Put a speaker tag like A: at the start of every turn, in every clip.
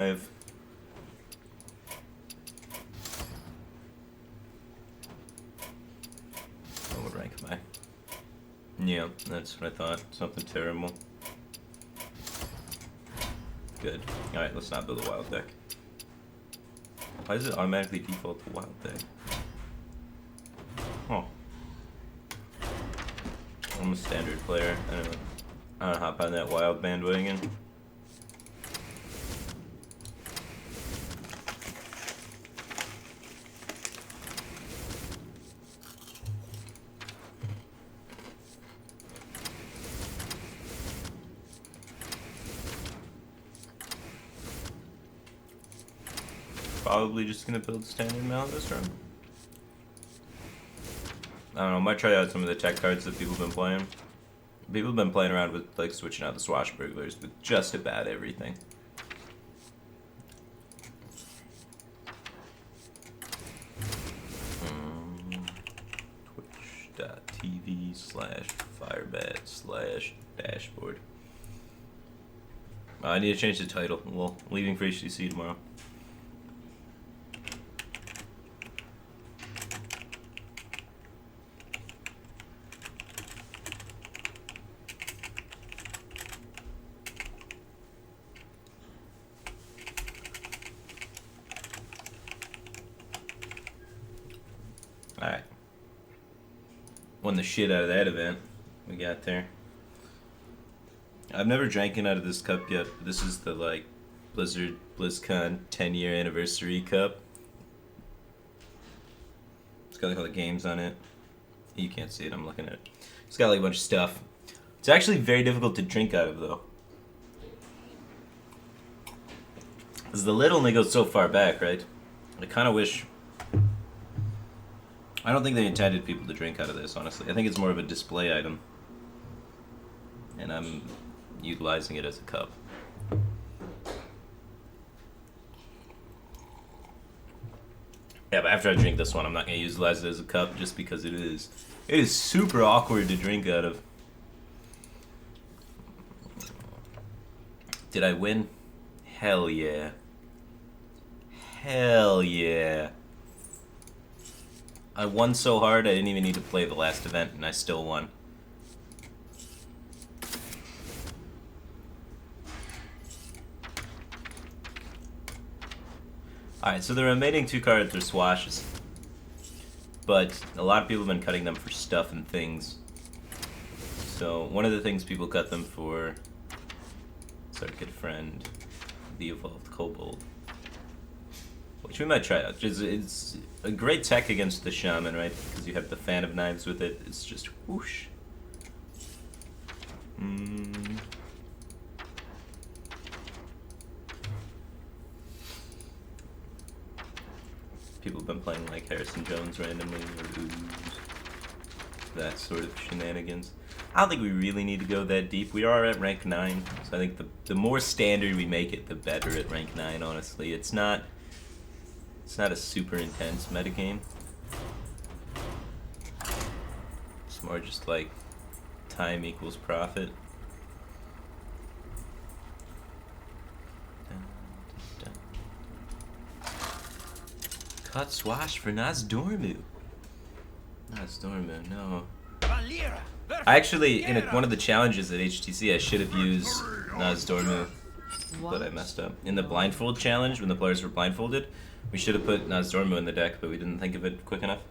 A: 5. Oh, what rank am I? Yeah, that's what I thought. Something terrible. Good. Alright, let's not build a wild deck. Why does it automatically default to wild deck? Huh. I'm a standard player. I don't hop on that wild bandwagon. Probably just gonna build standard mount this round. I don't know, I might try out some of the tech cards that people have been playing. People have been playing around with like switching out the swashbucklers with just about everything. Twitch.tv/Firebat/dashboard. I need to change the title. Well, leaving for HTC tomorrow. Alright. Won the shit out of that event we got there. I've never drank it out of this cup yet. This is the like BlizzCon 10-year anniversary cup. It's got like all the games on it. You can't see it, I'm looking at it. It's got like a bunch of stuff. It's actually very difficult to drink out of though. Because the lid only goes so far back, right? I kind of wish... I don't think they intended people to drink out of this, honestly. I think it's more of a display item. And I'm utilizing it as a cup. Yeah, but after I drink this one, I'm not going to utilize it as a cup just because it is super awkward to drink out of. Did I win? Hell yeah. Hell yeah. I won so hard I didn't even need to play the last event and I still won. Alright, so the remaining 2 cards are swashes. But a lot of people have been cutting them for stuff and things. So one of the things people cut them for is our good friend, the Evolved Kobold. Which we might try out. It's a great tech against the Shaman, right? Because you have the Fan of Knives with it. It's just whoosh. People have been playing like Harrison Jones randomly, or Ooze. That sort of shenanigans. I don't think we really need to go that deep. We are at rank 9, so I think the more standard we make it, the better at rank 9, honestly. It's not a super intense metagame. It's more just like time equals profit. Cut swash for Nazdormu. Nazdormu, no. I actually, in one of the challenges at HTC, I should have used Nazdormu, but I messed up. In the blindfold challenge, when the players were blindfolded, we should have put Nazdormu in the deck, but we didn't think of it quick enough.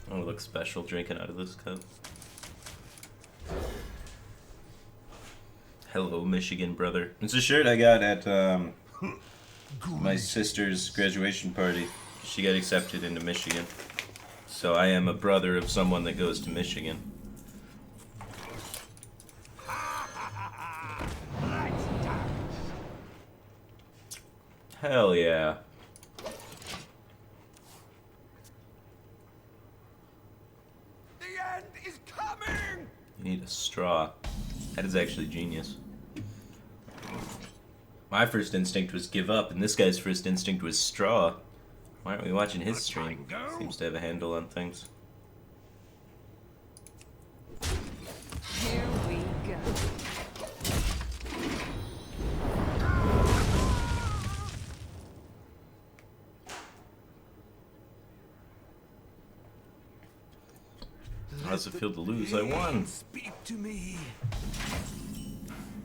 A: Oh, it looks special drinking out of this cup. Hello, Michigan brother. It's a shirt I got at my sister's graduation party. She got accepted into Michigan. So I am a brother of someone that goes to Michigan. Hell yeah.
B: The end is coming!
A: You need a straw. That is actually genius. My first instinct was give up, and this guy's first instinct was straw. Why aren't we watching his stream? Seems to have a handle on things.
C: Here we
A: does it feel to lose? I won.
B: Speak to me.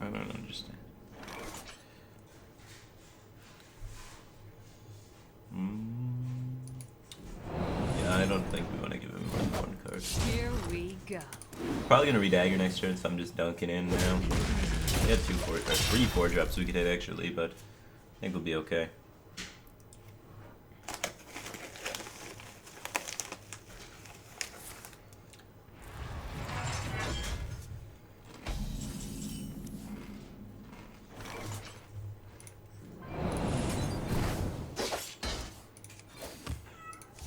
A: I don't understand. Yeah, I don't think we want to give him more than one card.
C: Here we go.
A: Probably gonna redagger next turn, so I'm just dunking in now. We have 3 4-drops we could hit actually, but I think we'll be okay.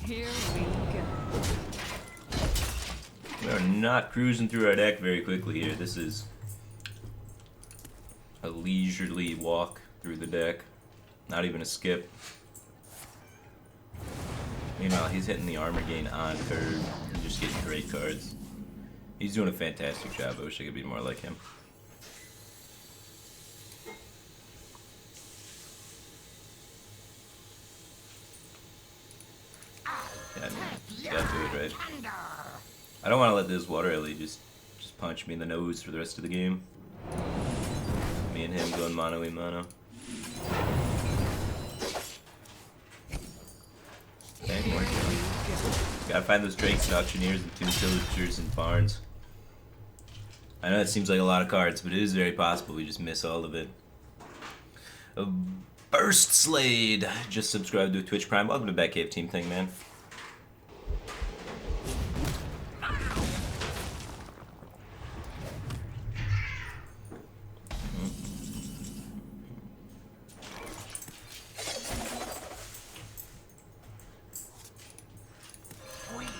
C: Here we go.
A: We are not cruising through our deck very quickly here. This is a leisurely walk through the deck. Not even a skip. Meanwhile, he's hitting the armor gain on curve and just getting great cards. He's doing a fantastic job. I wish I could be more like him. Yeah, I mean, you gotta do it right. I don't want to let this water alley just punch me in the nose for the rest of the game. Me and him going mano a mano. Okay, more killing. Gotta find those drakes and auctioneers and tomb pillagers and barns. I know it seems like a lot of cards, but it is very possible we just miss all of it. Burst Slade just subscribed to Twitch Prime. Welcome to Batcave Team Thing, man.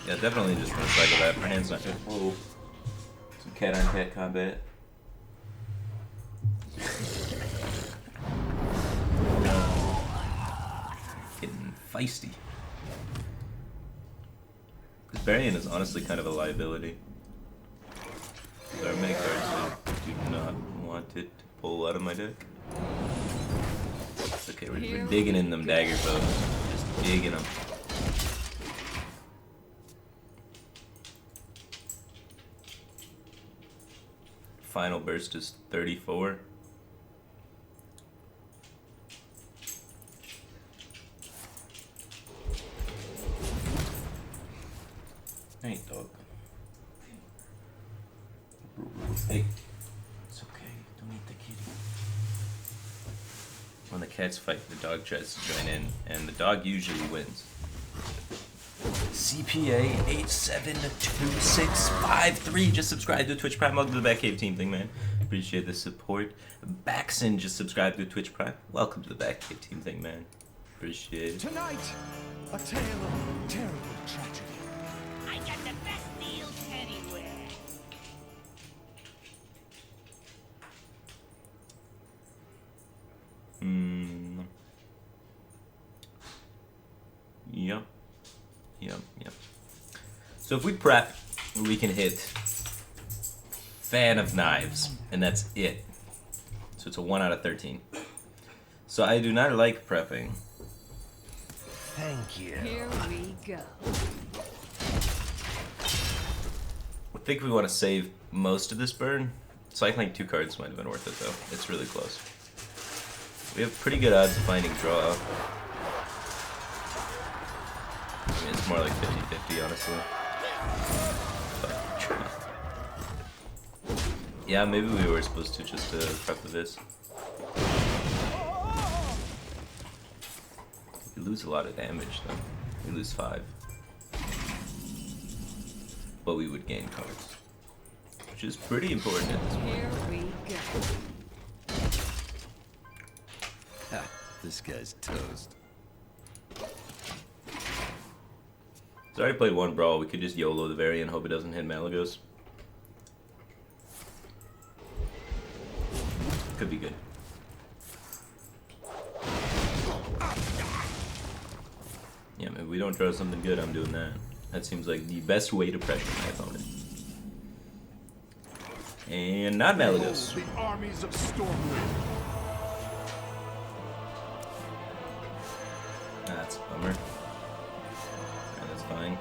A: Yeah, definitely just want to cycle that. My hand's not good. Whoa. Some cat-on-cat combat. Getting feisty. This Varian is honestly kind of a liability. There are many cards that I do not want it to pull out of my deck. Okay, we're digging in them dagger bows. Just digging them. Final burst is 34. Hey, dog. Hey. It's okay. Don't eat the kitty. When the cats fight, the dog tries to join in, and the dog usually wins. CPA 872653 just subscribed to Twitch Prime. Welcome to the Batcave Team Thing, man. Appreciate the support. Baxon just subscribed to Twitch Prime. Welcome to the Batcave Team Thing, man. Appreciate it.
B: Tonight, a tale of terrible tragedy.
D: I got the best deals anywhere.
A: Yep. Yep. So if we prep, we can hit Fan of Knives, and that's it. So it's a 1 out of 13. So I do not like prepping.
B: Thank you.
C: Here we go.
A: I think we want to save most of this burn. Cycling 2 cards might have been worth it, though. It's really close. We have pretty good odds of finding draw. I mean, it's more like 50-50, honestly. But, yeah, maybe we were supposed to just prep with this. We lose a lot of damage, though. We lose 5. But we would gain cards. Which is pretty important at this point.
C: Here we go.
B: Ha, this guy's toast.
A: So I already played 1 brawl. We could just YOLO the variant, hope it doesn't hit Malagos. Could be good. Yeah, maybe we don't draw something good, I'm doing that. That seems like the best way to pressure my opponent. And not Malagos.
B: The armies of Stormwind.
A: That's a bummer. Yeah, that's fine.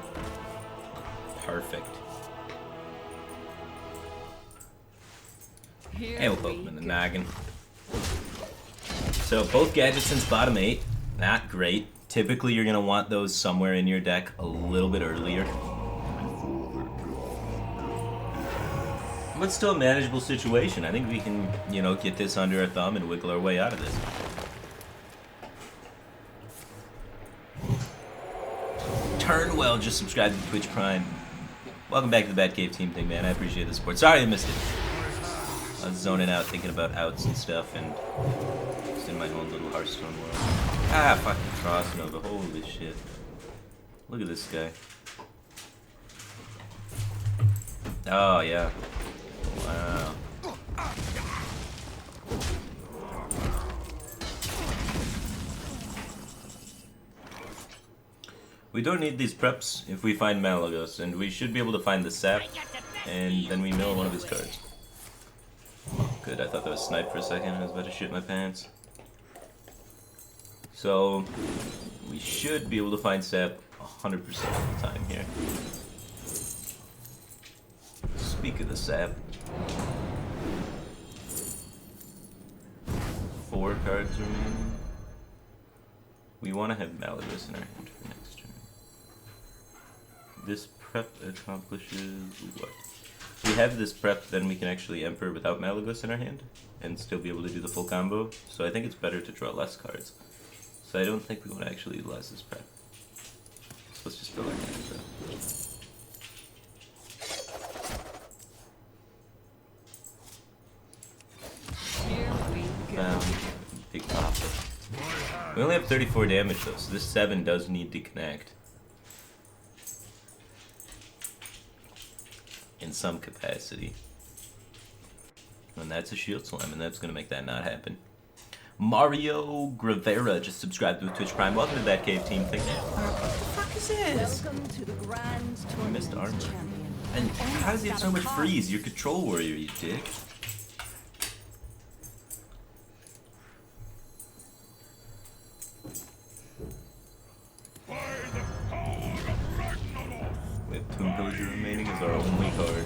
A: Perfect.
C: Here
A: And we'll poke
C: we
A: him in the
C: go.
A: noggin. So both gadgets since bottom 8, not great. Typically you're gonna want those somewhere in your deck a little bit earlier. But still a manageable situation. I think we can, you know, get this under our thumb and wiggle our way out of this. Turnwell just subscribed to Twitch Prime. Welcome back to the Batcave team thing, man. I appreciate the support. Sorry I missed it. I was zoning out, thinking about outs and stuff, and just in my own little Hearthstone world. Ah, fucking Cross Nova. Holy shit. Look at this guy. Oh, yeah. Wow. We don't need these preps if we find Malagos, and we should be able to find the sap, and then we mill one of his cards. Oh, good, I thought that was snipe for a second. I was about to shit my pants. So, we should be able to find sap 100% of the time here. Speak of the sap. 4 cards remaining. We want to have Malagos in our hand for next turn. This prep accomplishes what? If we have this prep, then we can actually Emperor without Malagos in our hand and still be able to do the full combo. So I think it's better to draw less cards. So I don't think we want to actually utilize this prep. So let's just fill our hands up.
C: Here we go.
A: Big profit. We only have 34 damage though, so this 7 does need to connect. In some capacity. And that's a shield slam, and that's gonna make that not happen. Mario Gravera just subscribed to Twitch Prime. Welcome to that cave team thing. What the fuck is this?
C: Welcome to the Grand
A: I missed
C: Tournament,
A: armor.
C: champion.
A: And how does he have so much freeze? Your control warrior, you dick. We have Tomb Pillager remaining as our only card.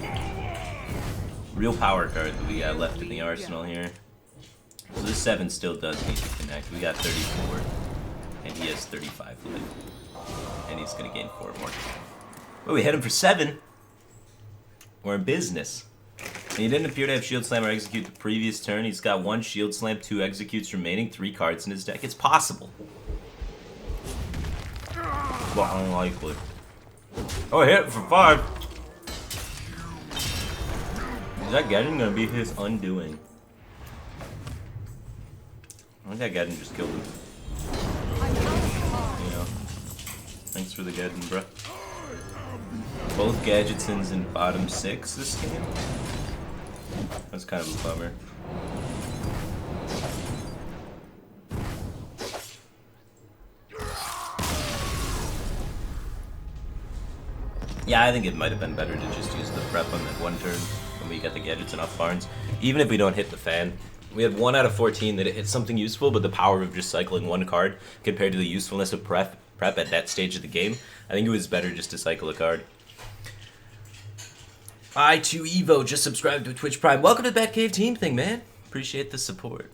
A: Real power card that we got left in the arsenal here. So this 7 still does need to connect. We got 34, and he has 35 left. And he's gonna gain 4 more. Oh, we hit him for 7. We're in business. And he didn't appear to have Shield Slam or Execute the previous turn. He's got 1 Shield Slam, 2 Executes remaining, 3 cards in his deck. It's possible. But unlikely. Oh, hit it for 5. Is that Gaddon gonna be his undoing? I think that Gaddon just killed him. You know. Thanks for the Gaddon, bruh. Both Gadgetsons in bottom 6 this game. That's kind of a bummer. Yeah, I think it might have been better to just use the prep on that one turn when we get the Gadgetson off Barnes. Even if we don't hit the fan. We had 1 out of 14 that it hit something useful, but the power of just cycling 1 card compared to the usefulness of prep at that stage of the game, I think it was better just to cycle a card. I2Evo just subscribed to Twitch Prime. Welcome to the Batcave team thing, man. Appreciate the support.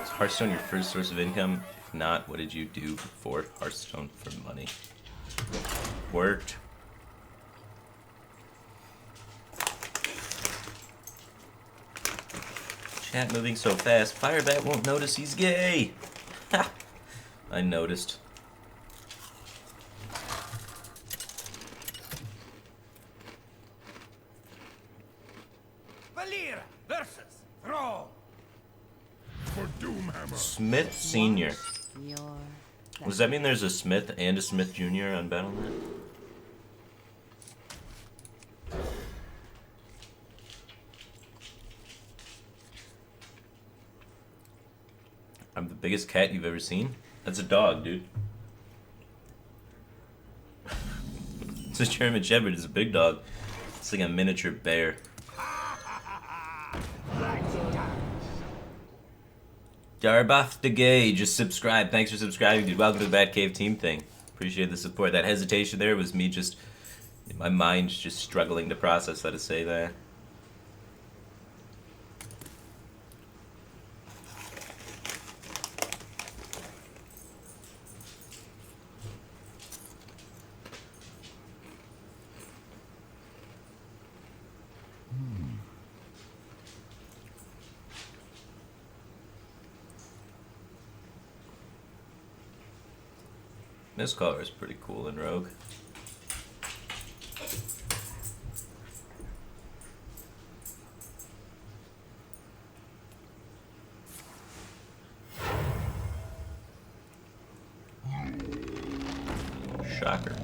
A: Is Hearthstone your first source of income? If not, what did you do before Hearthstone for money? Worked. Chat moving so fast, Firebat won't notice he's gay. Ha! I noticed.
B: Valir versus Throw. For Doomhammer.
A: Smith Senior.
C: Your
A: Does that mean there's a Smith and a Smith Jr. on Battle.net? I'm the biggest cat you've ever seen? That's a dog, dude. It's a German Shepherd. It's a big dog. It's like a miniature bear. Darbath the Gay just subscribed. Thanks for subscribing, dude. Welcome to the Batcave team thing. Appreciate the support. That hesitation there was me just My mind's just struggling to process how to say that. This color is pretty cool in Rogue. Shocker.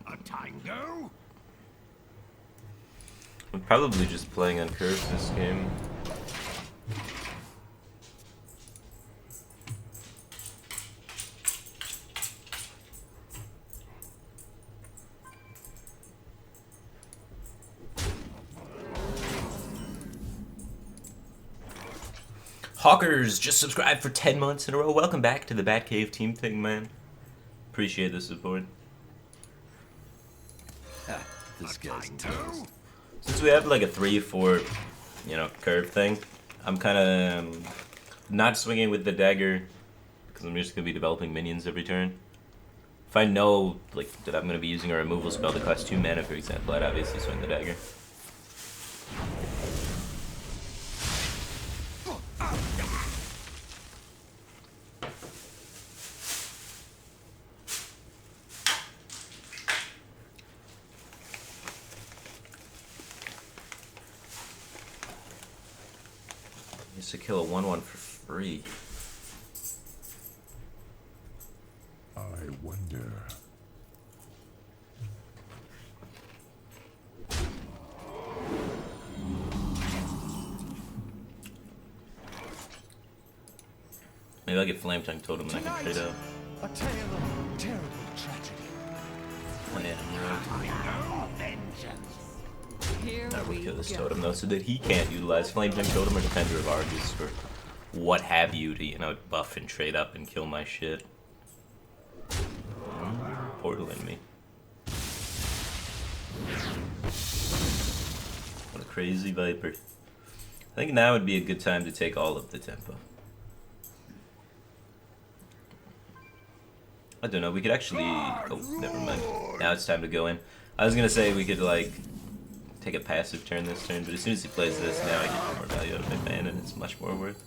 B: A tango?
A: I'm probably just playing on curve this game. Hawkers just subscribed for 10 months in a row. Welcome back to the Batcave team thing, man. Appreciate the support.
B: This guy's tango?
A: Since we have like a 3-4, curve thing, I'm kind of not swinging with the dagger because I'm just gonna be developing minions every turn. If I know like that I'm gonna be using a removal spell that costs 2 mana, for example, I'd obviously swing the dagger. To kill a 1/1 for free.
B: I wonder.
A: Maybe I'll get Flame Tongue Totem and I can trade out.
B: A tale of terrible tragedy.
A: Oh, yeah,
C: Here
A: I
C: we
A: will kill this
C: go.
A: totem though, so that he can't utilize Flame Tongue Totem or Defender of Argus or what have you to, buff and trade up and kill my shit. Portal in me. What a crazy Viper. I think now would be a good time to take all of the tempo. I don't know, we could actually... Oh, never mind. Now it's time to go in. I was gonna say we could, like, take a passive turn this turn, but as soon as he plays this, now I get more value out of my mana, and it's much more worth.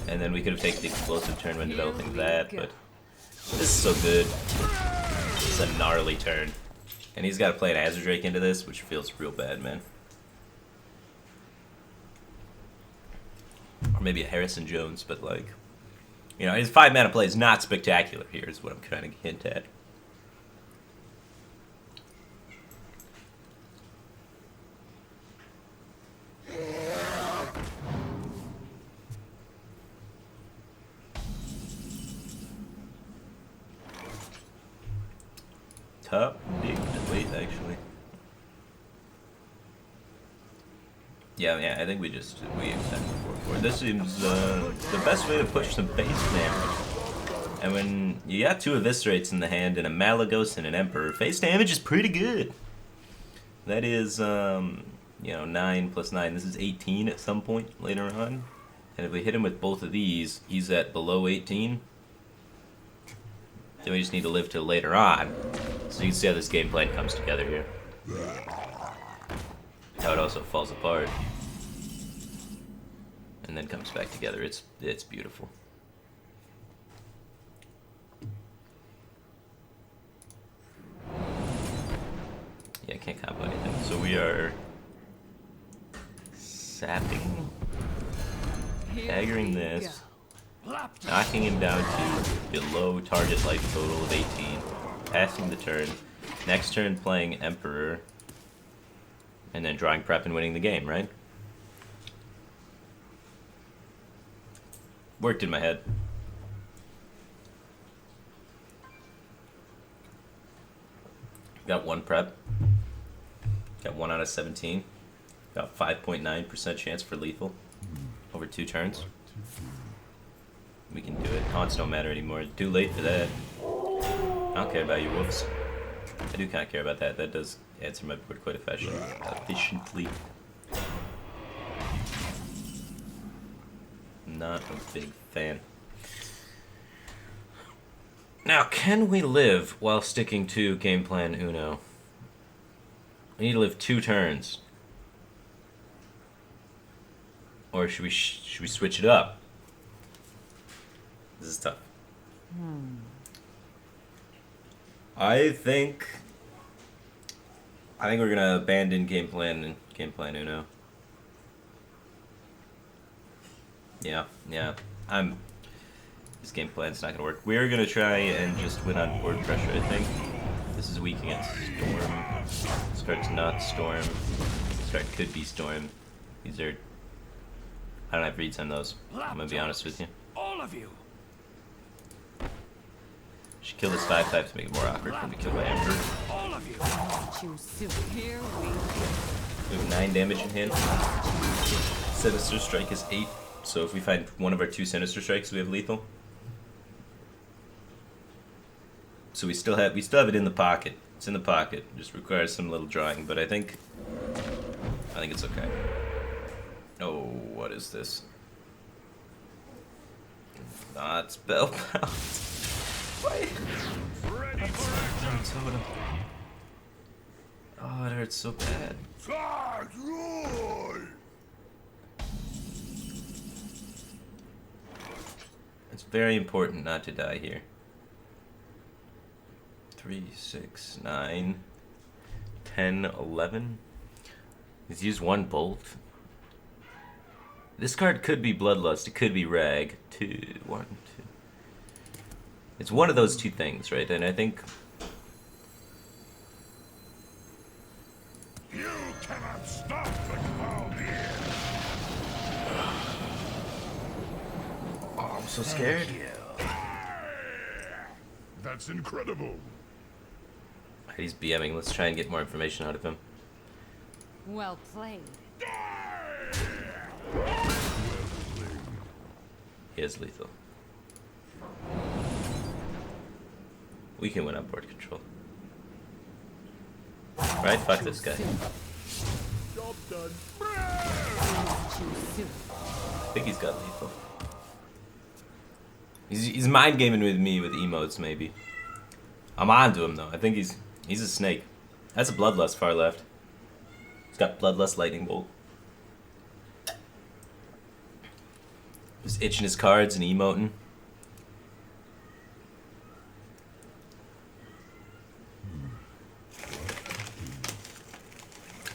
A: And then we could have taken the explosive turn when developing that, but this is so good. It's a gnarly turn. And he's got to play an Azure Drake into this, which feels real bad, man. Or maybe a Harrison Jones, but like, his 5 mana play is not spectacular here, is what I'm trying to hint at. Top, big, wait, actually. Yeah, I think we extend the 4/4. This seems the best way to push some base damage. And when you got 2 Eviscerates in the hand and a Malagos and an Emperor, face damage is pretty good. That is, 9 plus 9. This is 18 at some point later on. And if we hit him with both of these, he's at below 18. Then we just need to live till later on. So you can see how this game plan comes together here. How it also falls apart. And then comes back together. It's beautiful. Yeah, I can't combo anything. So we are sapping, daggering this, knocking him down to below target life total of 18, passing the turn, next turn playing Emperor, and then drawing prep and winning the game, right? Worked in my head. Got 1 prep. Got 1 out of 17. Got 5.9% chance for lethal over 2 turns. We can do it. Haunts don't matter anymore. Too late for that. I don't care about your wolves. I do kind of care about that. That does answer my board quite efficiently. Not a big fan. Now, can we live while sticking to game plan Uno? We need to live 2 turns. Or should we switch it up? This is tough. I think we're gonna abandon game plan Uno. Yeah. This game plan's not gonna work. We're gonna try and just win on board pressure, I think. This is weak against Storm. This card's not Storm. This card could be Storm. These are... I don't have reads on those. I'm gonna be honest with you.
B: All of you.
A: Should kill this 5/5 to make it more awkward for me to kill by Emperor.
B: All of you.
C: Choose soup. Here we
A: We have 9 damage in hand. Sinister Strike is 8. So if we find one of our 2 Sinister Strikes, we have lethal. So we still have it in the pocket. It's in the pocket. Just requires some little drawing, but I think it's okay. Oh, what is this? Not spellbound. Why?
B: Ready for action.
A: Totem. Oh, it hurts so bad. It's very important not to die here. 3, 6, 9, 10, 11. He's used 1 bolt. This card could be Bloodlust. It could be Rag. 1, 2. It's one of those 2 things, right? And I think
B: You cannot stop the cloud here.
A: I'm so scared.
B: That's incredible.
A: He's BMing. Let's try and get more information out of him.
C: Well played.
A: He is lethal. We can win on board control. Right? Fuck this guy.
B: Job done.
C: Choose soup.
A: I think he's got lethal. He's mind gaming with me with emotes, maybe. I'm on to him though. I think he's a snake. That's a Bloodlust far left. He's got Bloodlust Lightning Bolt. Just itching his cards and emoting.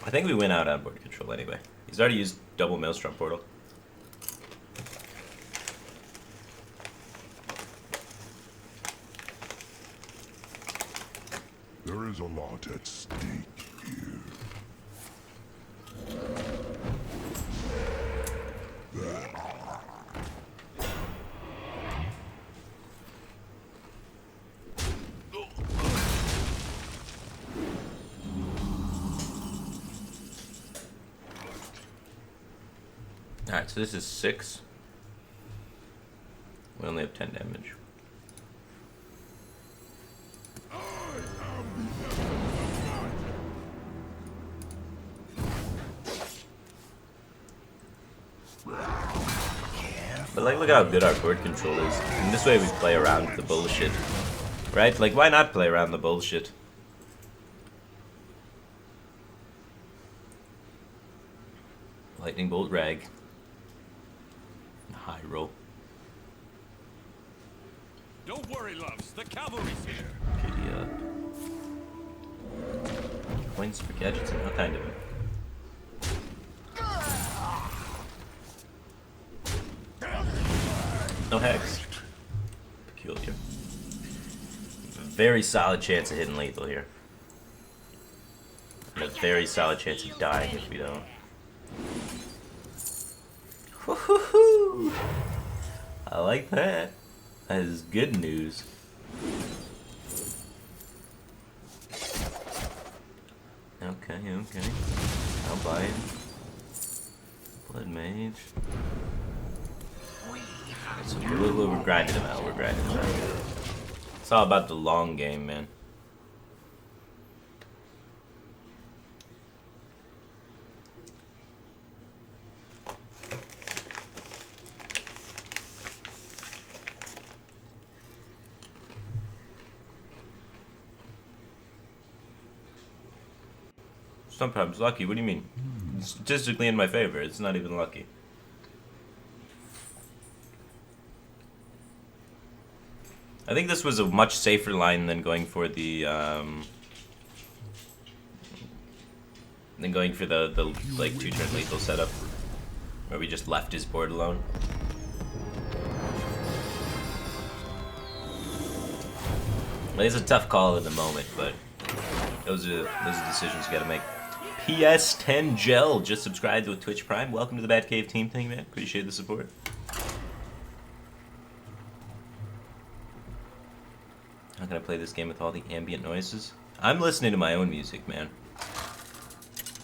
A: I think we win out on board control anyway. He's already used double Maelstrom Portal.
B: There is a lot at stake here.
A: Alright, so this is 6. We only have 10 damage. But like, look how good our board control is. And this way we play around the bullshit. Right? Like, why not play around the bullshit? Lightning Bolt Rag. High roll.
B: Don't worry, loves. The cavalry's here.
A: Giddy up. Coins for gadgets and what kind of him? No hex. Peculiar. Very solid chance of hitting lethal here. And a very solid chance of dying if we don't. Woohoo! I like that. That is good news. okay. I'll buy it. Blood Mage. So we're grinding him out. We're grinding him out. It's all about the long game, man. Sometimes lucky. What do you mean? It's statistically in my favor. It's not even lucky. I think this was a much safer line than going for the like 2-turn lethal setup, where we just left his board alone. Well, it's a tough call in the moment, but those are decisions you gotta make. PS10 Gel just subscribed with Twitch Prime. Welcome to the Batcave team thing, man. Appreciate the support. How can I play this game with all the ambient noises? I'm listening to my own music, man.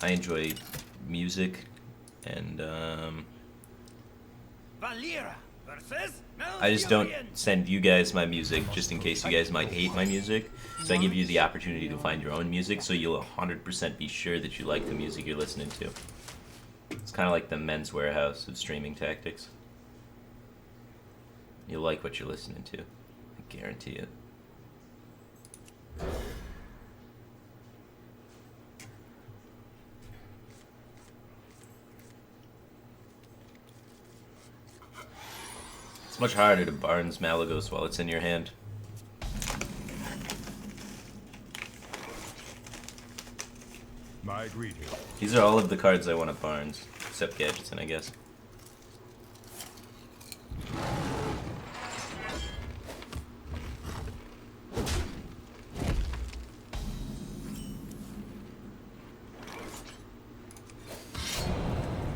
A: I enjoy music, and I just don't send you guys my music just in case you guys might hate my music. So I give you the opportunity to find your own music, so you'll 100% be sure that you like the music you're listening to. It's kind of like the Men's Warehouse of streaming tactics. You'll like what you're listening to. I guarantee it. It's much harder to Barnes Malagos while it's in your hand.
B: My greeting.
A: These are all of the cards I want at Barnes, except Gadgetzin, I guess.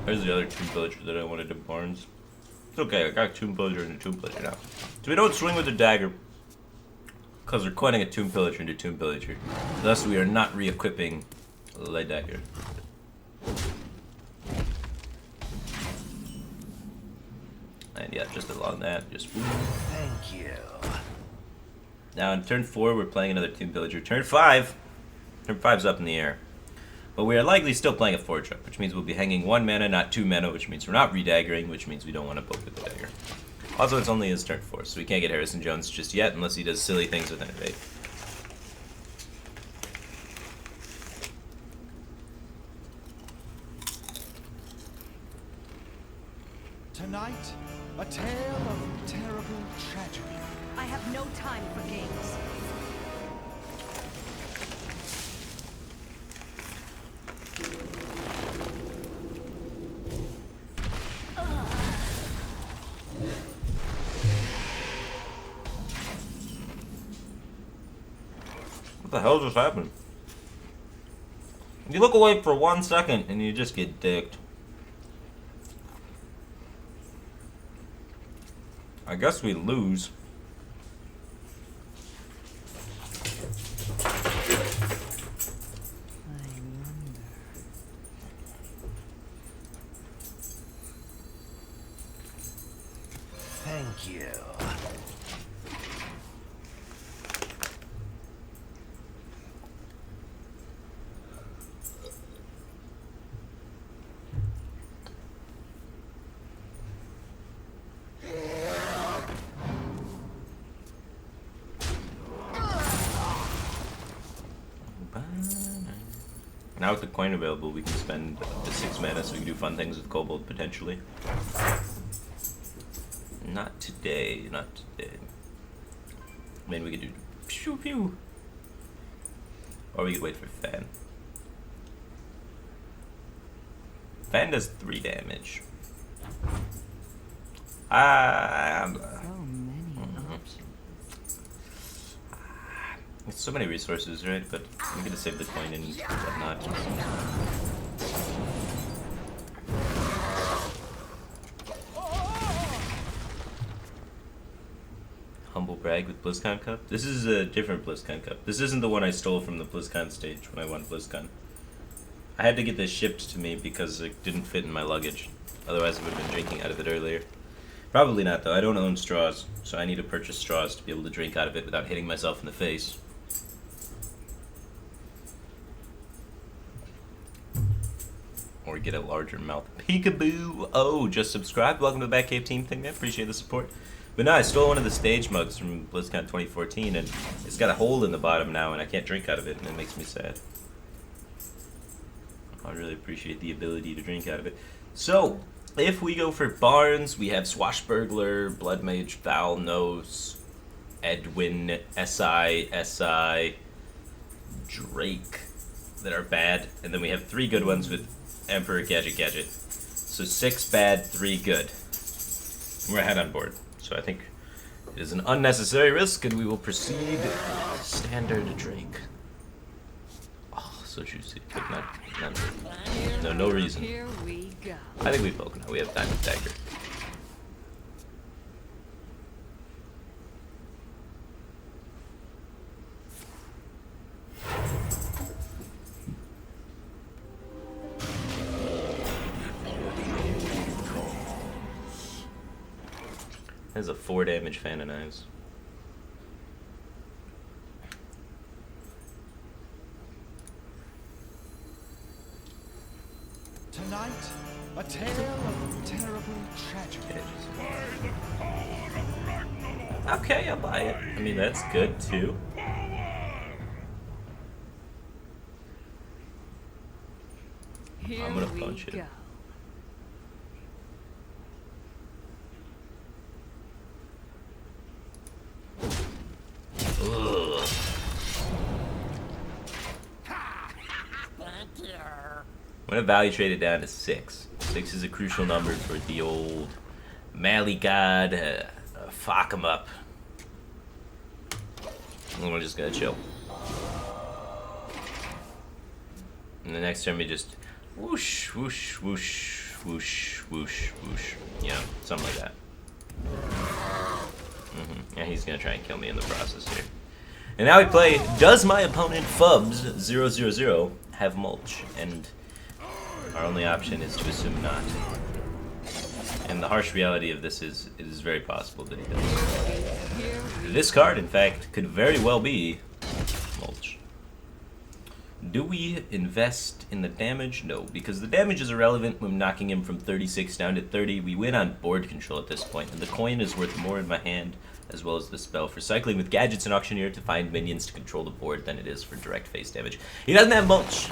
A: There's the other Tomb Villager that I wanted to Barnes. It's okay, I got Tomb Villager into Tomb Villager now. So we don't swing with the dagger, because we're coining a Tomb Villager into Tomb Villager. Thus we are not re-equipping the dagger. And yeah, just along that, just...
E: Thank you.
A: Now in turn 4, we're playing another Tomb Villager. Turn 5! Turn 5's up in the air. But we are likely still playing a 4-drop, which means we'll be hanging 1 mana, not 2 mana, which means we're not redaggering, which means we don't want to poke with the dagger. Also, it's only his turn 4, so we can't get Harrison Jones just yet unless he does silly things with Innervate.
E: Tonight, a tale of terrible tragedy.
C: I have no time for games.
A: What the hell just happened? You look away for 1 second and you just get dicked. I guess we lose.
E: Thank you.
A: Now with the coin available, we can spend the 6 mana so we can do fun things with Kobold, potentially. Not today, not today. I mean, we could do pew pew. Or we could wait for Fan. Fan does 3 damage.
C: So many options.
A: It's so many resources, right? But I'm gonna save the coin and whatnot. Humble brag with BlizzCon Cup? This is a different BlizzCon Cup. This isn't the one I stole from the BlizzCon stage when I won BlizzCon. I had to get this shipped to me because it didn't fit in my luggage. Otherwise, I would have been drinking out of it earlier. Probably not, though. I don't own straws, so I need to purchase straws to be able to drink out of it without hitting myself in the face. Or get a larger mouth. Peekaboo! Oh, just subscribed. Welcome to the Batcave team thing, man. Appreciate the support. But no, I stole one of the stage mugs from BlizzCon 2014, and it's got a hole in the bottom now, and I can't drink out of it, and it makes me sad. I really appreciate the ability to drink out of it. So, if we go for Barnes, we have Swashbuckler, Blood Mage, Foul Nose, Edwin, SI, Drake that are bad, and then we have 3 good ones with Emperor, Gadget. So 6 bad, 3 good. We're ahead on board. So I think it is an unnecessary risk, and we will proceed standard Drake. Oh, so juicy, but no reason.
C: Here we go.
A: I think we poke now. We have Diamond Dagger. That's a 4 damage fan of knives.
E: Tonight, a tale of terrible tragedy.
A: Okay, I'll buy it. I mean, that's good too.
C: Here
A: I'm gonna
C: we
A: punch it.
C: go.
A: Ugh. I'm gonna value trade it down to 6. 6 is a crucial number for the old Mally God. Fuck him up. And we're just gonna chill. And the next turn we just whoosh, whoosh, whoosh, whoosh, whoosh, whoosh. You know, something like that. Yeah, he's gonna try and kill me in the process here. And now we play, does my opponent Fubs000 have mulch? And our only option is to assume not. And the harsh reality of this is, it is very possible that he does. This card, in fact, could very well be mulch. Do we invest in the damage? No, because the damage is irrelevant when knocking him from 36 down to 30. We win on board control at this point, and the coin is worth more in my hand, as well as the spell for cycling with gadgets and auctioneer to find minions to control the board than it is for direct face damage. He doesn't have mulch.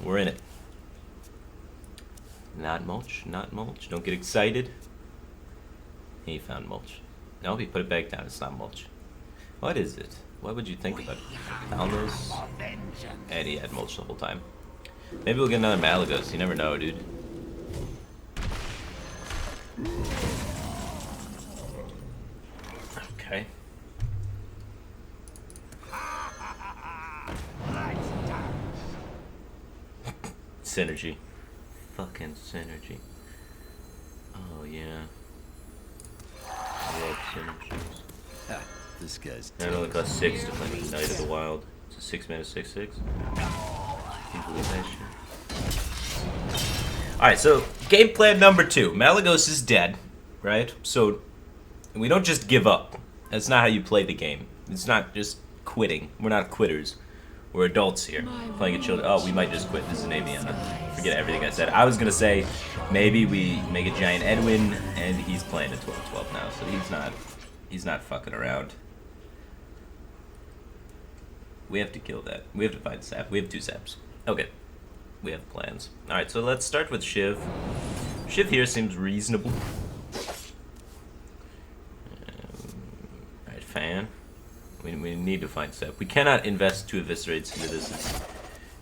A: We're in it. Not mulch, not mulch. Don't get excited. He found mulch. No, he put it back down. It's not mulch. What is it? What would you think about it? Found those? And he had mulch the whole time. Maybe we'll get another Malagos. You never know, dude. Okay. Synergy. Fucking synergy. Oh, yeah. I love synergies.
E: This guy's
A: And it only costs 6 to play Knight of the Wild. It's a 6 mana 6/6. Can you believe that shit? Alright, so game plan number 2. Malagos is dead, right? So we don't just give up. That's not how you play the game. It's not just quitting. We're not quitters. We're adults here, playing a children. Oh, we might just quit. This is an Aviana. Forget everything I said. I was gonna say maybe we make a giant Edwin, and he's playing a 12/12 now, so he's not fucking around. We have to kill that. We have to find sap. We have 2 saps. Okay, we have plans. All right, so let's start with Shiv. Shiv here seems reasonable. All right, Fan. We need to find sap. We cannot invest 2 eviscerates into this.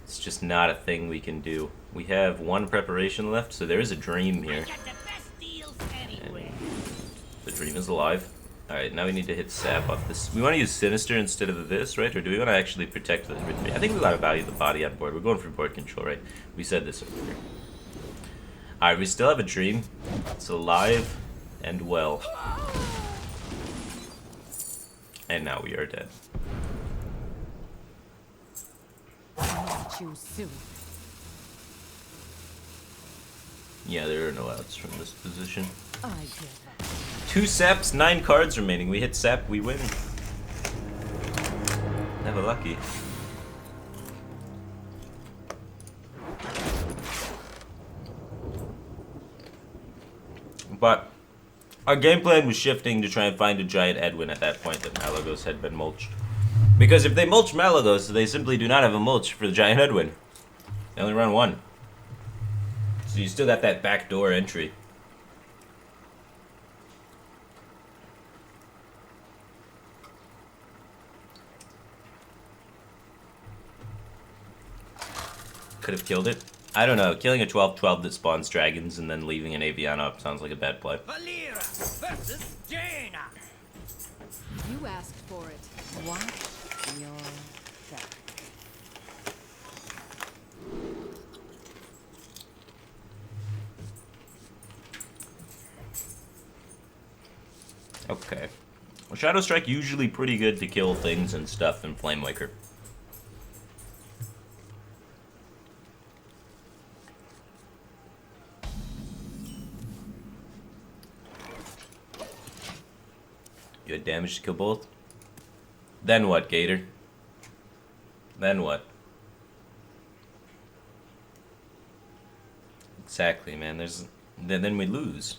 A: It's just not a thing we can do. We have 1 preparation left, so there is a dream here. And the dream is alive. Alright, now we need to hit sap off this. We want to use Sinister instead of this, right? Or do we want to actually protect the everything? I think we want to value the body on board. We're going for board control, right? We said this earlier. Alright, we still have a dream. It's alive and well. And now we are dead.
C: I'll meet you soon.
A: Yeah, there are no outs from this position.
C: I give up.
A: 2 saps, 9 cards remaining. We hit sap, we win. Never lucky. But our game plan was shifting to try and find a giant Edwin at that point that Malagos had been mulched. Because if they mulch Malagos, they simply do not have a mulch for the giant Edwin. They only run 1. So you still got that backdoor entry. Could have killed it. I don't know. Killing a 12/12 that spawns dragons and then leaving an Aviana up sounds like a bad play.
D: Valera versus Jaina.
C: You asked for it. Watch your back.
A: Okay. Well, Shadow Strike usually pretty good to kill things and stuff in Flame Waker. You had damage to kill both? Then what, Gator? Then what? Exactly, man. Then we lose.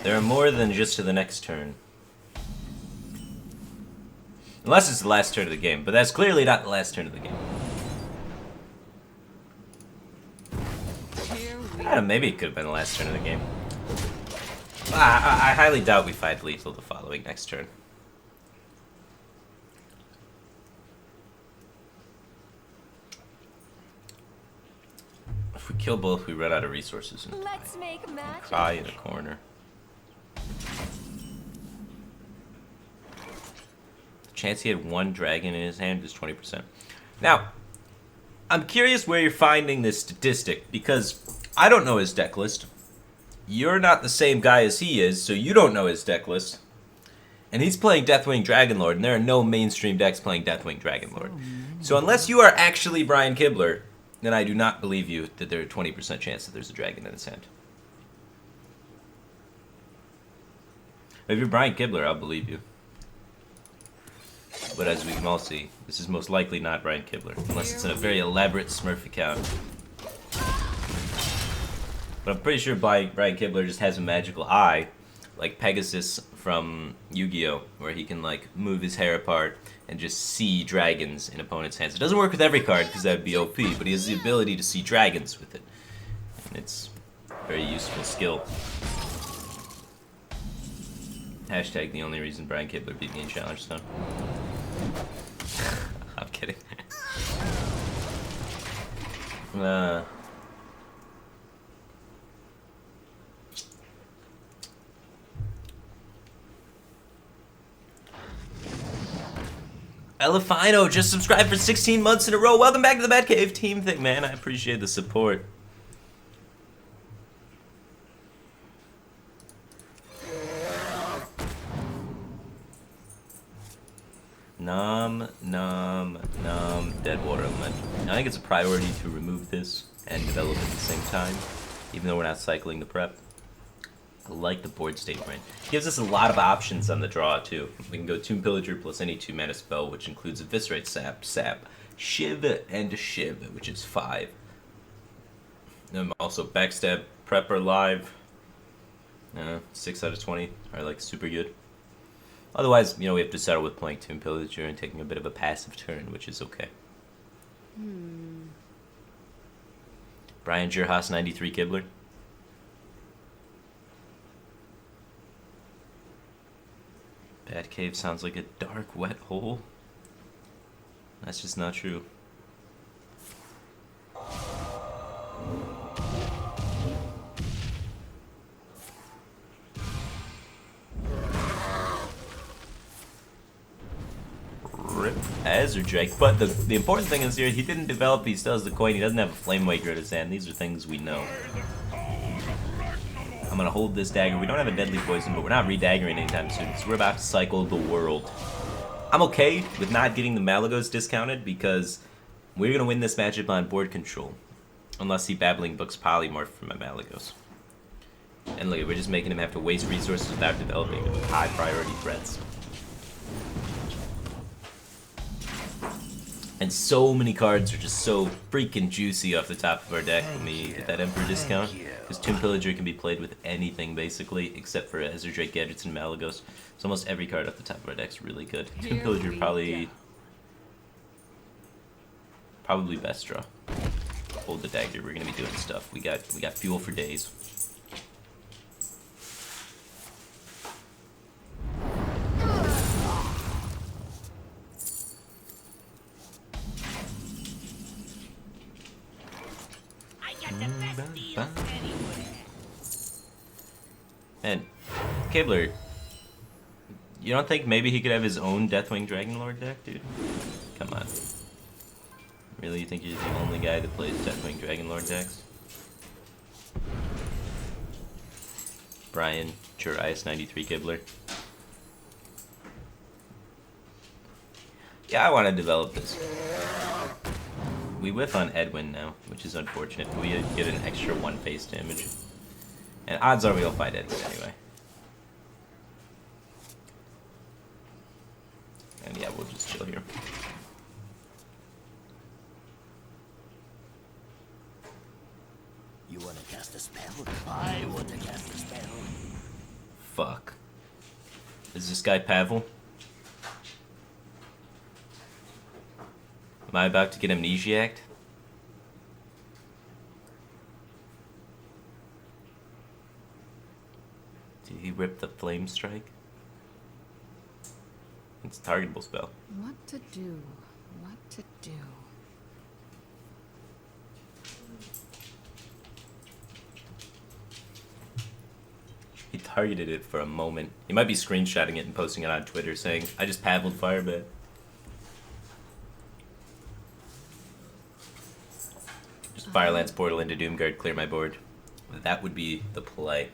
A: There are more than just to the next turn. Unless it's the last turn of the game, but that's clearly not the last turn of the game.
C: Here we
A: I don't know, maybe it could have been the last turn of the game. I highly doubt we find lethal the following next turn. If we kill both, we run out of resources and
C: Let's make magic.
A: cry in a corner. The chance he had 1 dragon in his hand is 20%. Now, I'm curious where you're finding this statistic, because I don't know his deck list. You're not the same guy as he is, so you don't know his deck list. And he's playing Deathwing Dragonlord, and there are no mainstream decks playing Deathwing Dragonlord. So unless you are actually Brian Kibler, then I do not believe you that there's a 20% chance that there's a dragon in his hand. If you're Brian Kibler, I'll believe you. But as we can all see, this is most likely not Brian Kibler, unless it's in a very elaborate Smurf account. But I'm pretty sure Brian Kibler just has a magical eye, like Pegasus from Yu-Gi-Oh!, where he can like move his hair apart and just see dragons in opponents' hands. It doesn't work with every card because that would be OP, but he has the ability to see dragons with it. And it's a very useful skill. Hashtag the only reason Brian Kibler beat me in Challenge Stone. I'm kidding. Elefino just subscribed for 16 months in a row. Welcome back to the Batcave team thing, man. I appreciate the support. Nom, nom, nom, dead water element. I think it's a priority to remove this and develop at the same time, even though we're not cycling the prep. I like the board state brain. Gives us a lot of options on the draw, too. We can go Tomb Pillager plus any 2-mana spell, which includes Eviscerate, Sap, Shiv, and Shiv, which is 5. And also Backstab, Prepper, Live. 6 out of 20 are like super good. Otherwise, you know, we have to settle with playing Tomb Pillager and taking a bit of a passive turn, which is okay. Brian Jerhaus, 93 Kibler. Batcave sounds like a dark, wet hole. That's just not true. Rip Azurdrake. But the important thing is here, he didn't develop, he still has the coin, he doesn't have a Flame Waker in his hand. These are things we know. I'm gonna hold this dagger. We don't have a deadly poison, but we're not redaggering anytime soon, so we're about to cycle the world. I'm okay with not getting the Malagos discounted because we're gonna win this matchup on board control. Unless he Babbling Books Polymorph from a Malagos. And look, we're just making him have to waste resources without developing high priority threats. And so many cards are just so freaking juicy off the top of our deck when we get that Emperor discount. Because Tomb Pillager can be played with anything basically, except for Ezra Drake Gadgets and Malagos. So almost every card off the top of our deck's really good. Tomb Pillager probably best draw. Hold the dagger, we're gonna be doing stuff. We got fuel for days.
D: I got the best deals anywhere.
A: And Kibler, you don't think maybe he could have his own Deathwing Dragonlord deck, dude? Come on. Really, you think you're the only guy that plays Deathwing Dragonlord decks? Brian, Jurias 93 Kibler. Yeah, I want to develop this. We whiff on Edwin now, which is unfortunate. We get an extra 1 face damage. And odds are we'll fight Edwin anyway. And yeah, we'll just chill here.
F: You wanna cast a spell? I want to cast a spell.
A: Fuck. Is this guy Pavel? Am I about to get amnesiacked? Did he rip the flame strike? It's a targetable spell.
C: What to do? What to do?
A: He targeted it for a moment. He might be screenshotting it and posting it on Twitter saying, I just Pavled Firebat. Just Firelance Portal into Doomguard, clear my board. That would be the play.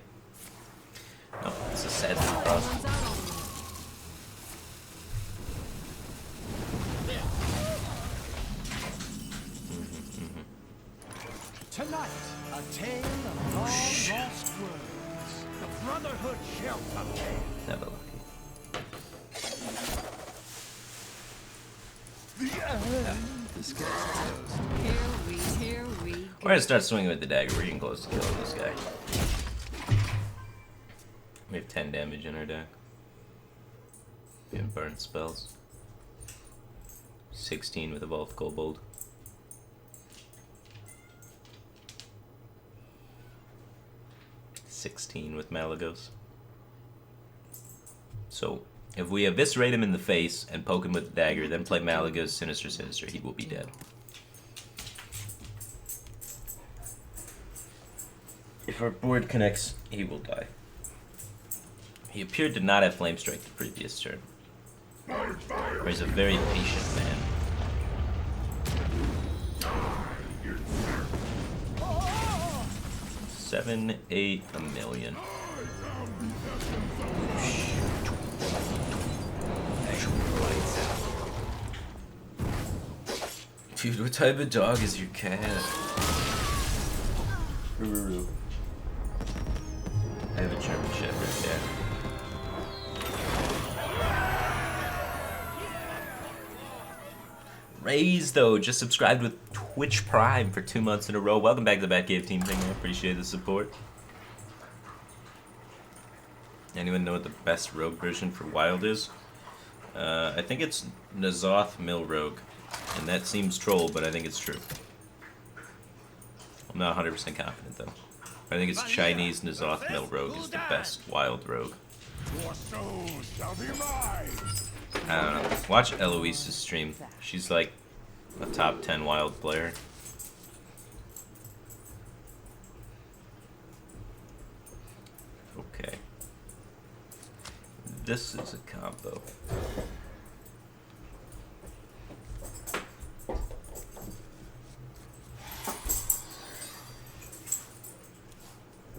A: No, it's a sad cross.
E: Tonight, a tale of long-lost words. The Brotherhood shall prevail.
A: Never lucky.
E: This guy's toast.
C: Here we go.
A: We're gonna start swinging with the dagger. We're getting close to killing this guy. We have 10 damage in our deck. We have burnt spells. 16 with Evolved Kobold. 16 with Malagos. So, if we eviscerate him in the face and poke him with the dagger, then play Malagos Sinister Sinister, he will be dead. If our board connects, he will die. He appeared to not have Flame Strike the previous turn. Or he's a very patient man. $7, $8, $1 million. Dude, what type of dog is your cat? I have a German Shepherd, yeah. Raise, though, just subscribed with Twitch Prime for 2 months in a row. Welcome back to the Batcave team thing. I appreciate the support. Anyone know what the best rogue version for Wild is? I think it's N'Zoth Mill Rogue. And that seems troll, but I think it's true. I'm not 100% confident, though. I think it's Chinese N'Zoth Mill Rogue is the best Wild Rogue.
B: Your soul shall be mine.
A: I don't know. Watch Eloise's stream. She's like a top 10 Wild player. Okay. This is a combo.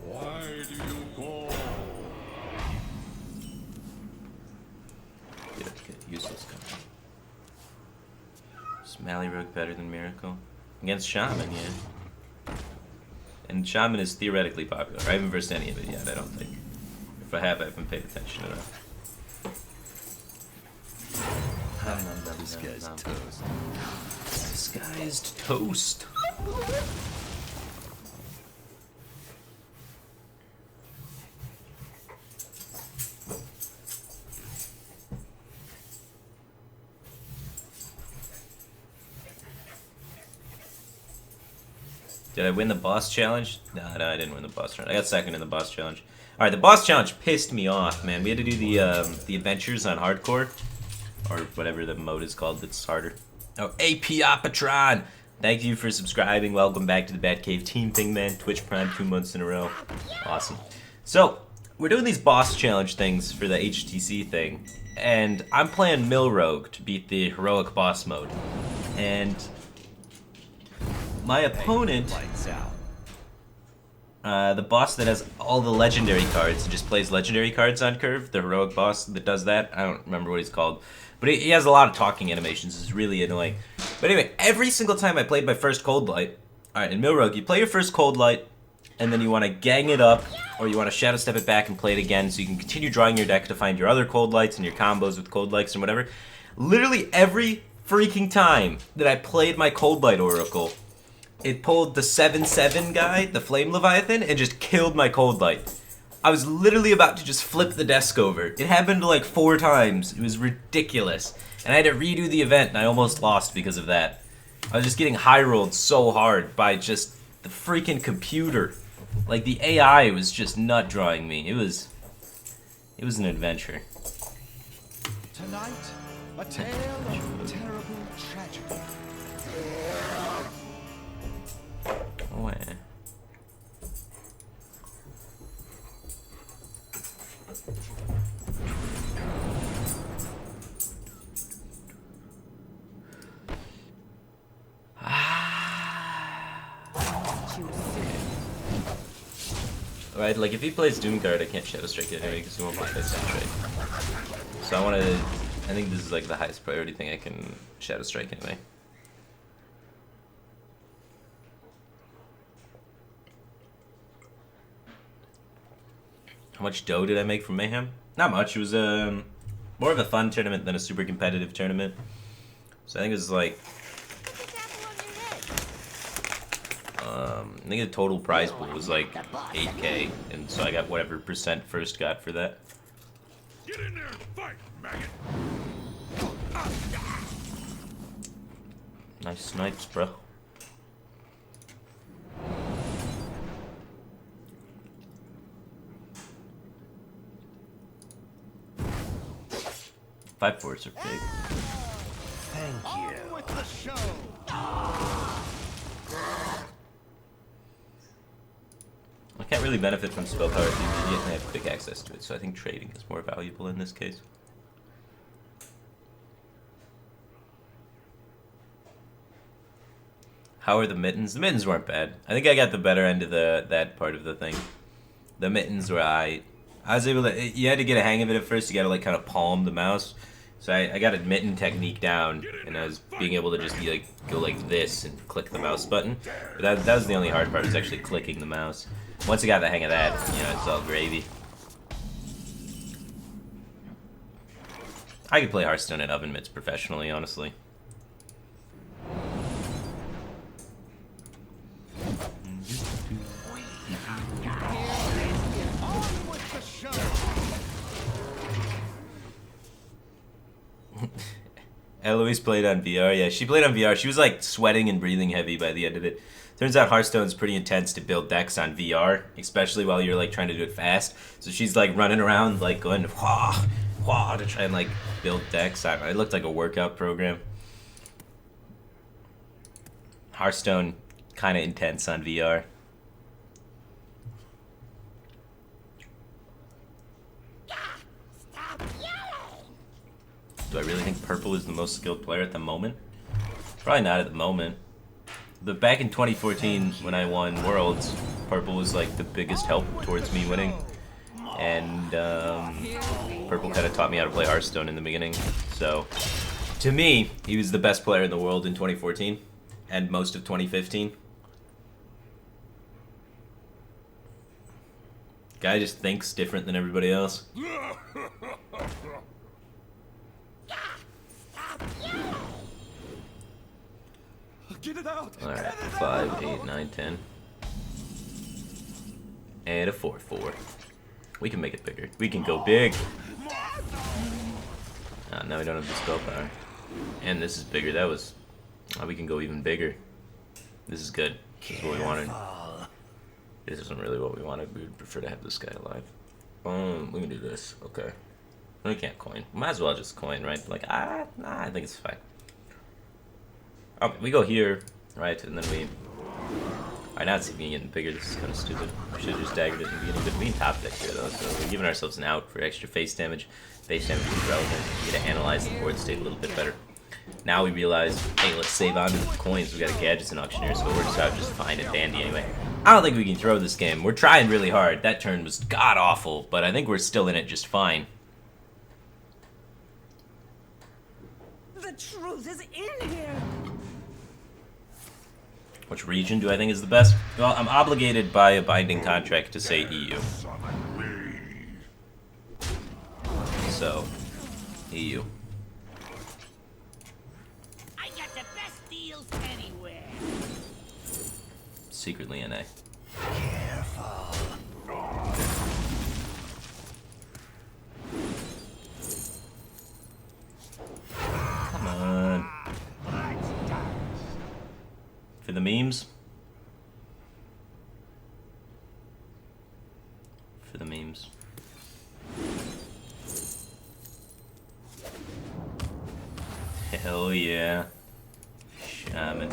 B: Why do you call?
A: Good, useless combo. Is Mally Rogue better than Miracle? Against Shaman, yeah. And Shaman is theoretically popular. I haven't versed any of it yet, I don't think. If I have, I haven't paid attention enough.
F: This guy's toast.
A: Disguised toast. Did I win the boss challenge? No, I didn't win the boss challenge. I got second in the boss challenge. All right, the boss challenge pissed me off, man. We had to do the adventures on hardcore, or whatever the mode is called that's harder. Oh, Apiopatron! Thank you for subscribing. Welcome back to the Batcave Team Thing, man. Twitch Prime 2 months in a row. Awesome. So, we're doing these boss challenge things for the HTC thing, and I'm playing Mill Rogue to beat the heroic boss mode. And my opponent, the boss that has all the legendary cards and just plays legendary cards on curve, the heroic boss that does that, I don't remember what he's called, but he has a lot of talking animations. It's really annoying. But anyway, every single time I played my first Cold Light, alright, in Mill Rogue, you play your first Cold Light, and then you want to gang it up, or you want to Shadow Step it back and play it again, so you can continue drawing your deck to find your other Cold Lights and your combos with Cold Lights and whatever. Literally every freaking time that I played my Cold Light Oracle, it pulled the 7/7 guy, the Flame Leviathan, and just killed my Cold Light. I was literally about to just flip the desk over. It happened like 4 times. It was ridiculous. And I had to redo the event, and I almost lost because of that. I was just getting high-rolled so hard by just the freaking computer. Like, the AI was just nut-drawing me. It was an adventure.
E: Tonight, a tale of terrible tragedy.
A: Oh, yeah. Right, like if he plays Doomguard, I can't Shadow Strike it anyway because he won't play Shadow Strike. So I think this is like the highest priority thing I can Shadow Strike anyway. How much dough did I make from Mayhem? Not much. It was more of a fun tournament than a super competitive tournament. So I think it was like I think the total prize pool was like 8K, and so I got whatever percent first got for that.
B: Get in there and fight, maggot!
A: Nice snipes, bro. Five fours are big.
F: Thank you.
E: On with the show.
A: I can't really benefit from spell power if you have quick access to it, so I think trading is more valuable in this case. How are the mittens? The mittens weren't bad. I think I got the better end of that part of the thing. The mittens were I was able to. You had to get a hang of it at first. You got to like kind of palm the mouse. So I got a mitten technique down, and I was being able to just be like go like this and click the mouse button. But that was the only hard part, was actually clicking the mouse. Once I got the hang of that, you know, it's all gravy. I could play Hearthstone at oven mitts professionally, honestly.
E: On with the show.
A: Eloise played on VR. Yeah, she played on VR. She was like sweating and breathing heavy by the end of it. Turns out Hearthstone's pretty intense to build decks on VR, especially while you're like trying to do it fast. So she's like running around like going wah, wah to try and like build decks. I don't know, it looked like a workout program. Hearthstone kind of intense on VR. Do I really think Purple is the most skilled player at the moment? Probably not at the moment. But back in 2014, when I won Worlds, Purple was like the biggest help towards me winning. And Purple kind of taught me how to play Hearthstone in the beginning. So, to me, he was the best player in the world in 2014 and most of 2015. Guy just thinks different than everybody else.
E: Get it out!
A: Alright,
E: Get it
A: 5,
E: out!
A: 8, 9, 10. And a 4, 4. We can make it bigger. We can go big. Now we don't have the spell power. And this is bigger. That was... we can go even bigger. This is good. This is what we wanted. This isn't really what we wanted. We would prefer to have this guy alive. We can do this. Okay. We can't coin. Might as well just coin, right? Like, nah, I think it's fine. Okay, we go here, right? And then we... Alright, now it's even getting bigger. This is kind of stupid. We should have just daggered it in the beginning. But we can top deck here, though. So we're giving ourselves an out for extra face damage. Face damage is relevant. We get to analyze the board state a little bit better. Now we realize, hey, let's save on to the coins. We got a gadgets and auctioneer, so it works out just fine and dandy anyway. I don't think we can throw this game. We're trying really hard. That turn was god-awful, but I think we're still in it just fine.
D: The truth is in here.
A: Which region do I think is the best? Well, I'm obligated by a binding contract to say EU. So, EU.
D: I got the best deals anywhere.
A: Secretly NA. Come on. For the memes? For the memes. Hell yeah. Shaman.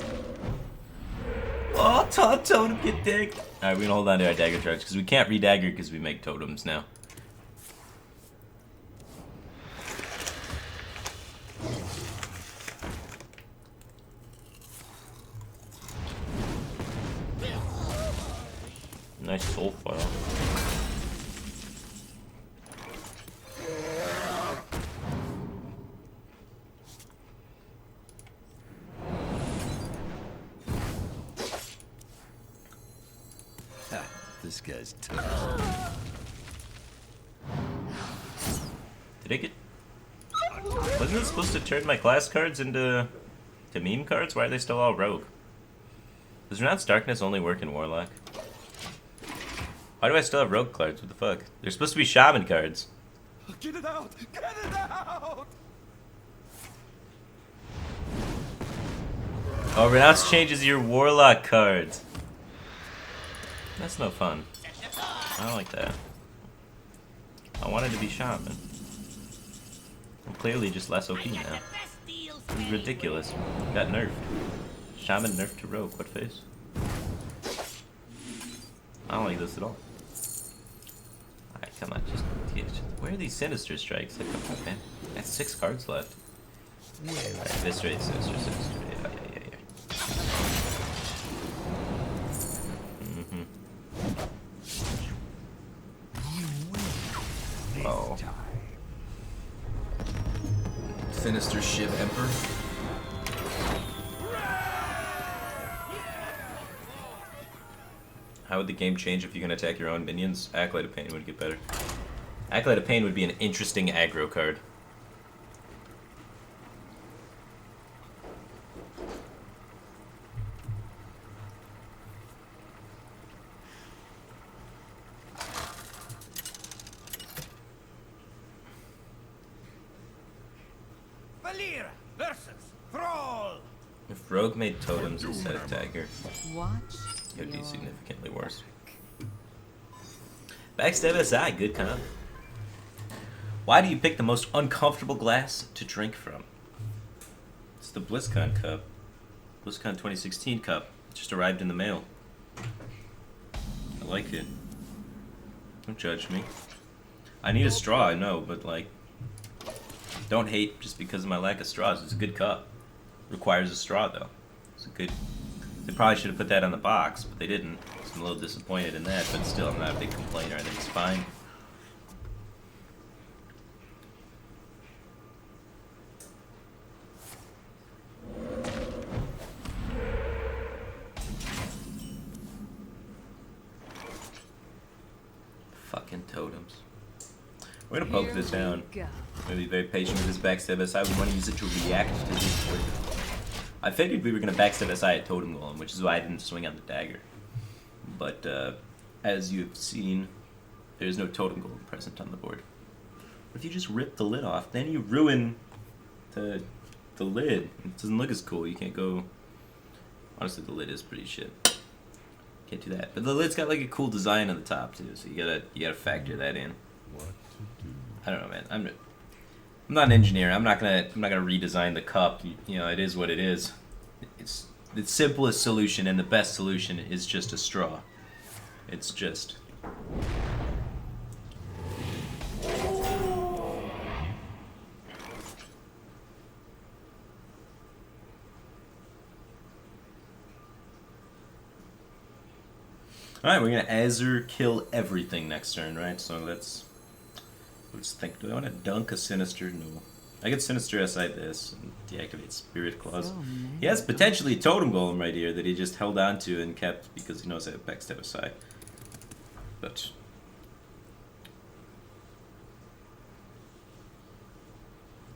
A: Oh, totem get digged. Alright, we're gonna hold on to our dagger charge because we can't re-dagger because we make totems now. Nice soul file.
F: This guy's tough.
A: Did I get... Wasn't it supposed to turn my class cards into meme cards? Why are they still all rogue? Does Renounce Darkness only work in Warlock? Why do I still have rogue cards? What the fuck? They're supposed to be shaman cards.
E: Get it out! Get it out!
A: Oh, Renounce changes your Warlock cards. That's no fun. I don't like that. I wanted to be shaman. I'm clearly just less OP now. This is ridiculous. Got nerfed. Shaman nerfed to rogue. What face? I don't like this at all. Alright, come on. Just where are these Sinister Strikes? Like, come on, man. That's 6 cards left. Alright, Viscerate, Sinister. Yeah. Oh.
G: Sinister Shiv Emperor.
A: How would the game change if you can attack your own minions? Acolyte of Pain would get better. Acolyte of Pain would be an interesting aggro card.
E: Valir versus Thrall.
A: If Rogue made totems instead of dagger,
C: Watch
A: it would be
C: your
A: significantly worse. Backstab SI, good comp. Why do you pick the most uncomfortable glass to drink from? It's the BlizzCon cup. BlizzCon 2016 cup. It just arrived in the mail. I like it. Don't judge me. I need a straw, I know, but like, don't hate just because of my lack of straws. It's a good cup. Requires a straw though. It's a good. They probably should have put that on the box, but they didn't. So I'm a little disappointed in that, but still, I'm not a big complainer. I think it's fine. Fuck Fucking totems. We're gonna poke
C: Here
A: this
C: we
A: down.
C: go.
A: I'm gonna be very patient with this backstab SI. We want to use it to react to this poison. I figured we were gonna backstab SI at Totem Golem, which is why I didn't swing on the dagger. But as you've seen, there's no Totem Golem present on the board. If you just rip the lid off, then you ruin the lid. It doesn't look as cool. You can't go. Honestly, the lid is pretty shit. Can't do that. But the lid's got like a cool design on the top too, so you gotta factor that in.
B: What to do?
A: I don't know, man. I'm not an engineer. I'm not gonna redesign the cup. You know, it is what it is. It's the simplest solution and the best solution is just a straw. It's just. Alright, we're gonna Azure kill everything next turn, right? So let's think. Do I want to dunk a Sinister? No. I get Sinister SI this and deactivate Spirit Claws.
C: So many
A: He has potentially a Totem Golem right here that he just held on to and kept because he knows I have backstab SI. But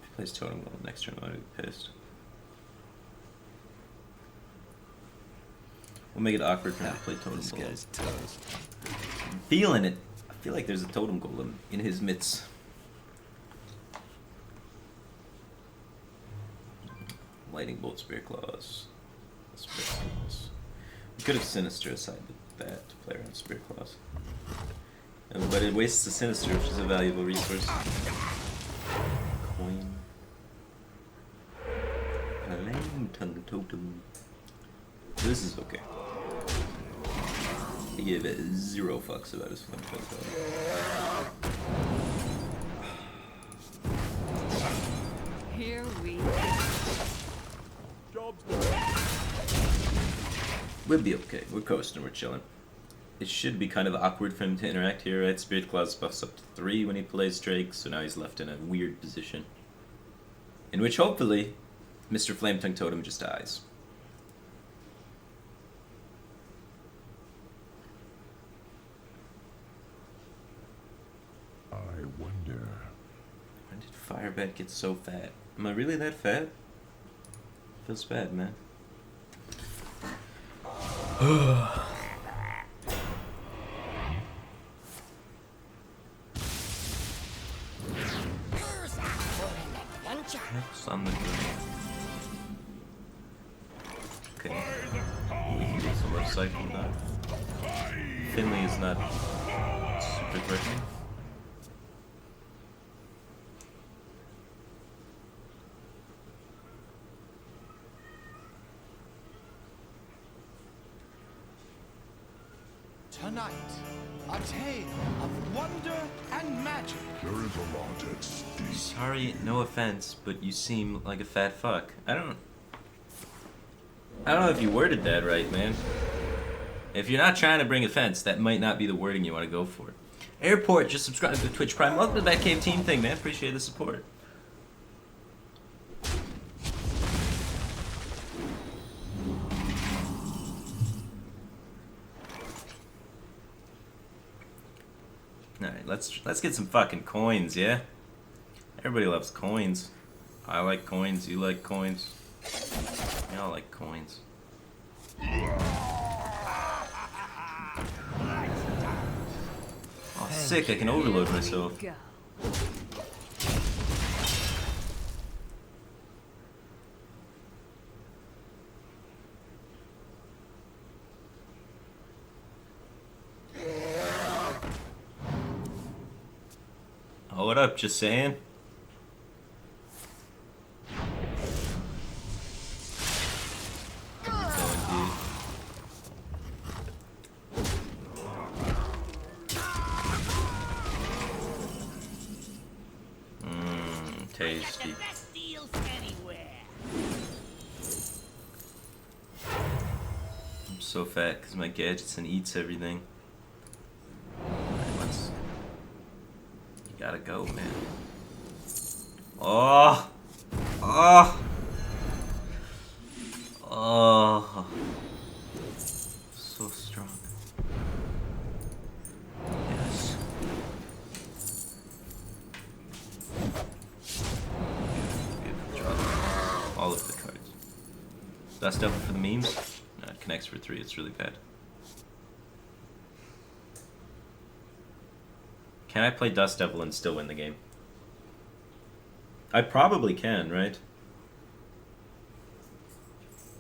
A: if he plays Totem Golem next turn, I'm gonna be pissed. We'll make it awkward for him to play Totem
F: This
A: Golem.
F: guy's toast.
A: I'm feeling it. I feel like there's a Totem Golem in his midst. Lightning Bolt, Spirit Claws. Spirit Claws. We could have Sinister aside that to play around Spirit Claws. But it wastes the Sinister, which is a valuable resource. Coin. Flame Tongue Totem. This is okay. He gave it 0 fucks about his Flame Tongue Totem.
C: Here we go.
B: Job's done.
A: We'll be okay. We're coasting. We're chilling. It should be kind of awkward for him to interact here, right? Spirit Claws buffs up to 3 when he plays Drake, so now he's left in a weird position. In which, hopefully, Mr. Flame Tongue Totem just dies.
B: I wonder.
A: When did Firebat get so fat? Am I really that fat? Feels bad, man. Next on the okay. We can get some recycling now. Finley is not super threatening.
E: Tonight, a tale of wonder and magic.
B: There is a lot at stake.
A: Sorry, no offense, but you seem like a fat fuck. I don't know if you worded that right, man. If you're not trying to bring offense, that might not be the wording you want to go for. Airport, just subscribe to Twitch Prime. Welcome to the Batcave team thing, man. Appreciate the support. Alright, let's get some fucking coins, yeah? Everybody loves coins. I like coins, you like coins. We all like coins. Oh, sick, I can overload myself.
C: Go.
A: Oh, what up, just saying? Tasty.
D: The best deals anywhere.
A: I'm so fat because my gadgets and eats everything. Alright, you gotta go, man. Oh! Oh! Oh! So strong. Yes. Dust Devil for the memes. No, it connects for 3. It's really bad. Can I play Dust Devil and still win the game? I probably can, right?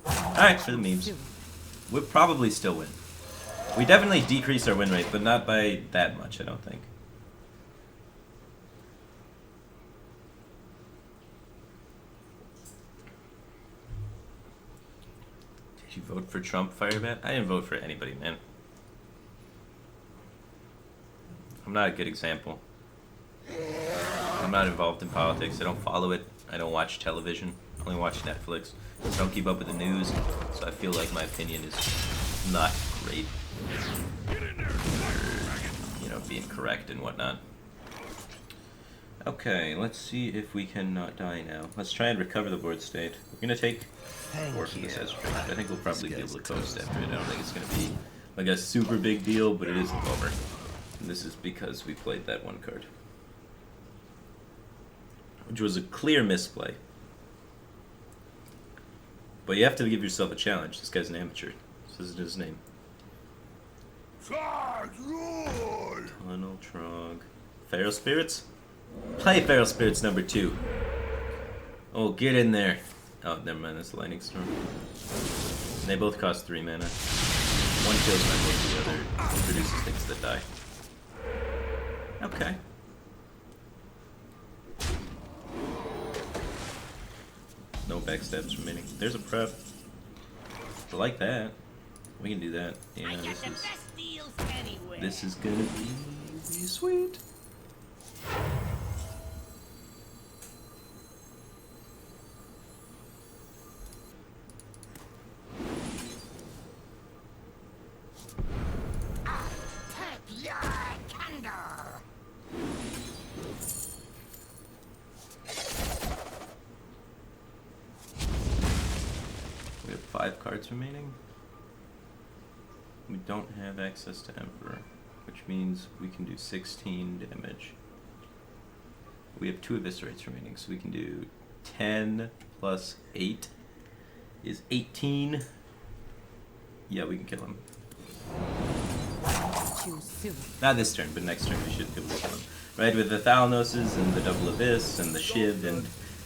A: Alright, for the memes. We'll probably still win. We definitely decreased our win rate, but not by that much, I don't think. Did you vote for Trump, Firebat? I didn't vote for anybody, man. I'm not a good example. I'm not involved in politics. I don't follow it. I don't watch television. I only watch Netflix. I don't keep up with the news, so I feel like my opinion is not great. You know, being correct and whatnot. Okay, let's see if we can not die now. Let's try and recover the board state. We're gonna take 4 for this S range. I think we'll probably be able to coast after it. I don't think it's gonna be like a super big deal, but it is a bummer. And this is because we played that one card, which was a clear misplay. But you have to give yourself a challenge. This guy's an amateur. This isn't his name. Tunnel Trog. Feral Spirits? Play Feral Spirits number 2. Oh, get in there. Oh, never mind. That's Lightning Storm. They both cost 3 mana. One kills my both, the other produces things that die. Okay. No backstabs remaining. There's a prep. I like that. We can do that. Yeah, this is gonna be sweet. We have 5 cards remaining. We don't have access to Emperor, which means we can do 16 damage. We have 2 Eviscerates remaining, so we can do 10 plus 8 is 18. Yeah, we can kill him.
C: Too soon.
A: Not this turn, but next turn we should be able to kill him. Right, with the Thalanoses and the Double Abyss and the Shiv and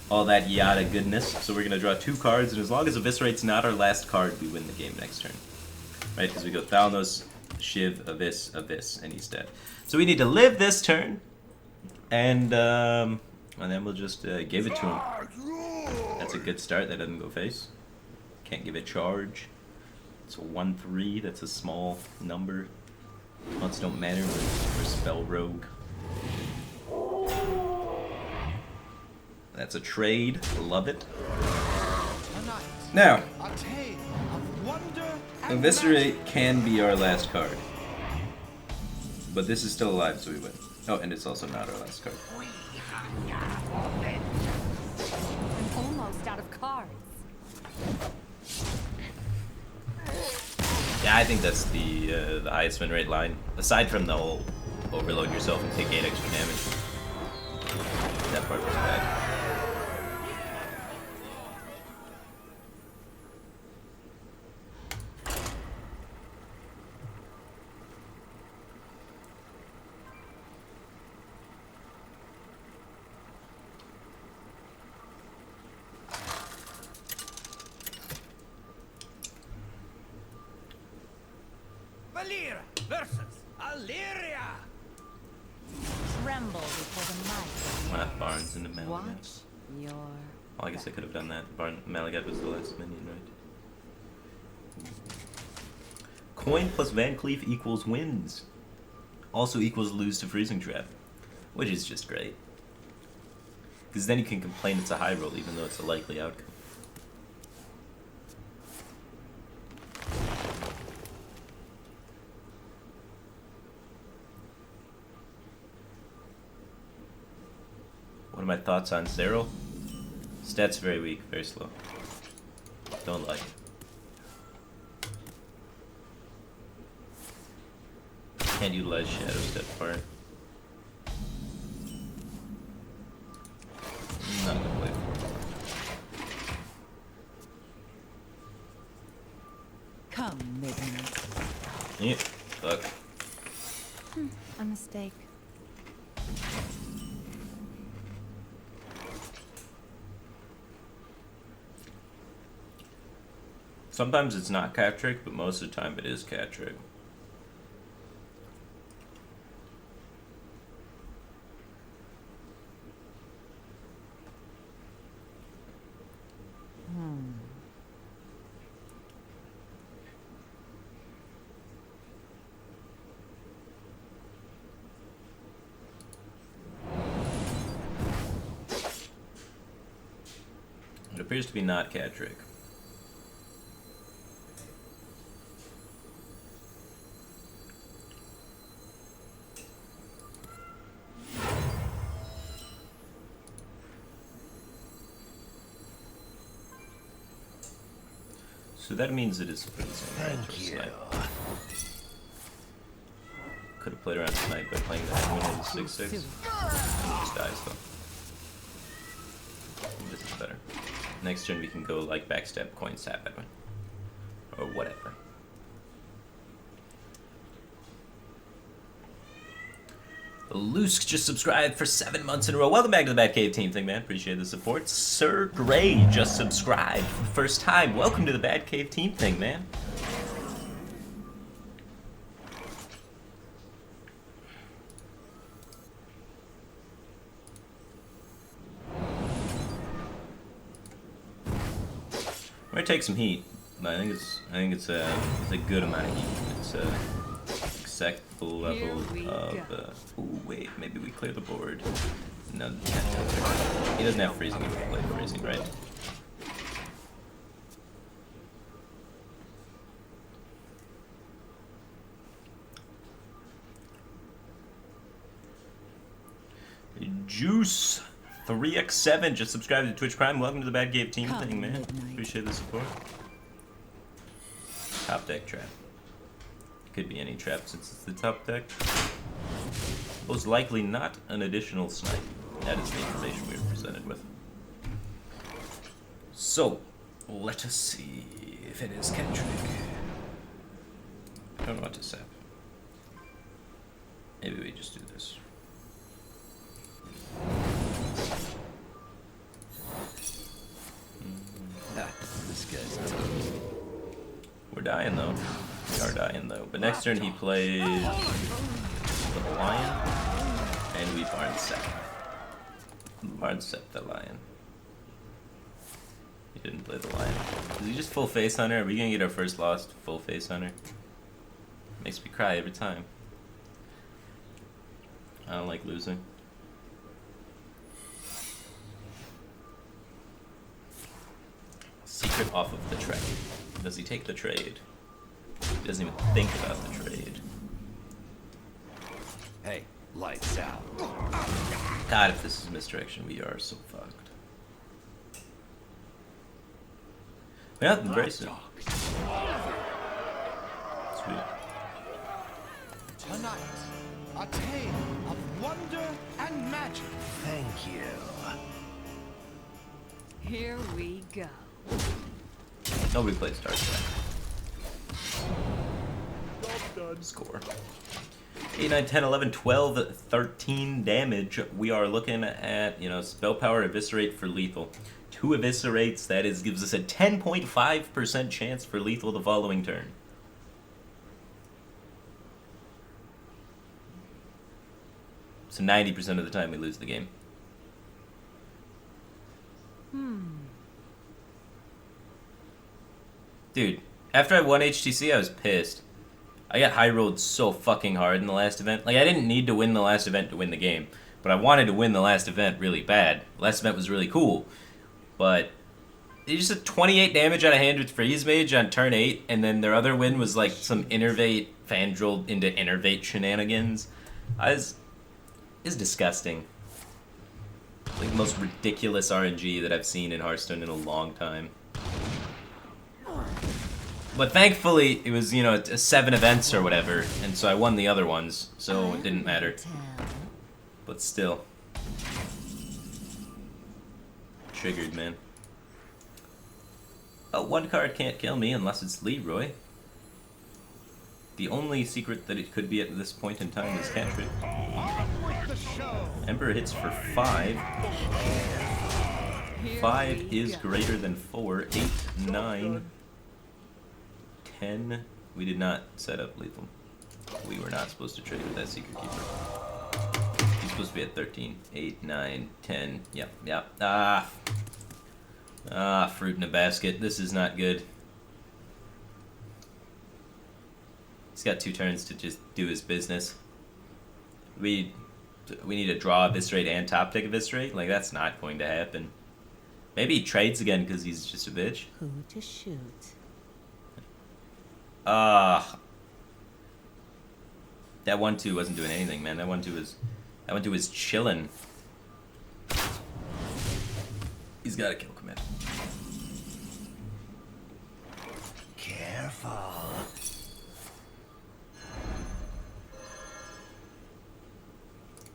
A: all that yada goodness. So we're going to draw 2 cards, and as long as Eviscerate's not our last card, we win the game next turn. Right, because we go Thalanos, Shiv, Abyss, Abyss, and he's dead. So we need to live this turn, and then we'll just give it to him. That's a good start. That doesn't go face. Can't give it charge. It's a 1/3. That's a small number. Months don't matter. We're Spell Rogue. That's a trade. Love it. Now,
E: A tale of wonder and
A: Eviscerate can be our last card. But this is still alive, so we win. Oh, and it's also not our last card.
C: I'm almost out of cards.
A: Yeah, I think that's the highest win rate line. Aside from the whole overload yourself and take 8 extra damage. That part was bad.
E: Valyria versus Illyria.
C: Tremble before the might of
A: We'll have Barnes into Malagat.
C: Watch your
A: Well, I guess I could have done that. Malagat was the last minion, right? Coin plus Van Cleef equals wins. Also equals lose to Freezing Trap. Which is just great. Because then you can complain it's a high roll even though it's a likely outcome. What are my thoughts on Zero? Stats very weak, very slow. Don't like. Can't utilize Shadow Step for it. Not gonna play for it.
C: Come, midnight.
A: Yeah, fuck.
C: A mistake.
A: Sometimes it's not cat trick, but most of the time it is cat trick. It appears to be not cat trick. So that means it is freezing.
F: Thank you.
A: Could have played around tonight by playing that one in 6-6. Just dies though. This is better. Next turn we can go like backstab, coin sap at one. Or whatever. Lusk just subscribed for 7 months in a row. Welcome back to the Batcave team thing, man. Appreciate the support. Sir Gray just subscribed for the first time. Welcome to the Batcave team thing, man. We're gonna take some heat, but I think it's a good amount of heat. It's a acceptable level of. Ooh, wait, maybe we clear the board. No, he doesn't have freezing. He would have played freezing, right? Juice 3x7 just subscribed to Twitch Prime. Welcome to the Bad Game team thing, man. Appreciate the support. Top deck trap. Could be any trap since it's the top deck. Most likely not an additional snipe. That is the information we were presented with. So, let us see if it is cat trick. I don't want to sap. Maybe we just do this.
F: This guy's toast.
A: We're dying though. We are dying though. But next turn he plays the lion, and we barnsep. Barnsep the lion. He didn't play the lion. Is he just full face hunter? Are we gonna get our first loss to full face hunter? Makes me cry every time. I don't like losing. Secret off of the trade. Does he take the trade? He doesn't even think about the trade.
F: Hey, lights out.
A: God, if this is misdirection, we are so fucked. Yeah, embrace it. Sweet.
E: Tonight, a tale of wonder and magic.
F: Thank you.
C: Here we go.
A: Nobody plays Star Trek. Score. 8, 9, 10, 11, 12, 13 damage. We are looking at, spell power eviscerate for lethal. 2 eviscerates, that is, gives us a 10.5% chance for lethal the following turn. So 90% of the time we lose the game. Dude, after I won HTC, I was pissed. I got high rolled so fucking hard in the last event. Like, I didn't need to win the last event to win the game, but I wanted to win the last event really bad. The last event was really cool, but it just had 28 damage out of hand with Freeze Mage on turn 8, and then their other win was like some Innervate Fandral into Innervate shenanigans. It's disgusting. Like the most ridiculous RNG that I've seen in Hearthstone in a long time. But thankfully, it was, 7 events or whatever, and so I won the other ones, so it didn't matter. But still. Triggered, man. Oh, 1 card can't kill me unless it's Leroy. The only secret that it could be at this point in time is cantrip.
E: On with the show.
A: Emperor hits for 5.
C: Here
A: 5
C: we
A: is
C: go.
A: greater than 4. 8, 9, 10. We did not set up lethal. We were not supposed to trade with that secret keeper. He's supposed to be at 13. 8, 9, 10. Yep, yep. Fruit in a basket. This is not good. He's got 2 turns to just do his business. We need to draw Eviscerate and top deck Eviscerate. Like, that's not going to happen. Maybe he trades again because he's just a bitch.
C: Who to shoot?
A: That 1-2 wasn't doing anything, man. That 1-2 was chilling. He's got to kill command.
F: Careful.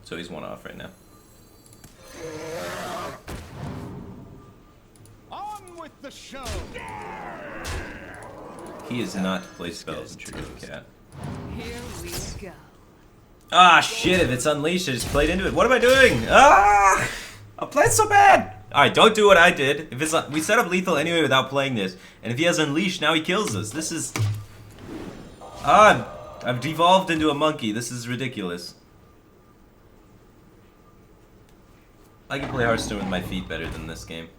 A: So he's 1 off right now.
E: On with the show.
A: He is not play spells and trigger the cat.
C: Here we go.
A: Ah, shit, if it's unleashed, I just played into it. What am I doing? Ah! I'm playing so bad! Alright, don't do what I did. If it's we set up lethal anyway without playing this. And if he has unleashed, now he kills us. This is... I've devolved into a monkey. This is ridiculous. I can play Hearthstone with my feet better than this game.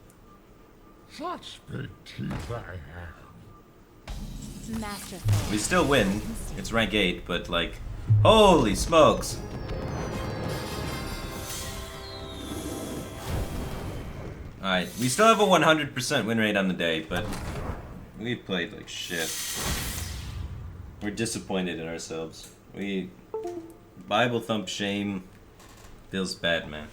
B: Such big teeth I have.
C: Masterful.
A: We still win. It's rank 8, but like... Holy smokes! Alright, we still have a 100% win rate on the day, but we played like shit. We're disappointed in ourselves. Bible thump shame feels bad, man.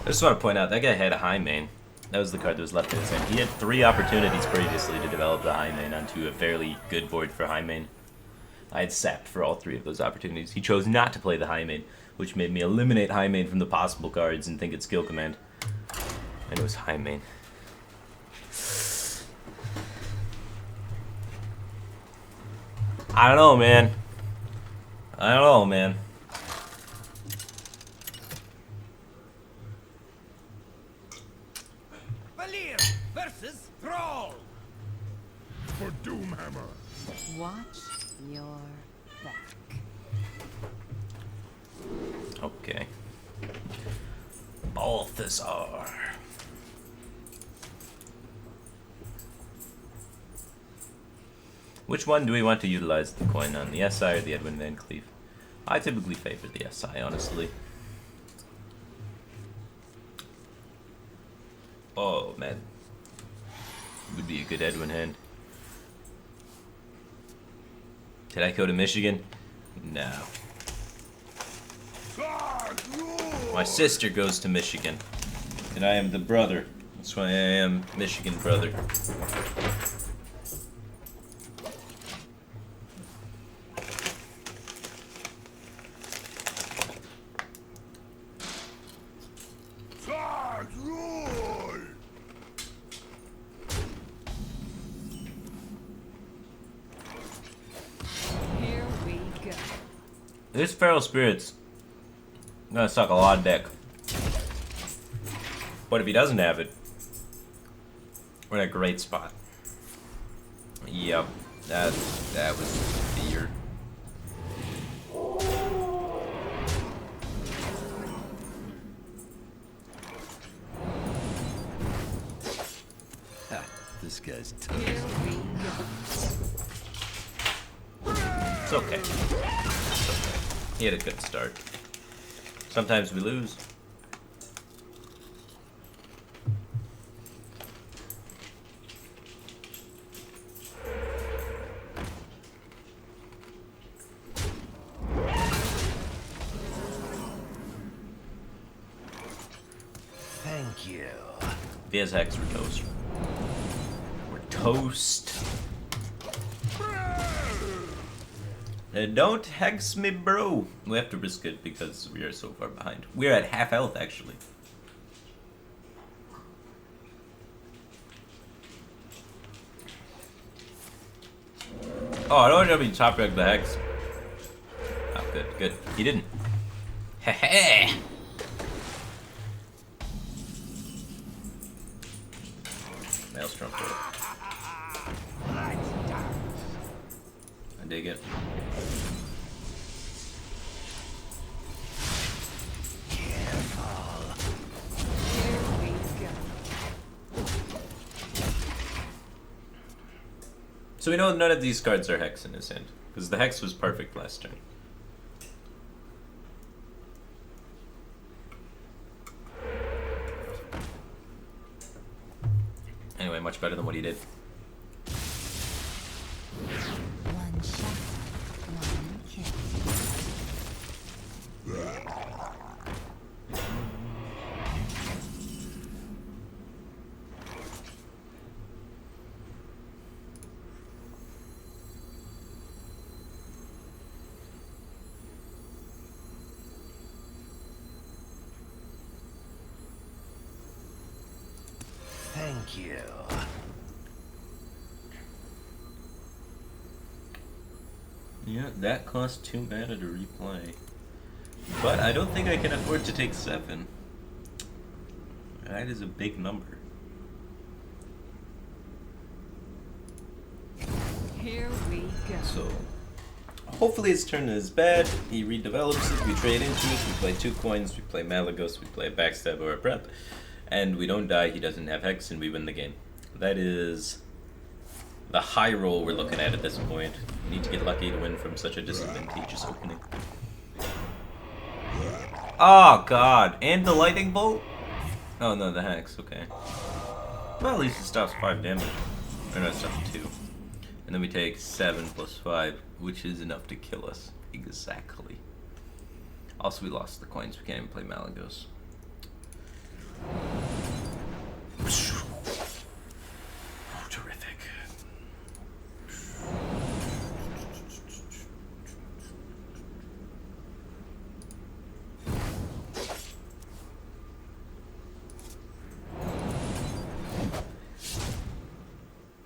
A: I just want to point out, that guy had a high main. That was the card that was left in his hand. He had 3 opportunities previously to develop the high main onto a fairly good board for high main. I had sapped for all 3 of those opportunities. He chose not to play the high main, which made me eliminate high main from the possible cards and think it's skill command. And it was high main. I don't know, man. I don't know, man.
E: Valir versus Thrall.
B: For Doomhammer.
C: Watch your back.
A: Okay. Balthazar. Which one do we want to utilize the coin on? The SI or the Edwin Van Cleef? I typically favor the SI, honestly. Oh, man. Would be a good Edwin hand. Did I go to Michigan? No. My sister goes to Michigan. And I am the brother. That's why I am Michigan brother. This Feral Spirit's gonna suck a lot of dick. But if he doesn't have it, we're in a great spot. Yep, that was fear.
F: Ha, this guy's toast.
C: Here we go.
A: It's okay. It's okay. He had a good start. Sometimes we lose.
F: Thank you.
A: If he has Hex, we're toast. We're toast. Don't Hex me, bro. We have to risk it because we are so far behind. We're at half health, actually. Oh, I don't want to be top rank the Hex. Oh, good, good. He didn't. Heh. Maelstrom for it. I dig it.
C: Here we go.
A: So we know none of these cards are Hex in his hand, because the Hex was perfect last turn. Anyway, much better than what he did.
C: One shot, one kill.
F: Thank you.
A: Yeah, that cost 2 mana to replay. But I don't think I can afford to take 7. That is a big number.
C: Here we go.
A: So, hopefully his turn is bad. He redevelops it, we trade into it, we play 2 coins, we play Malagos, we play a Backstab or a Prep. And we don't die, he doesn't have Hex, and we win the game. That is the high roll we're looking at this point. We need to get lucky to win from such a disadvantageous opening. Oh god, and the lightning bolt? Oh no, the Hex, okay. Well, at least it stops 5 damage. Or no, it stops 2. And then we take 7 plus 5, which is enough to kill us. Exactly. Also, we lost the coins, we can't even play Malagos. Oh, terrific.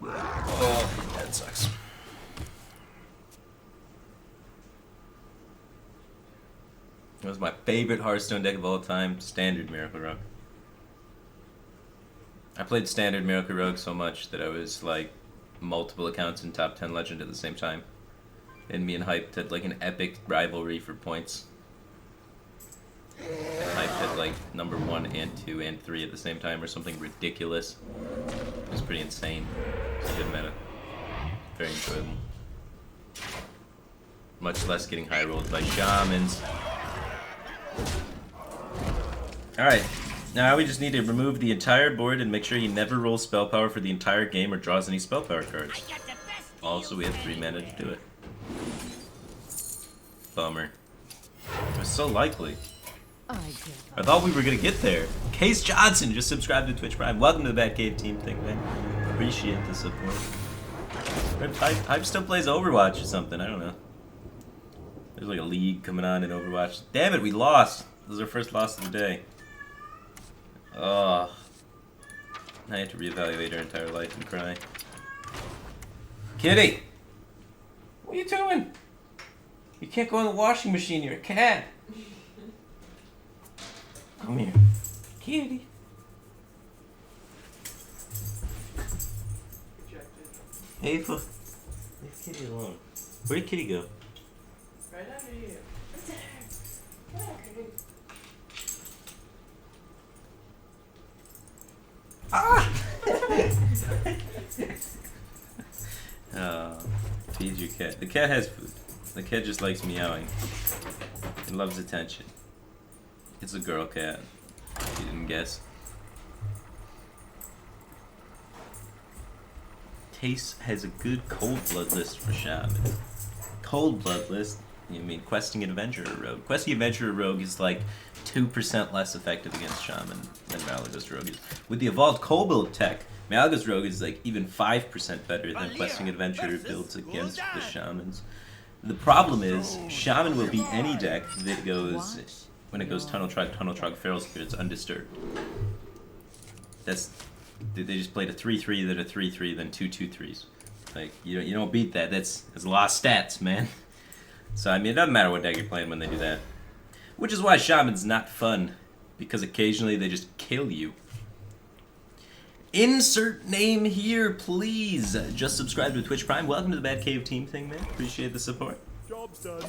A: Oh, that sucks. That was my favorite Hearthstone deck of all time, Standard Miracle Rock. I played Standard Miracle Rogue so much that I was like multiple accounts in top 10 Legend at the same time. And me and Hyped had like an epic rivalry for points. And Hyped had like number 1 and 2 and 3 at the same time or something ridiculous. It was pretty insane. It was a good meta. Very enjoyable. Much less getting high rolled by shamans. Alright. Now we just need to remove the entire board and make sure he never rolls spell power for the entire game or draws any spell power cards.
D: I got the best
A: Also, we have 3 mana to do it. Bummer. It was so likely.
C: I give
A: I thought we were gonna get there. Case Johnson just subscribed to Twitch Prime. Welcome to the Batcave team thing, man. Appreciate the support. Hype still plays Overwatch or something, I don't know. There's like a league coming on in Overwatch. Damn it, we lost. This is our first loss of the day. Ugh. I had to reevaluate her entire life and cry. Kitty! What are you doing? You can't go in the washing machine, you're a cat. Come here. Kitty. Ava. Leave Kitty alone. Where did Kitty go?
H: Right under you. Right there.
A: Feed your cat. The cat has food. The cat just likes meowing. It loves attention. It's a girl cat. If you didn't guess. Tace has a good cold blood list for Shaman. Cold blood list? You mean Questing Adventurer Rogue. Questing Adventurer Rogue is like 2% less effective against Shaman than Malagos Rogue is. With the evolved cold build tech, Malagos Rogue is like even 5% better than Questing Adventurer builds against the Shamans. The problem is, Shaman will beat any deck that goes, when it goes Tunnel Trog, Feral Spirits undisturbed. That's, they just played a 3-3, then a 3-3, then 2-2-3s. Like, you don't beat that, that's a lot of stats, man. So, I mean, it doesn't matter what deck you're playing when they do that. Which is why Shaman's not fun, because occasionally they just kill you. Insert name here, please. Just subscribe to Twitch Prime. Welcome to the Bad Cave team thing, man. Appreciate the support.
B: Job's done.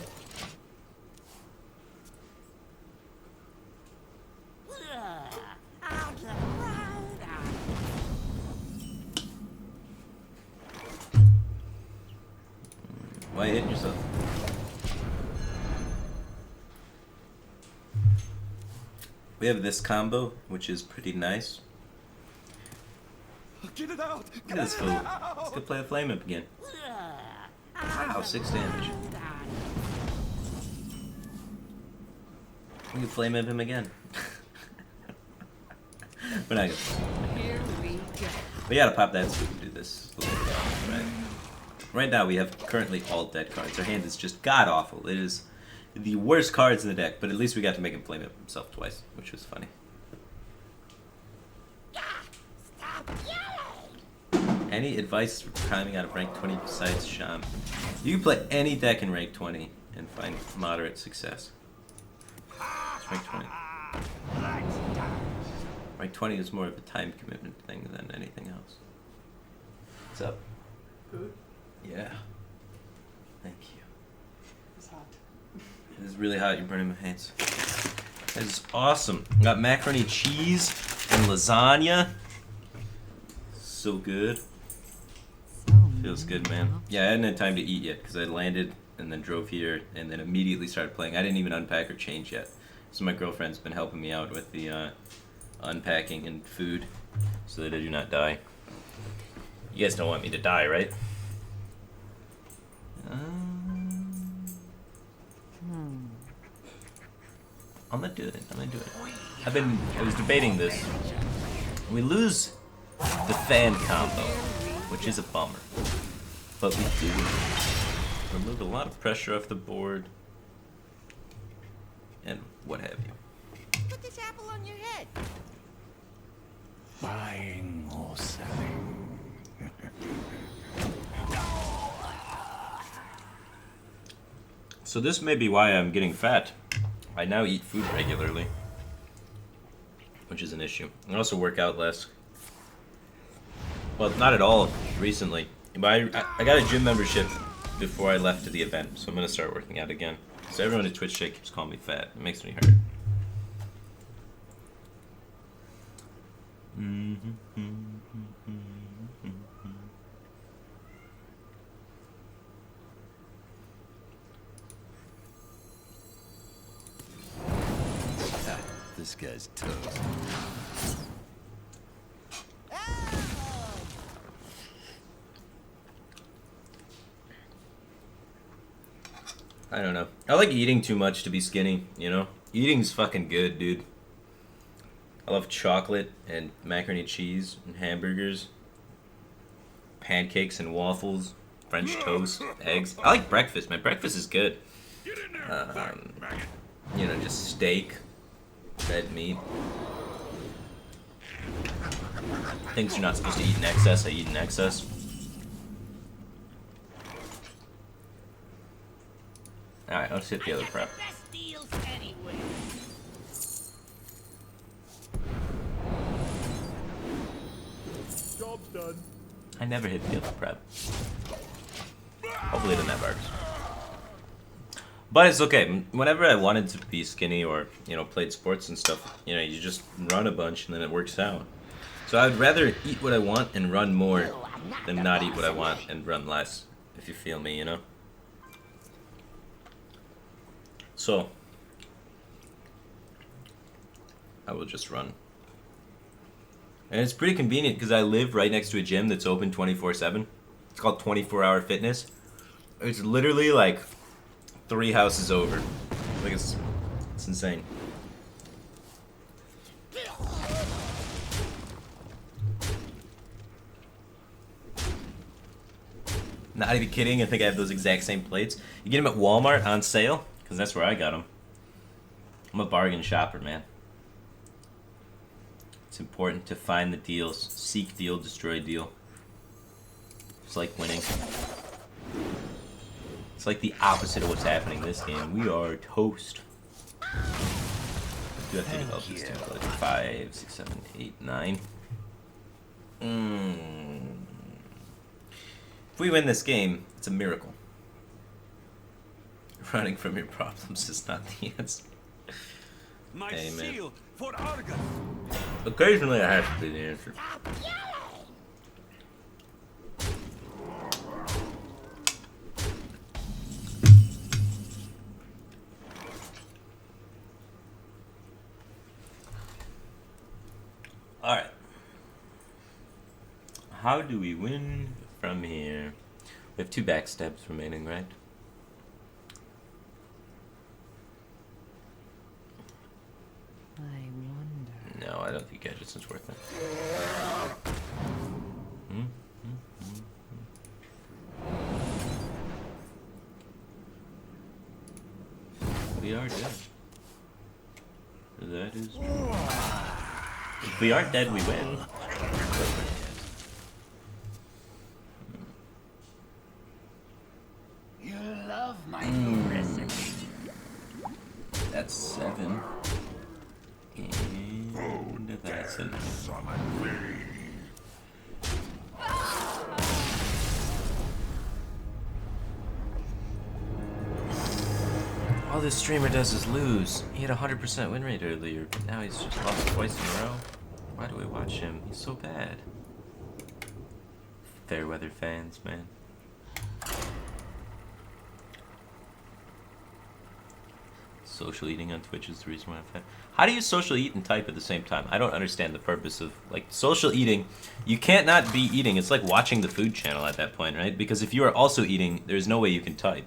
A: Why are you hitting yourself? We have this combo, which is pretty nice.
E: Get it out!
A: Look at this fool. Let's go play the Flame Imp again. Wow, 6 damage. We can Flame Imp him again. We're not gonna.
C: Here we go.
A: We gotta pop that so we can do this. Right. Right now we have currently all dead cards. Our hand is just god awful. It is the worst cards in the deck, but at least we got to make him Flame Imp himself twice, which was funny. Any advice for climbing out of rank 20 besides Sham? You can play any deck in rank 20 and find moderate success. It's rank 20. Rank 20 is more of a time commitment thing than anything else. What's up?
H: Food?
A: Yeah. Thank you.
H: It's hot.
A: It is really hot. You're burning my hands. That is awesome. Got macaroni cheese and lasagna. So good. Feels good, man. Yeah, I hadn't had time to eat yet because I landed and then drove here and then immediately started playing. I didn't even unpack or change yet. So my girlfriend's been helping me out with the unpacking and food so that I do not die. You guys don't want me to die, right? I'm not doing it. I'm not doing it. I was debating this. We lose the fan combo, which is a bummer. But we do remove a lot of pressure off the board and what have you.
D: Put this apple on your head.
F: Buying or selling.
A: So this may be why I'm getting fat. I now eat food regularly, which is an issue. I also work out less. Well, not at all recently. But I got a gym membership before I left to the event, so I'm going to start working out again. So everyone at Twitch Shake keeps calling me fat. It makes me hurt.
F: This guy's toast.
A: I don't know. I like eating too much to be skinny, you know? Eating's fucking good, dude. I love chocolate and macaroni and cheese and hamburgers, pancakes and waffles, French toast, eggs. I like breakfast. My breakfast is good. You know, just steak, red meat. Things you're not supposed to eat in excess, I eat in excess. Alright, let's hit the other prep.
D: The best deals anywhere.
B: Job's done.
A: I never hit the other prep. Hopefully it didn't have arcs. But it's okay. Whenever I wanted to be skinny or, you know, played sports and stuff, you know, you just run a bunch and then it works out. So I'd rather eat what I want and run more than not eat what I want and run less, if you feel me, you know? So, I will just run. And it's pretty convenient because I live right next to a gym that's open 24/7. It's called 24-hour fitness. It's literally like 3 houses over. Like it's insane. Not even kidding. I think I have those exact same plates. You get them at Walmart on sale because that's where I got them. I'm a bargain shopper, man. It's important to find the deals. Seek deal, destroy deal. It's like winning. It's like the opposite of what's happening in this game. We are toast. I do have to develop this too. Like 5, 6, 7, 8, 9. If we win this game, it's a miracle. Running from your problems is not the answer.
E: My
A: Hey, man.
E: shield for Argus.
A: Occasionally, I have to be the answer. Alright. How do we win from here? We have 2 backstabs remaining, right?
C: I wonder.
A: No, I don't think gadgets is worth it. We are dead. That is. If we aren't dead, we win.
D: You love my new recipe.
A: That's 7. And that's an.
B: Summon me.
A: All this streamer does is lose. He had a 100% win rate earlier, but now he's just lost twice in a row. Why do we watch him? He's so bad. Fairweather fans, man. Social eating on Twitch is the reason why I'm fan. How do you social eat and type at the same time? I don't understand the purpose of, like, social eating. You can't not be eating. It's like watching the food channel at that point, right? Because if you are also eating, there's no way you can type.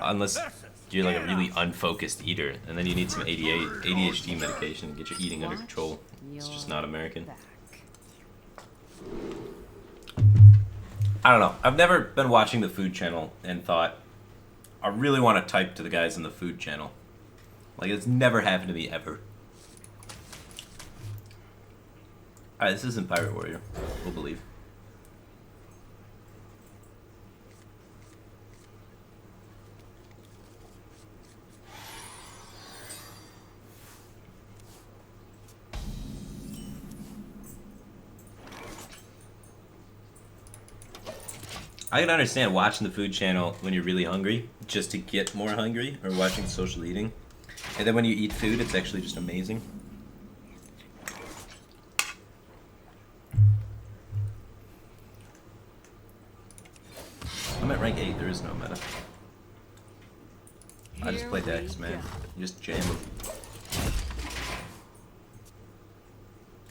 A: Unless you're like a really unfocused eater, and then you need some ADHD medication to get your eating under control. It's just not American. I don't know. I've never been watching the food channel and thought, I really want to type to the guys in the food channel. Like, it's never happened to me ever. Alright, this isn't Pirate Warrior. We'll believe. I can understand watching the food channel when you're really hungry, just to get more hungry, or watching social eating. And then when you eat food, it's actually just amazing. I'm at rank 8, there is no meta. I just play decks, man. You just jam them.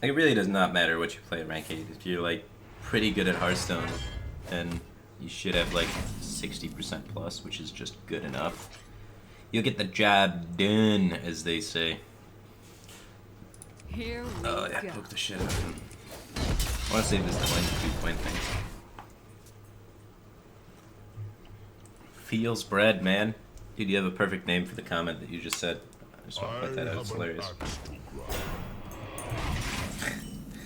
A: Like, it really does not matter what you play at rank 8. If you're, like, pretty good at Hearthstone, then you should have like 60% plus, which is just good enough. You'll get the job done, as they say.
C: Here we
A: Oh yeah,
C: go.
A: poke the shit out of him. I want to save this coin to do coin things. Feels bread, man. Dude, you have a perfect name for the comment that you just said. I just want to point that out. It's hilarious.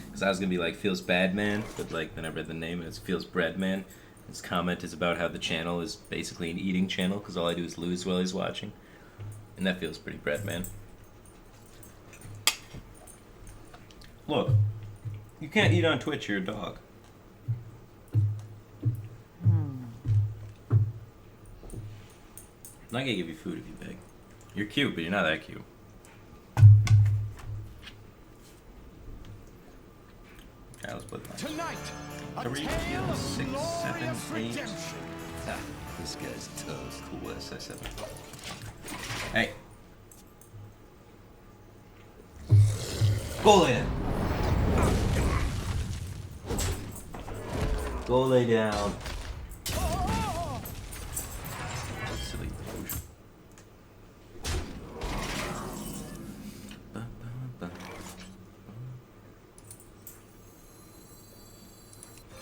A: Because I was gonna be like, feels bad, man, but like then I read the name and it's feels bread, man. His comment is about how the channel is basically an eating channel because all I do is lose while he's watching. And that feels pretty bread, man. Look, you can't eat on Twitch, you're a dog. I'm not gonna give you food if you beg. You're cute, but you're not that cute. Okay, let's put that.
E: Tonight, a
A: 3,
E: tale of
A: 6, 7,
E: glorious
A: 8.
E: redemption.
F: Ah, this guy's toast.
A: Cool, SI7. Hey. Go lay down. Go lay down. Silly potion.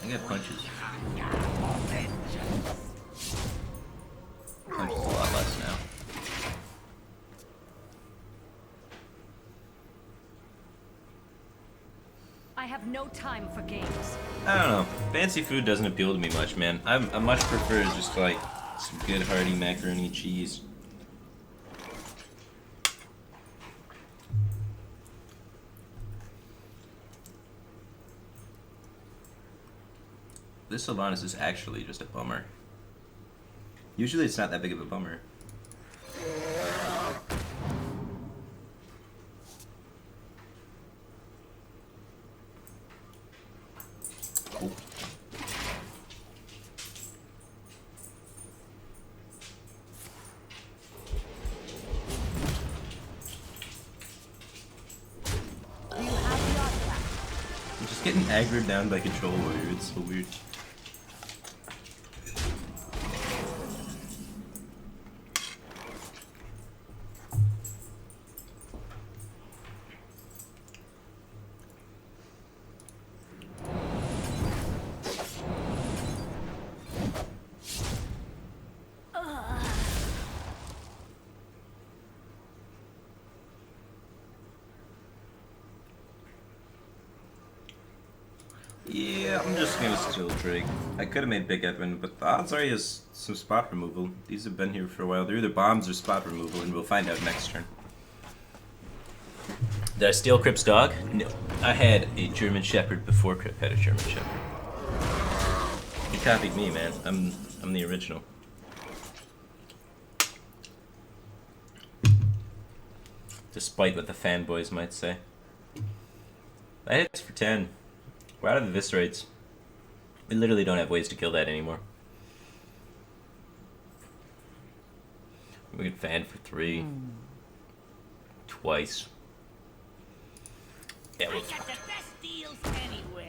A: I got punches. Punches a lot less now.
C: I have no time for games.
A: I don't know. Fancy food doesn't appeal to me much, man. I much prefer just like some good hearty macaroni and cheese. This Sylvanas is actually just a bummer. Usually it's not that big of a bummer. Cool.
C: Do you have the artifact?
A: I'm just getting aggroed down by Control Warrior, it's so weird. Yeah, I'm just gonna still Drake. I could have made Big Edwin, but the odds are he has some spot removal. These have been here for a while. They're either bombs or spot removal, and we'll find out next turn. Did I steal Crip's dog? No. I had a German Shepherd before Crip had a German Shepherd. He copied me, man. I'm the original. Despite what the fanboys might say. That hits for 10. We're out of the Viscerates. We literally don't have ways to kill that anymore. We could fan for 3. Twice. Yeah,
D: I
A: we'll...
D: got the best deals anywhere.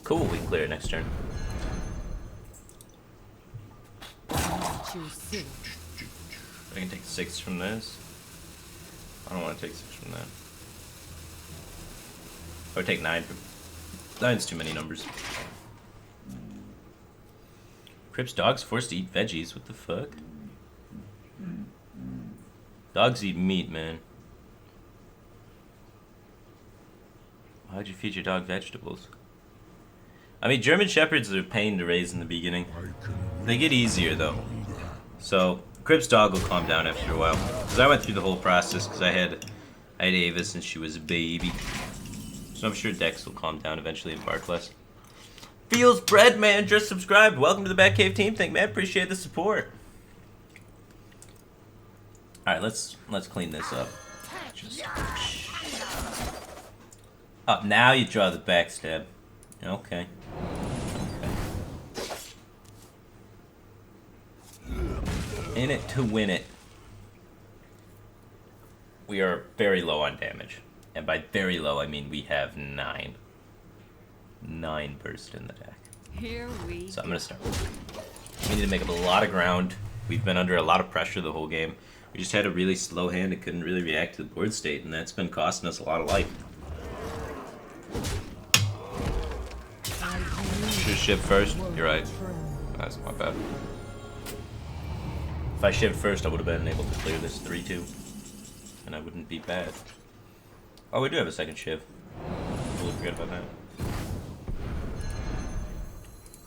A: Cool, we can clear it next turn.
C: Too soon.
A: I can take 6 from this. I don't want to take 6 from that. Or take 9 from... 9's too many numbers. Crip's dog's forced to eat veggies. What the fuck? Dogs eat meat, man. Why'd you feed your dog vegetables? I mean, German Shepherds are a pain to raise in the beginning. They get easier, though. So, Crip's dog will calm down after a while. Because I went through the whole process, because I had Ava since she was a baby. So I'm sure Dex will calm down eventually and bark less. Feels bread, man, just subscribed. Welcome to the Batcave team. Thank man, appreciate the support. Alright, let's clean this up. Just... Up, now you draw the backstab. Okay. In it to win it. We are very low on damage. And by very low, I mean we have 9. 9 burst in the deck.
C: Here we
A: So I'm gonna start. We need to make up a lot of ground. We've been under a lot of pressure the whole game. We just had a really slow hand and couldn't really react to the board state, and that's been costing us a lot of life.
G: Should shiv first? You're right. That's my bad.
A: If I shivved first, I would have been able to clear this 3-2. And I wouldn't be bad. Oh, we do have a second shiv. Totally forgot about that.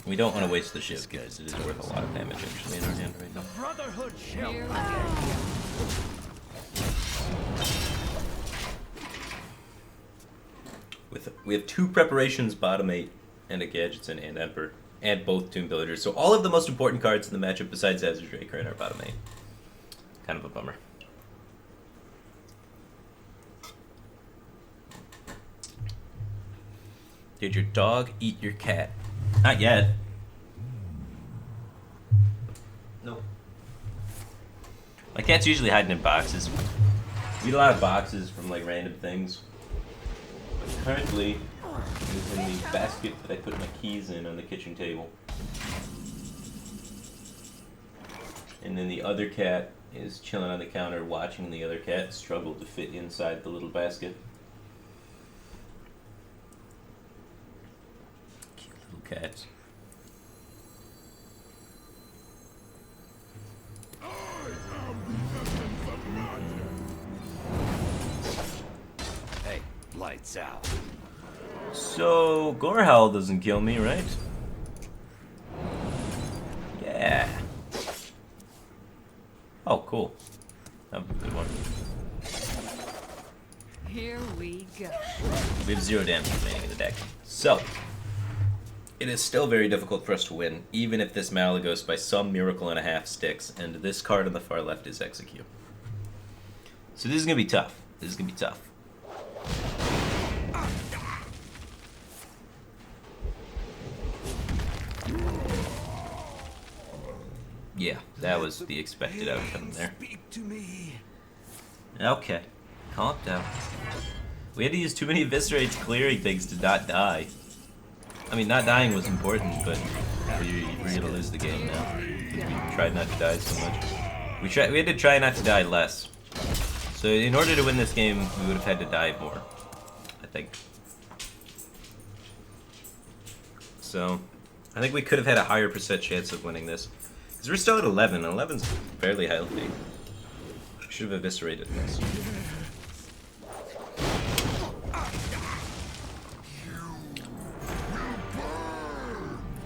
A: We don't want to waste the shiv because it is worth a lot of damage actually in our hand right now.
E: Brotherhood shall
C: Here
A: We have 2 preparations, bottom 8, and a Gadgetzin and Emperor, and both Tomb Villagers. So all of the most important cards in the matchup besides Azure Drake are in our bottom 8. Kind of a bummer. Did your dog eat your cat? Not yet. Nope. My cat's usually hiding in boxes. We eat a lot of boxes from like random things. But currently, it's in the basket that I put my keys in on the kitchen table. And then the other cat is chilling on the counter watching the other cat struggle to fit inside the little basket. Cute little cats.
F: Hey, lights out.
A: So, Gorehowl doesn't kill me, right? Yeah. Oh, cool. That was a good one.
C: Here we go.
A: We have 0 damage remaining in the deck. So, it is still very difficult for us to win, even if this Malagos by some miracle and a half sticks, and this card on the far left is Execute. So this is going to be tough. This is going to be tough. Yeah, that was the expected outcome there.
E: speak to me.
A: Okay, calm down. We had to use too many Eviscerates clearing things to not die. I mean, not dying was important, but we're gonna lose the game now. We tried not to die so much. We had to try not to die less. So in order to win this game, we would have had to die more, I think. So, I think we could have had a higher % chance of winning this. Because we're still at 11, and 11's fairly healthy. Should have eviscerated this.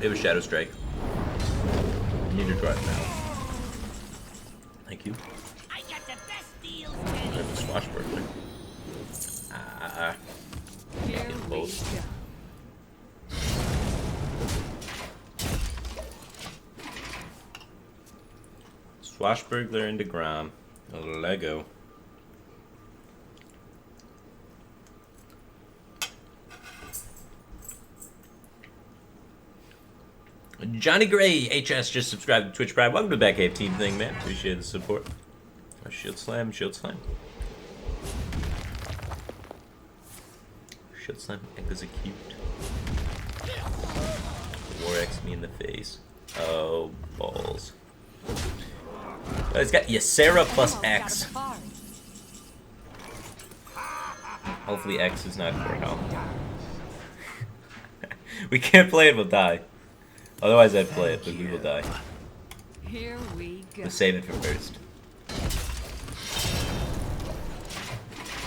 A: It was Shadow Strike. You need to draw it now. Thank you.
D: I got the best deals
A: I have a
D: anywhere.
A: Swashbuckler.
C: Here
A: Get
C: we
A: both.
C: go.
A: Swashbuckler into Grom. A Lego. Johnny Gray HS just subscribed to Twitch Prime. Welcome to the Batcave team thing, man. Appreciate the support. Oh, shield slam, shield slam. Shield slam, execute. War X me in the face. Oh, balls. Oh, it's got Ysera plus
C: Almost
A: X.
C: got a card.
A: Hopefully X is not for help. We can't play it, we'll die. Otherwise I'd play it, but we will die.
C: Here we go.
A: Let's save it for first.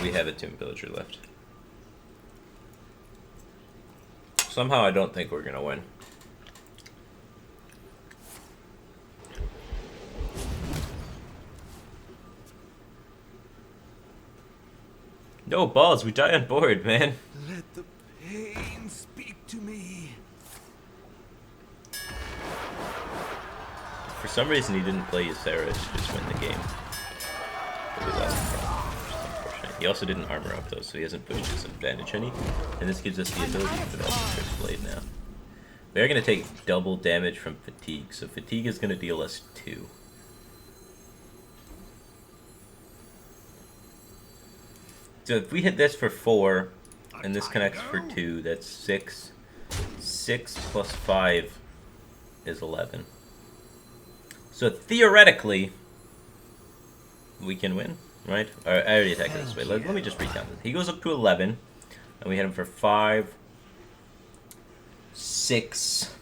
A: We have a Tomb Villager left. Somehow I don't think we're gonna win. No balls, we die on board, man.
E: Let the pain speak to me.
A: For some reason he didn't play Ysera to just win the game. But we lost the problem, which is unfortunate. He also didn't armor up though, so he hasn't pushed his advantage any. And this gives us the ability to put out the Curse Blade now. We are going to take double damage from Fatigue, so Fatigue is going to deal us 2. So if we hit this for 4, and this connects for 2, that's 6. 6 plus 5 is 11. So theoretically, we can win, right? Or, I already attacked this way. Let me just recount this. He goes up to 11, and we hit him for 5, 6,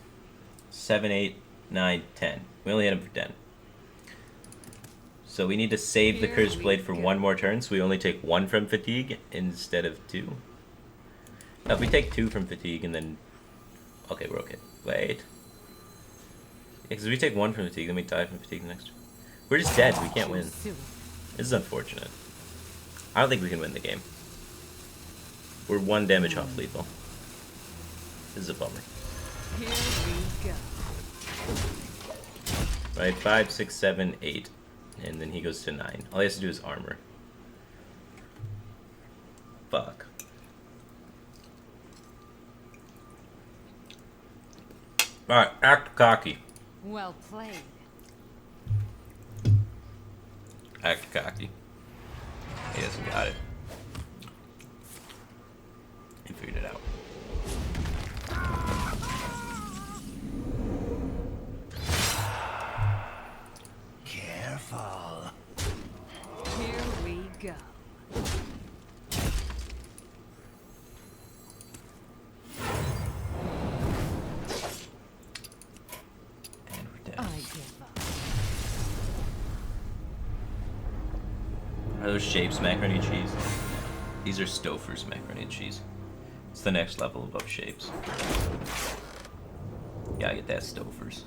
A: 7, 8, 9, 10. We only hit him for 10. So we need to save the
C: Here
A: Cursed
C: we
A: Blade for
C: go.
A: one more turn, so we only take 1 from Fatigue instead of 2. No, if we take 2 from Fatigue and then... Okay, we're okay. Wait. Because if we take 1 from Fatigue, then we die from Fatigue next. We're just dead. We can't win.
C: Silly.
A: This is unfortunate. I don't think we can win the game. We're 1 damage off lethal. This is a bummer.
C: Here we go.
A: Right, 5, 6, 7, 8. And then he goes to 9. All he has to do is armor. Fuck. Alright, act cocky.
C: Well played.
A: Act cocky. He hasn't got it. He figured it out.
E: Careful.
C: Here we go.
A: And we're dead.
C: I give up.
A: Are those shapes macaroni and cheese? These are Stouffer's macaroni and cheese. It's the next level above shapes. Yeah, I get that Stouffer's.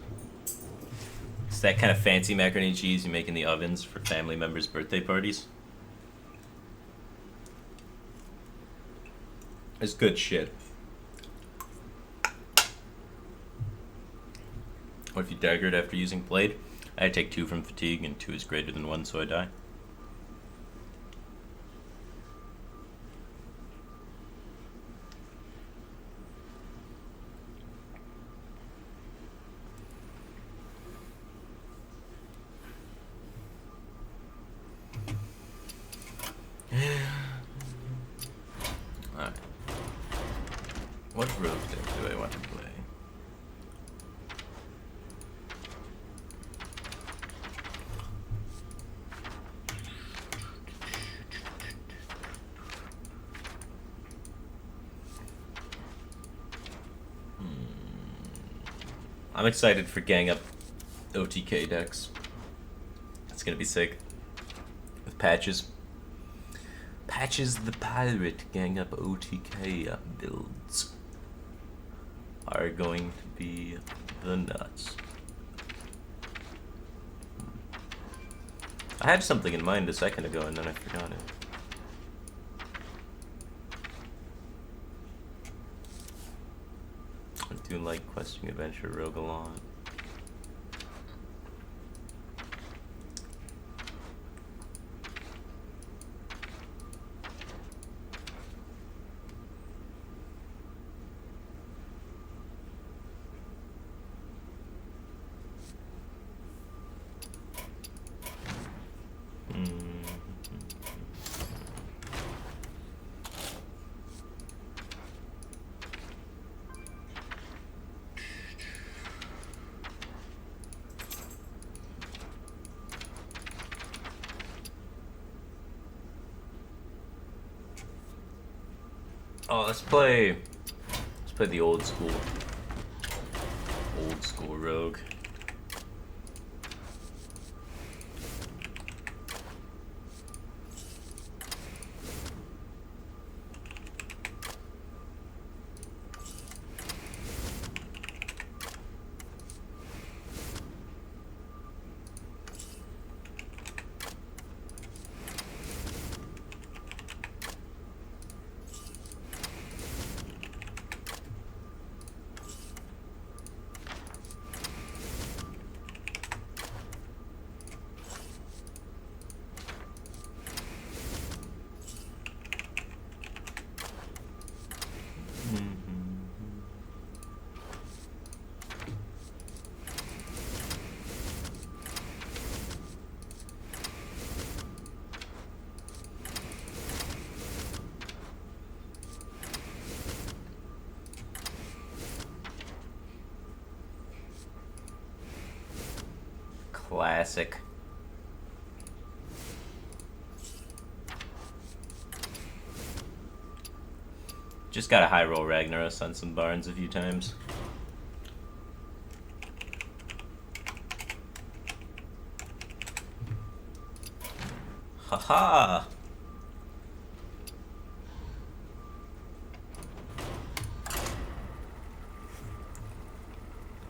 A: It's that kind of fancy macaroni and cheese you make in the ovens for family members' birthday parties. It's good shit. What if you daggered after using blade? I take 2 from fatigue, and 2 is greater than 1, so I die. Alright. What rogue deck do I want to play? I'm excited for gang up OTK decks. It's gonna be sick. With patches. Patches the Pirate gang up OTK builds are going to be the nuts. I had something in mind a second ago and then I forgot it. I do like questing adventure rogue a lot. Oh, let's play the old school rogue. Classic. Just gotta high roll Ragnaros on some Barnes a few times. Haha!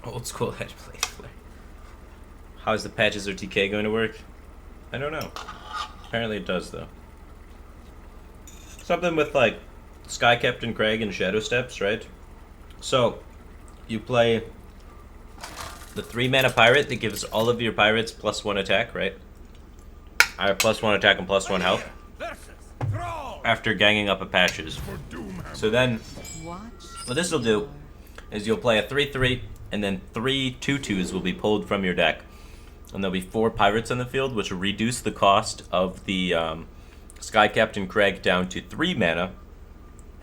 A: Old school edge play flare. How is the patches or TK going to work? I don't know. Apparently it does though. Something with like Sky Captain Craig and Shadow Steps, right? So you play the 3-mana pirate that gives all of your pirates +1 attack, right? +1 attack and +1 health. After ganging up a patches. So then what this will do is you'll play a 3/3 and then 3 2/2s will be pulled from your deck. And there'll be 4 pirates on the field, which will reduce the cost of the Sky Captain Craig down to 3 mana,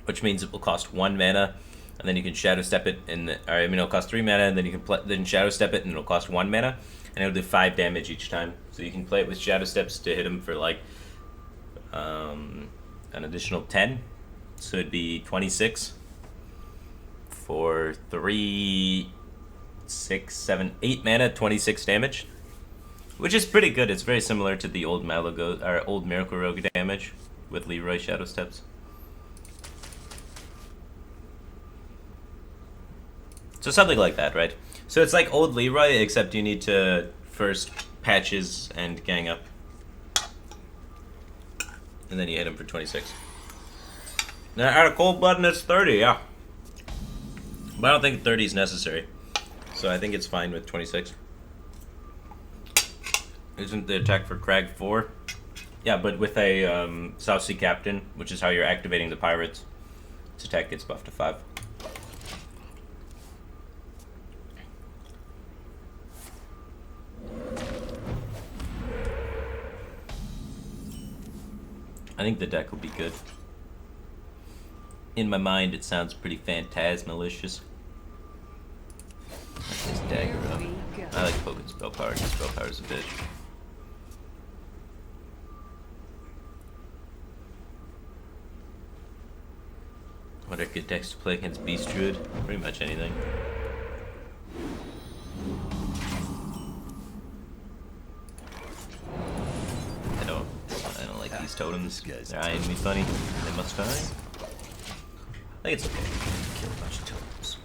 A: which means it will cost 1 mana, and then you can Shadow Step it, it'll cost 3 mana, and then you can then Shadow Step it, and it'll cost 1 mana, and it'll do 5 damage each time. So you can play it with Shadow Steps to hit him for like an additional 10, so it'd be 26 for 3, 6, 7, 8 mana, 26 damage. Which is pretty good. It's very similar to the old old Miracle Rogue damage with Leroy Shadow Steps. So something like that, right? So it's like old Leroy, except you need to first patches and gang up. And then you hit him for 26. Now out of cold blood and it's 30, yeah. But I don't think 30 is necessary. So I think it's fine with 26. Isn't the attack for Crag 4? Yeah, but with a South Sea Captain, which is how you're activating the pirates, its attack gets buffed to 5. I think the deck will be good. In my mind, it sounds pretty phantasmalicious. This dagger up. I like poking spell power because spell power is a bitch. What are good decks to play against Beast Druid? Pretty much anything. I don't like these totems. They're eyeing me funny. They must die. I think it's okay. Kill a bunch of totems.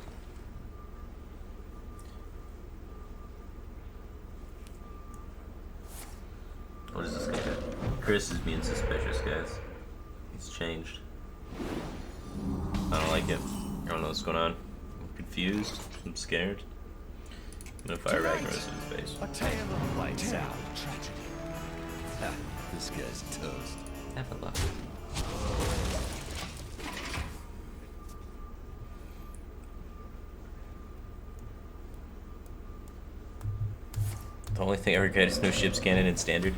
A: What is this guy got? Chris is being suspicious, guys. He's changed. I don't like it. I don't know what's going on. I'm confused. I'm scared. I'm gonna fire Ragnaros in his face.
E: A tale of lights out.
F: Ha, this guy's toast.
A: Have a look. The only thing I regret is no ship's cannon in standard.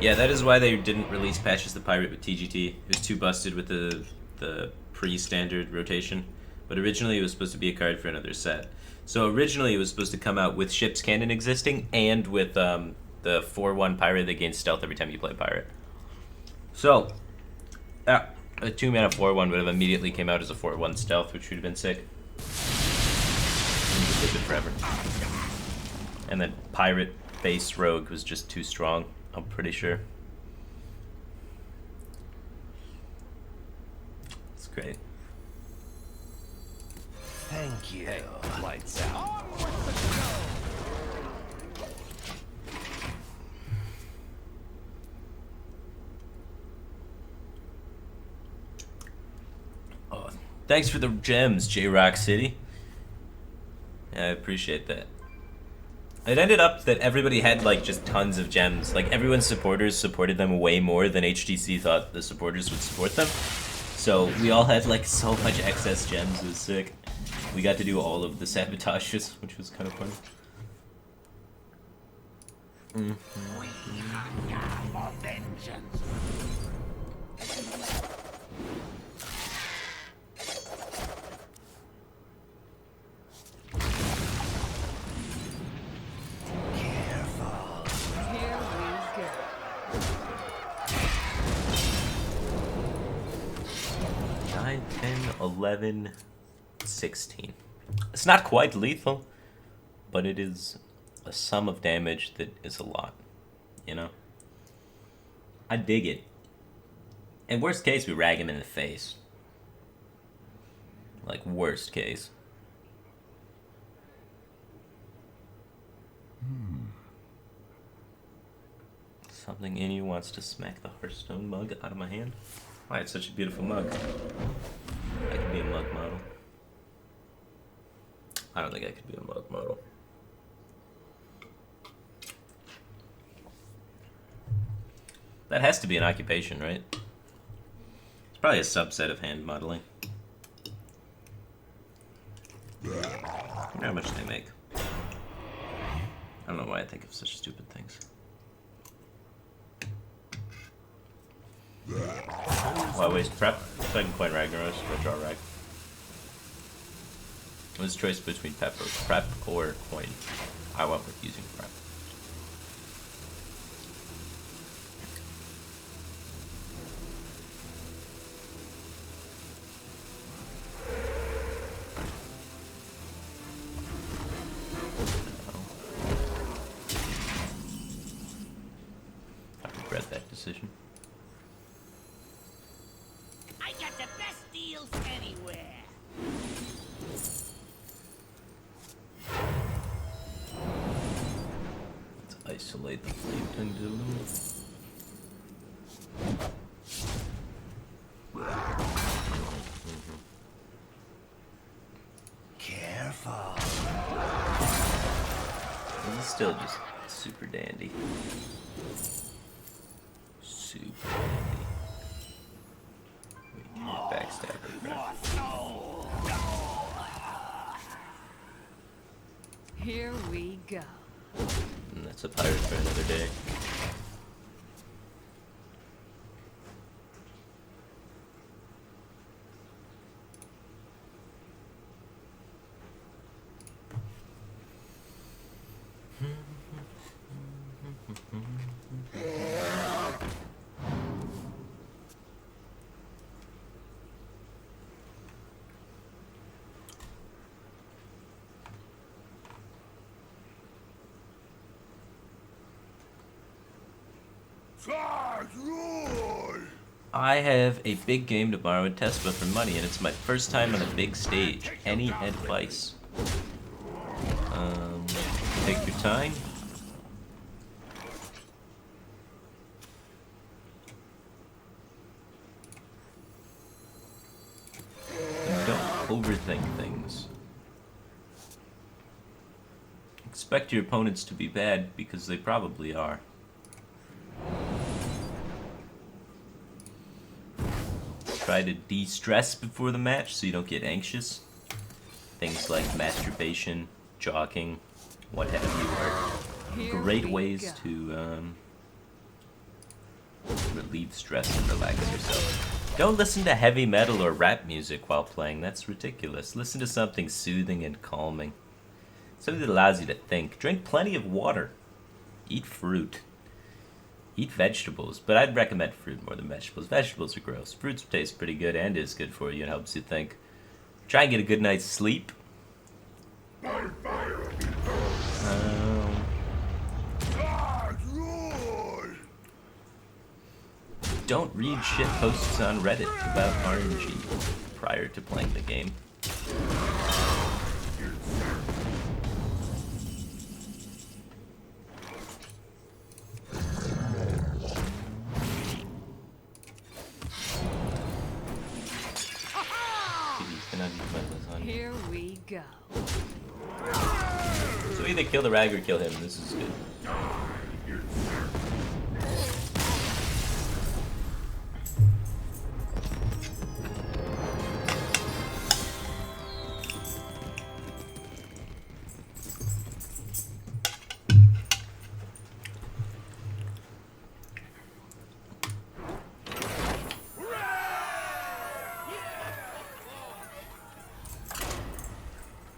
A: Yeah, that is why they didn't release Patches the Pirate with TGT. It was too busted with the pre-standard rotation. But originally it was supposed to be a card for another set. So originally it was supposed to come out with ship's cannon existing and with the 4/1 pirate that gains stealth every time you play pirate. So a 2-mana 4/1 would have immediately came out as a 4/1 stealth, which would have been sick. And just lived it forever. And then pirate base rogue was just too strong, I'm pretty sure. It's great.
E: Thank you. Hey, lights out.
A: Oh, thanks for the gems, J-Rock City. Yeah, I appreciate that. It ended up that everybody had like just tons of gems. Like everyone's supporters supported them way more than HTC thought the supporters would support them. So we all had like so much excess gems. It was sick. We got to do all of the sabotages, which was kind of fun.
D: We hunger for vengeance.
C: Here we go.
A: 9, 10, 11, 16. It's not quite lethal, but it is a sum of damage that is a lot, you know? I dig it. In worst case, we rag him in the face. Like, worst case. Something in you wants to smack the Hearthstone mug out of my hand. Why, it's such a beautiful mug. I could be a mug model. I don't think I could be a mug model. That has to be an occupation, right? It's probably a subset of hand modeling. I wonder how much they make. I don't know why I think of such stupid things. Why waste prep? Second coin Ragnaros, or draw rag. What's the choice between prep or coin? I went with using prep. I regret that decision.
D: I got the best deals anywhere.
A: Let's isolate the flame tongue dildo.
F: Careful.
A: This is still just super dandy. Super dandy. We can't backstab her crap.
C: Here we go.
A: And that's a pirate for another day. I have a big game tomorrow at Tesla for money, and it's my first time on a big stage. Any advice? Take your time. Don't overthink things. Expect your opponents to be bad, because they probably are. Try to de-stress before the match so you don't get anxious. Things like masturbation, jogging, what have you, are great ways to relieve stress and relax yourself. Don't listen to heavy metal or rap music while playing. That's ridiculous. Listen to something soothing and calming. Something that allows you to think. Drink plenty of water. Eat fruit. Eat vegetables, but I'd recommend fruit more than vegetables. Vegetables are gross. Fruits taste pretty good and is good for you and helps you think. Try and get a good night's sleep. Don't read shit posts on Reddit about RNG prior to playing the game.
C: Here we go.
A: So either kill the rag or kill him. This is good.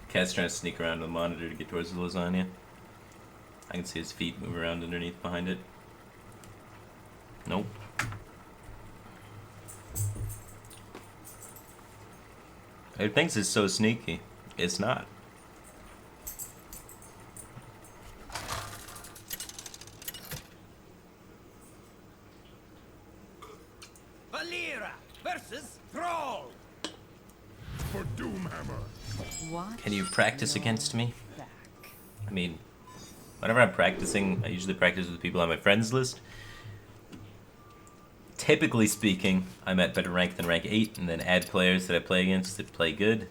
A: Cat's trying to sneak around the monitor to get towards the lasagna. I can see his feet move around underneath behind it. Nope. It thinks it's so sneaky. It's not.
E: Valera versus Thrall.
B: For Doomhammer.
C: Watch
A: Can you practice
C: your
A: against me?
C: back.
A: I mean, whenever I'm practicing, I usually practice with people on my friends list. Typically speaking, I'm at better rank than rank 8, and then add players that I play against that play good.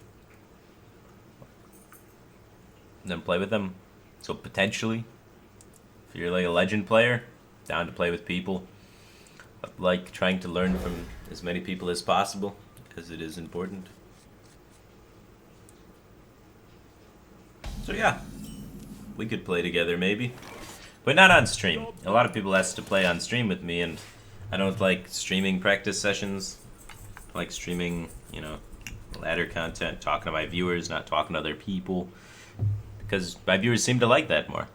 A: And then play with them. So potentially, if you're like a legend player, down to play with people. I like trying to learn from as many people as possible, because it is important. So yeah, we could play together maybe. But not on stream. A lot of people ask to play on stream with me, and I don't like streaming practice sessions. I like streaming, you know, ladder content, talking to my viewers, not talking to other people. Because my viewers seem to like that more.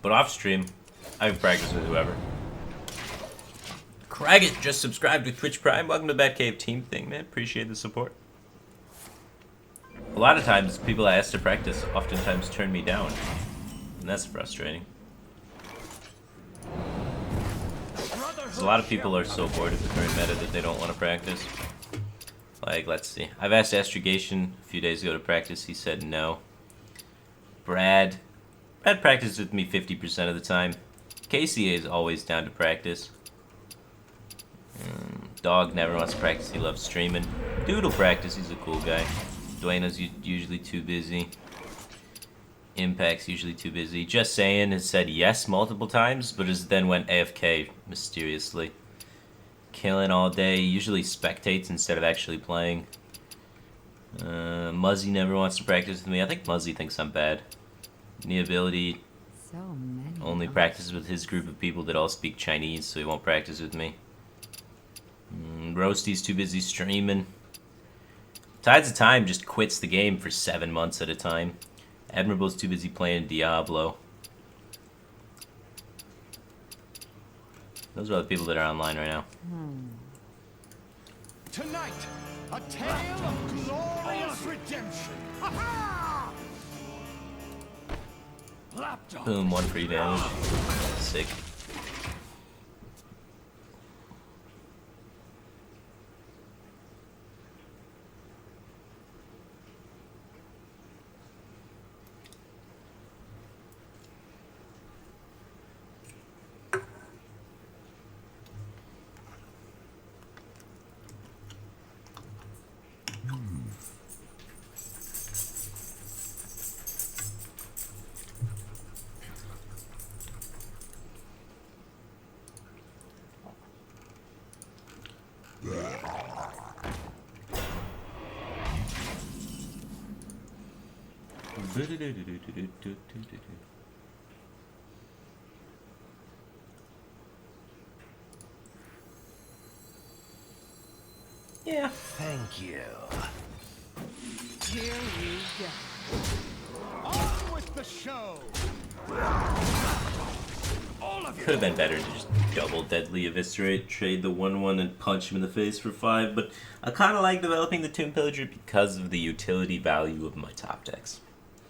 A: But off stream, I can practice with whoever. Cragget just subscribed to Twitch Prime. Welcome to the Batcave team thing, man. Appreciate the support. A lot of times, people I ask to practice oftentimes turn me down. And that's frustrating. Because a lot of people are so bored of the current meta that they don't want to practice. Like, let's see. I've asked Astrogation a few days ago to practice. He said no. Brad practiced with me 50% of the time. KCA is always down to practice. Dog never wants to practice. He loves streaming. Dude will practice. He's a cool guy. Dwayna's usually too busy. Impact's usually too busy. Just Saying has said yes multiple times, but has then went AFK mysteriously. Killing all day. Usually spectates instead of actually playing. Muzzy never wants to practice with me. I think Muzzy thinks I'm bad. Neability
C: So many.
A: only practices with his group of people that all speak Chinese, so he won't practice with me. Roasty's too busy streaming. Tides of Time just quits the game for 7 months at a time. Admirable's too busy playing Diablo. Those are all the people that are online right now.
E: Tonight, a tale of glorious redemption. Ha-ha! Lapdog.
A: Boom, 1 free damage. Sick. Yeah.
E: Thank you.
C: Here we go.
E: On with the show. All of you.
A: Could have been better to just double deadly eviscerate, trade the 1/1 and punch him in the face for 5, but I kind of like developing the Tomb Pillager because of the utility value of my top decks.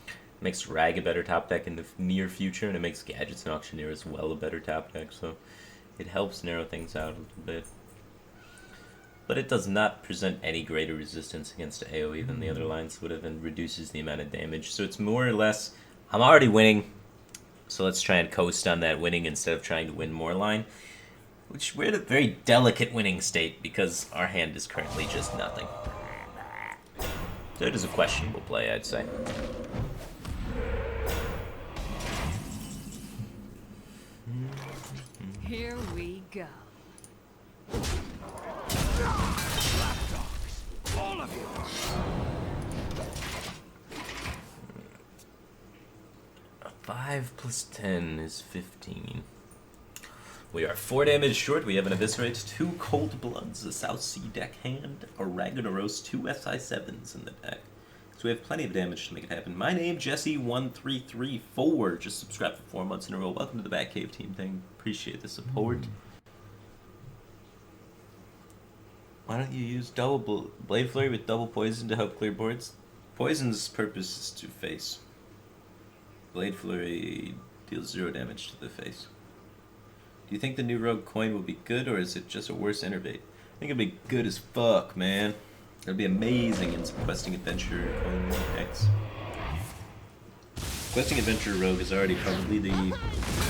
A: It makes Rag a better top deck in the near future, and it makes Gadgets and Auctioneer as well a better top deck, so it helps narrow things out a little bit. But it does not present any greater resistance against AoE than the other lines would have, and reduces the amount of damage. So it's more or less, I'm already winning, so let's try and coast on that winning instead of trying to win more line. Which we're at a very delicate winning state because our hand is currently just nothing. So it is a questionable play, I'd say.
C: Here we go.
E: Lapdogs. All of you.
A: 5 plus 10 is 15. We are 4 damage short. We have an Eviscerate, 2 Cold Bloods, a South Sea deck hand, a Ragnaros, 2 SI7s in the deck. So we have plenty of damage to make it happen. My name, Jesse1334. Just subscribed for 4 months in a row. Welcome to the Batcave team thing. Appreciate the support. Why don't you use double blade flurry with double poison to help clear boards? Poison's purpose is to face. Blade flurry deals 0 damage to the face. Do you think the new rogue coin will be good, or is it just a worse innervate? I think it'll be good as fuck, man. It'll be amazing in some questing adventure coin X. Questing adventure rogue is already probably the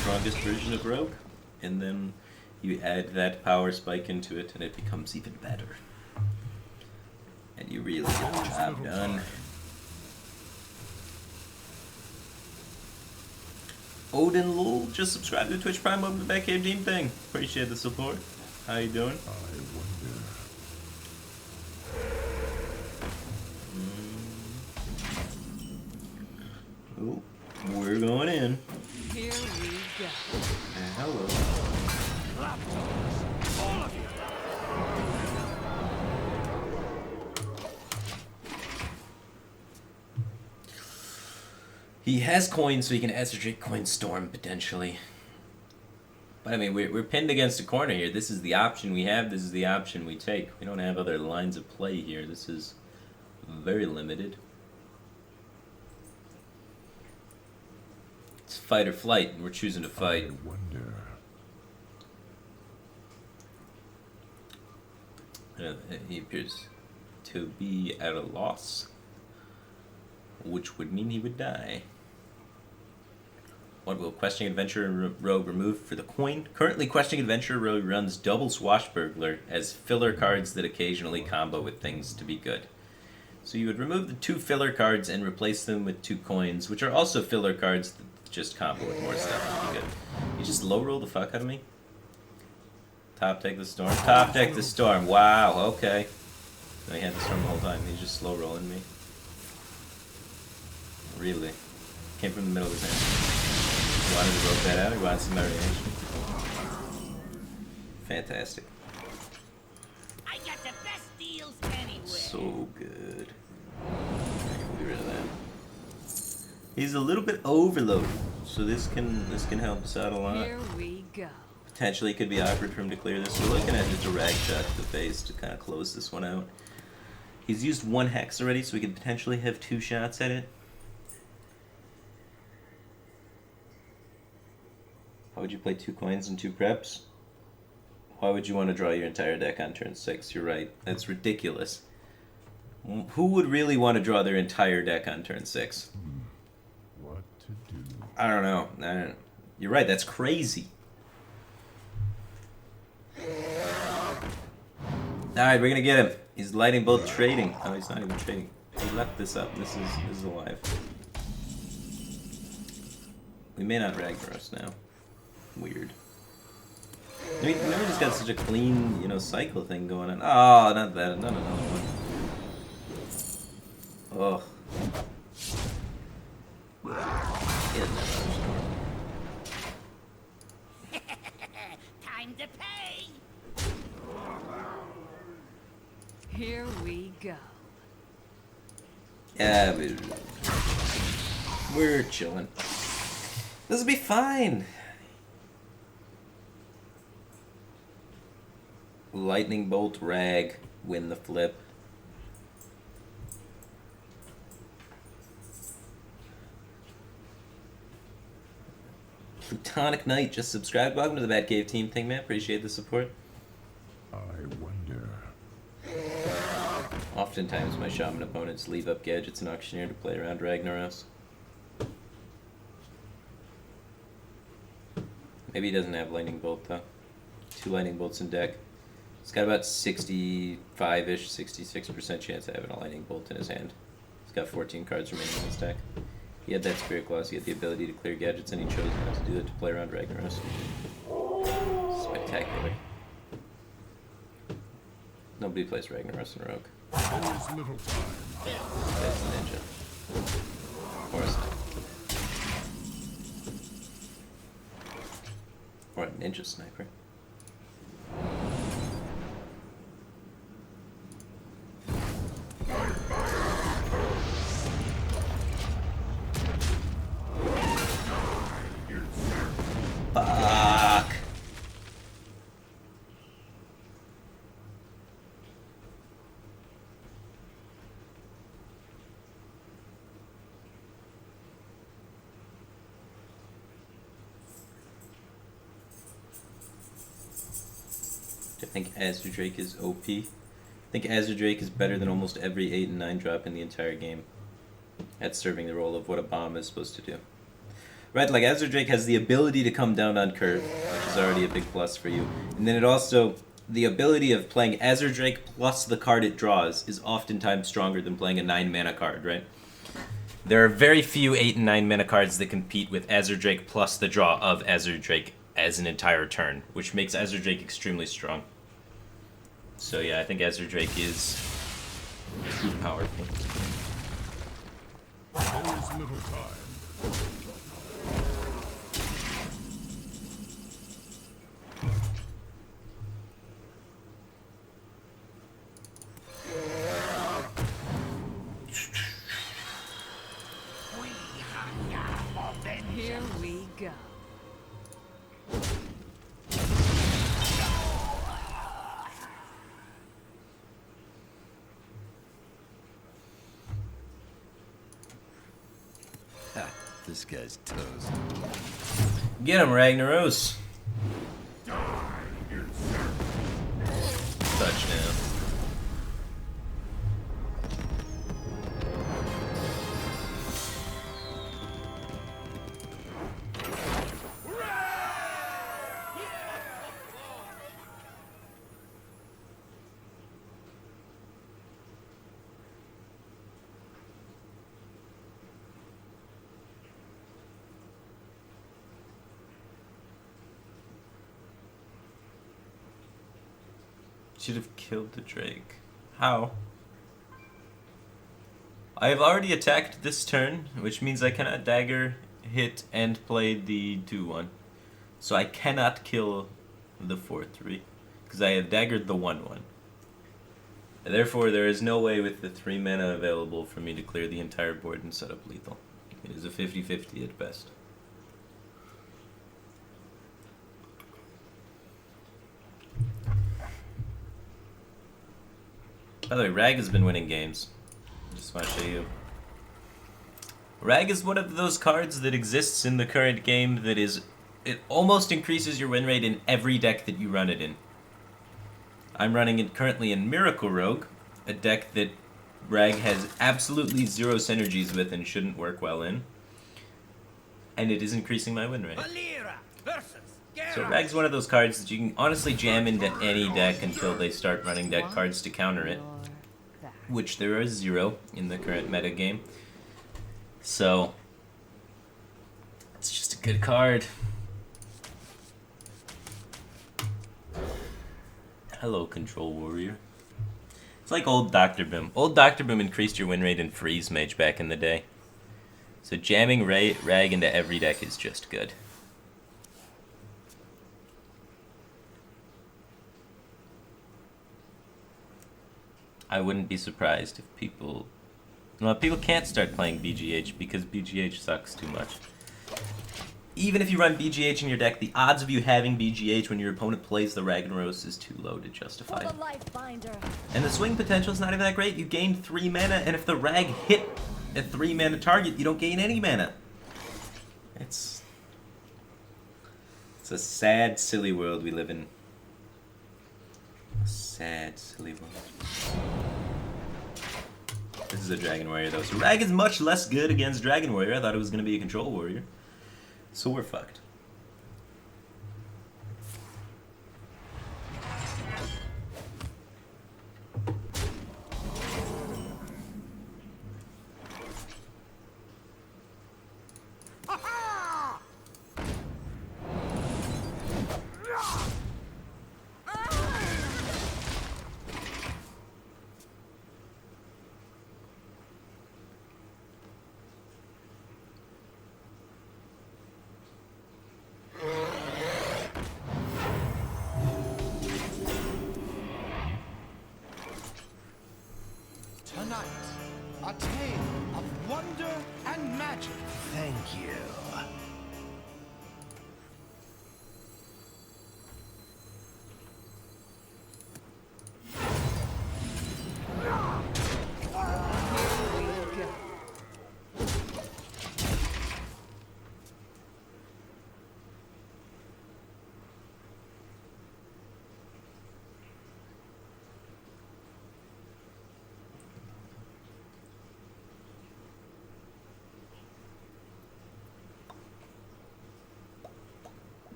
A: strongest version of rogue, and then you add that power spike into it, and it becomes even better. And you really get the job done. Odin Lul just subscribed to Twitch Prime over the Batcave Team thing. Appreciate the support. How you doing?
B: I wonder.
A: Oh, we're going in.
C: Here we go.
A: Hello.
E: All of you.
A: He has coins, so he can Astrogate Coin Storm, potentially. But I mean, we're pinned against a corner here. This is the option we have. This is the option we take. We don't have other lines of play here. This is very limited. It's fight or flight, and we're choosing to fight.
B: I wonder.
A: He appears to be at a loss, which would mean he would die. What will Questing Adventure Rogue remove for the coin? Currently, Questing Adventure Rogue runs double Swashbuckler as filler cards that occasionally combo with things to be good. So you would remove the 2 filler cards and replace them with 2 coins, which are also filler cards that just combo with more stuff to be good. You just low roll the fuck out of me? Top deck the storm. Top deck the storm. Wow, okay. No, he had the storm the whole time. He's just slow rolling me. Really? Came from the middle of his hand. He wanted to rope that out. He wanted some variation. Fantastic.
D: I got the best deals anywhere.
A: So good. Get rid of that. He's a little bit overloaded, so this can help us out a lot.
C: Here we go.
A: Potentially it could be awkward for him to clear this. We're looking at just a rag shot to the face to kind of close this one out. He's used 1 hex already, so we could potentially have 2 shots at it. Why would you play 2 coins and 2 preps? Why would you want to draw your entire deck on turn 6? You're right. That's ridiculous. Who would really want to draw their entire deck on turn 6?
B: What to do?
A: I don't know. You're right. That's crazy. Alright, we're gonna get him. He's lightning bolt trading. Oh, he's not even trading. He left this up. This is alive. We may not Ragnaros now. Weird. We never just got such a clean, cycle thing going on. Oh, not that. Not another one. Oh.
D: Time to pay.
C: Here we go.
A: Yeah, we're chilling. This will be fine. Lightning bolt, rag, win the flip. Plutonic Knight just subscribed. Welcome to the Batcave Team thing, man. Appreciate the support.
B: I wonder.
A: Oftentimes my shaman opponents leave up gadgets and auctioneer to play around Ragnaros. Maybe he doesn't have lightning bolt though. 2 lightning bolts in deck. He's got about 65-ish, 66% chance of having a lightning bolt in his hand. He's got 14 cards remaining in his deck. He had that Spirit Clause, he had the ability to clear gadgets, and he chose not to do it to play around Ragnaros. Spectacular. Nobody plays Ragnaros in Rogue.
B: There's little time.
A: That's a ninja. Of course not. Or a ninja sniper. Fuck. I think Azure Drake is OP. I think Azure Drake is better than almost every 8 and 9 drop in the entire game at serving the role of what a bomb is supposed to do. Right, like Azure Drake has the ability to come down on curve, which is already a big plus for you. And then it also, the ability of playing Azure Drake plus the card it draws is oftentimes stronger than playing a 9 mana card, right? There are very few 8 and 9 mana cards that compete with Azure Drake plus the draw of Azure Drake as an entire turn, which makes Azure Drake extremely strong. So yeah, I think Azure Drake is too powerful.
B: There is little time.
C: Here we go.
F: Ha, this guy's toast.
A: Get him, Ragnaros! Touchdown. Should have killed the Drake. How? I have already attacked this turn, which means I cannot dagger, hit, and play the 2-1. So I cannot kill the 4-3, because I have daggered the 1-1. Therefore, there is no way with the 3 mana available for me to clear the entire board and set up lethal. It is a 50-50 at best. By the way, Rag has been winning games. Just want to show you. Rag is one of those cards that exists in the current game that is... It almost increases your win rate in every deck that you run it in. I'm running it currently in Miracle Rogue, a deck that Rag has absolutely zero synergies with and shouldn't work well in. And it is increasing my win rate. So Rag's one of those cards that you can honestly jam into any deck until they start running deck cards to counter it. Which there are 0 in the current meta game. So, it's just a good card. Hello, Control Warrior. It's like old Dr. Boom. Old Dr. Boom increased your win rate in Freeze Mage back in the day. So jamming Rag into every deck is just good. I wouldn't be surprised if people... Well, people can't start playing BGH because BGH sucks too much. Even if you run BGH in your deck, the odds of you having BGH when your opponent plays the Ragnaros is too low to justify it. And the swing potential is not even that great. You gain 3 mana, and if the Rag hit a 3 mana target, you don't gain any mana. It's a sad, silly world we live in. A sad, silly world. This is a Dragon Warrior, though. So Rag is much less good against Dragon Warrior. I thought it was going to be a Control Warrior. So we're fucked.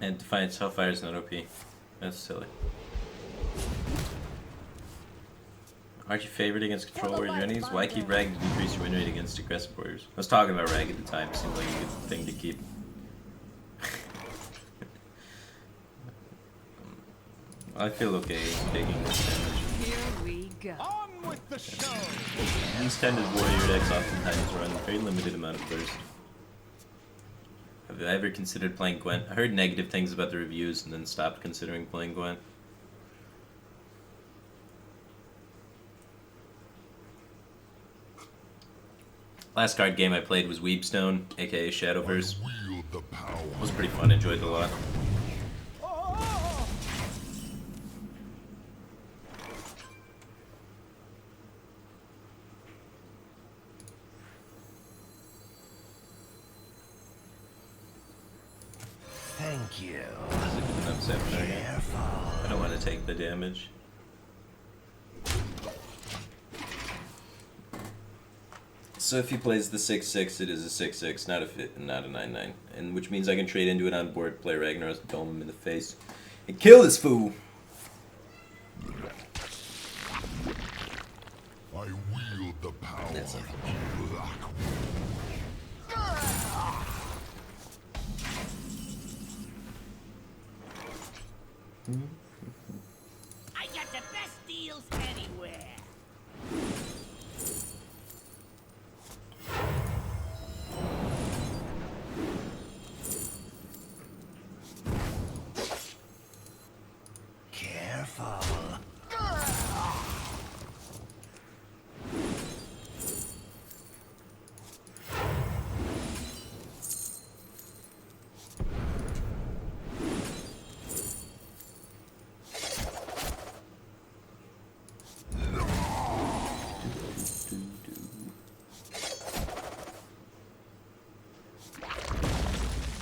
A: And Defiance Hellfire is not OP. That's silly. Aren't you favored against control warrior enemies? Why keep Rag to decrease your win rate against aggressive warriors? I was talking about Rag at the time. Seemed like a good thing to keep. I feel okay taking this damage.
C: Here we go.
E: On with the show.
A: These kind of warrior decks oftentimes run a very limited amount of burst. Have I ever considered playing Gwent? I heard negative things about the reviews and then stopped considering playing Gwent. Last card game I played was Weebstone, aka Shadowverse.
B: Wield the power.
A: It was pretty fun, enjoyed it a lot.
E: Oh!
F: Thank you.
A: Enough Sapphire.
F: Careful.
A: I don't want to take the damage. So if he plays the 6/6, it is a 6/6, not a 9/9, and which means I can trade into it on board, play Ragnaros, dome him in the face, and kill this fool.
B: I wield the power.
A: That's a-
B: Black.
D: I got the best deals anywhere.
F: Careful.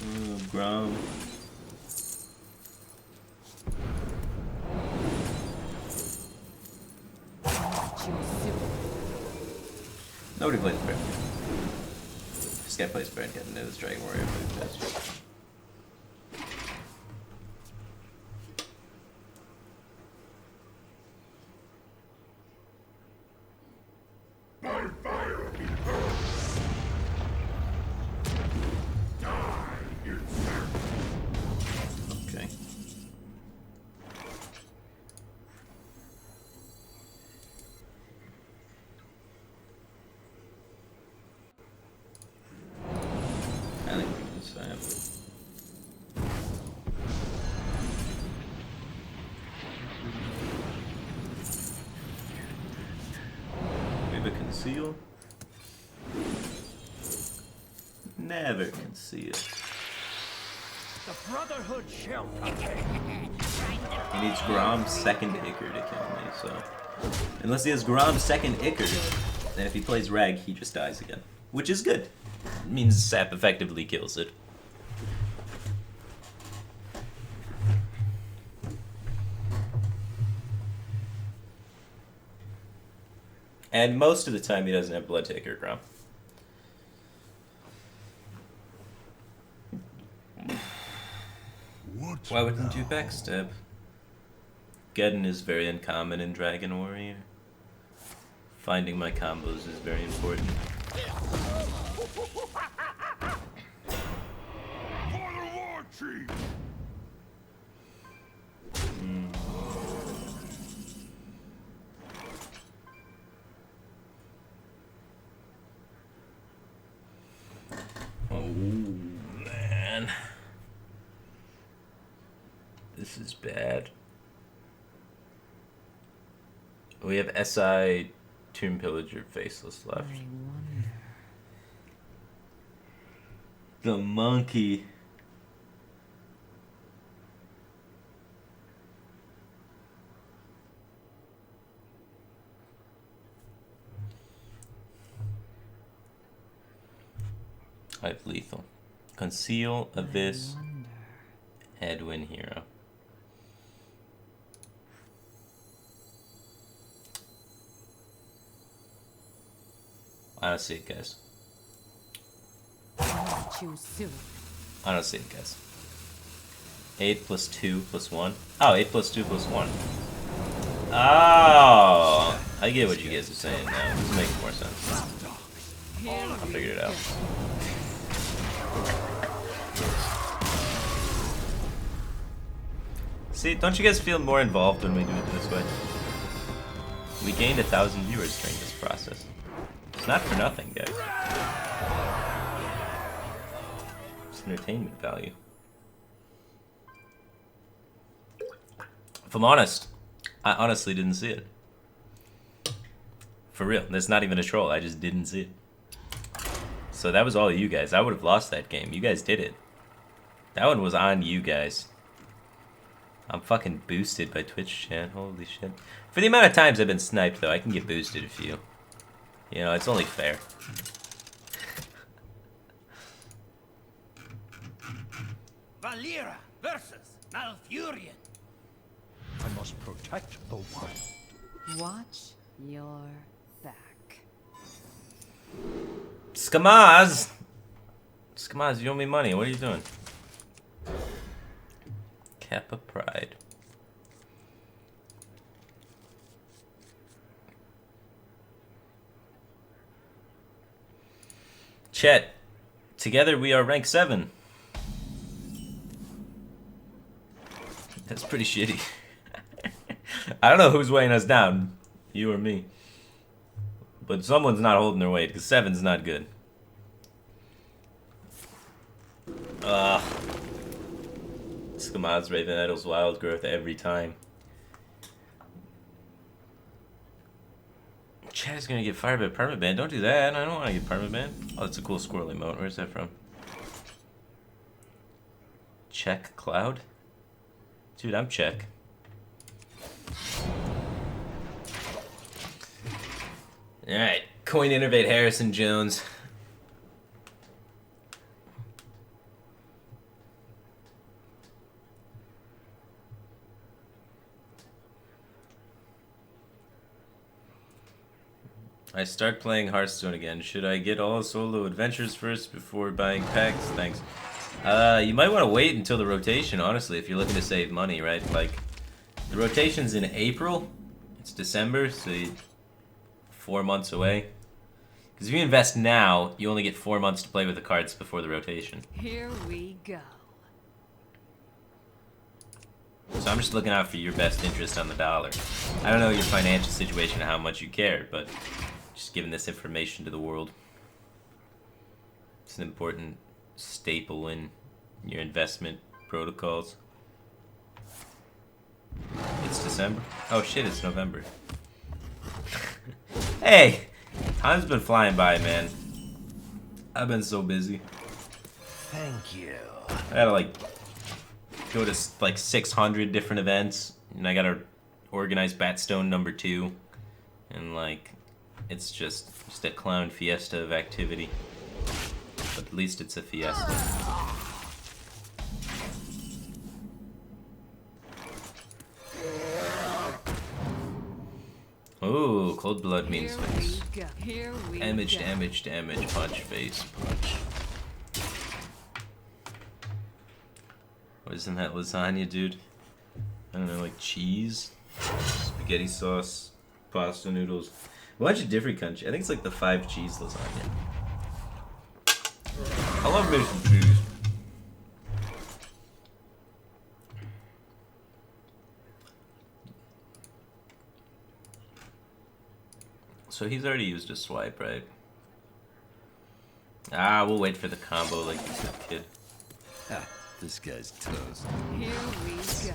A: Oh, Grom. Nobody plays Baron. This guy plays Baron, getting into this Dragon Warrior.
B: My fire be heard. Die, insect.
A: Okay. I think we can save. Maybe conceal? Never conceal.
E: The Brotherhood shall come.
A: He needs Grom's second Ichor to kill me, so... Unless he has Grom's second Ichor, then if he plays Rag, he just dies again. Which is good. It means Sap effectively kills it. And most of the time he doesn't have Blood Taker Grom.
B: What
A: Why wouldn't you
B: now?
A: backstab? Geddon is very uncommon in Dragon Warrior. Finding my combos is very important.
B: For the Lord Chief!
A: Oh man. This is bad. We have SI, Tomb Pillager, Faceless left. The monkey. I have lethal. Conceal, Abyss, Headwind Hero. I don't see it, guys.
C: Choose soon.
A: I don't see it, guys. 8 plus 2 plus 1. Oh, 8 plus 2 plus 1. Oh, I get what you guys are saying now. This makes more sense. I figured it out. See, don't you guys feel more involved when we do it this way? We gained 1,000 viewers during this process. It's not for nothing, guys. It's entertainment value. If I'm honest, I honestly didn't see it. For real, that's not even a troll, I just didn't see it. So that was all you guys. I would have lost that game. You guys did it. That one was on you guys. I'm fucking boosted by Twitch chat, holy shit. For the amount of times I've been sniped though, I can get boosted a few. You know, it's only fair.
D: Valera versus Malfurion.
E: I must protect the wild.
C: Watch your back.
A: Skamaz! Skamaz, you owe me money. What are you doing? Kappa Pride. Chet. Together we are rank 7. That's pretty shitty. I don't know who's weighing us down. You or me. But someone's not holding their weight, because 7's not good. Skamaz, Raven Idol's wild growth every time. Chad is gonna get Firebat permaban. Don't do that. I don't want to get permaban. Oh, that's a cool squirrel emote. Where's that from? Check Cloud? Dude, I'm check. Alright, coin innervate Harrison Jones. I start playing Hearthstone again. Should I get all solo adventures first before buying packs? Thanks. You might want to wait until the rotation, honestly, if you're looking to save money, right? Like, the rotation's in April. It's December, so 4 months away. Because if you invest now, you only get 4 months to play with the cards before the rotation.
C: Here we go.
A: So I'm just looking out for your best interest on the dollar. I don't know your financial situation or how much you care, but just giving this information to the world. It's an important staple in your investment protocols. It's December. Oh shit, it's November. Hey! Time's been flying by, man. I've been so busy.
F: Thank you.
A: I gotta like go to like 600 different events, and I gotta organize Batstone #2, and like it's just a clown fiesta of activity. But at least it's a fiesta. Ooh, cold blood means face. Damage, damage, damage, punch, face, punch. What isn't that lasagna, dude? I don't know, like cheese, spaghetti sauce, pasta noodles, a bunch of different countries. I think it's like the 5 cheese lasagna. I love me some cheese. So he's already used a swipe, right? Ah, we'll wait for the combo like a good kid.
F: Ha, this guy's toast.
C: Here we go.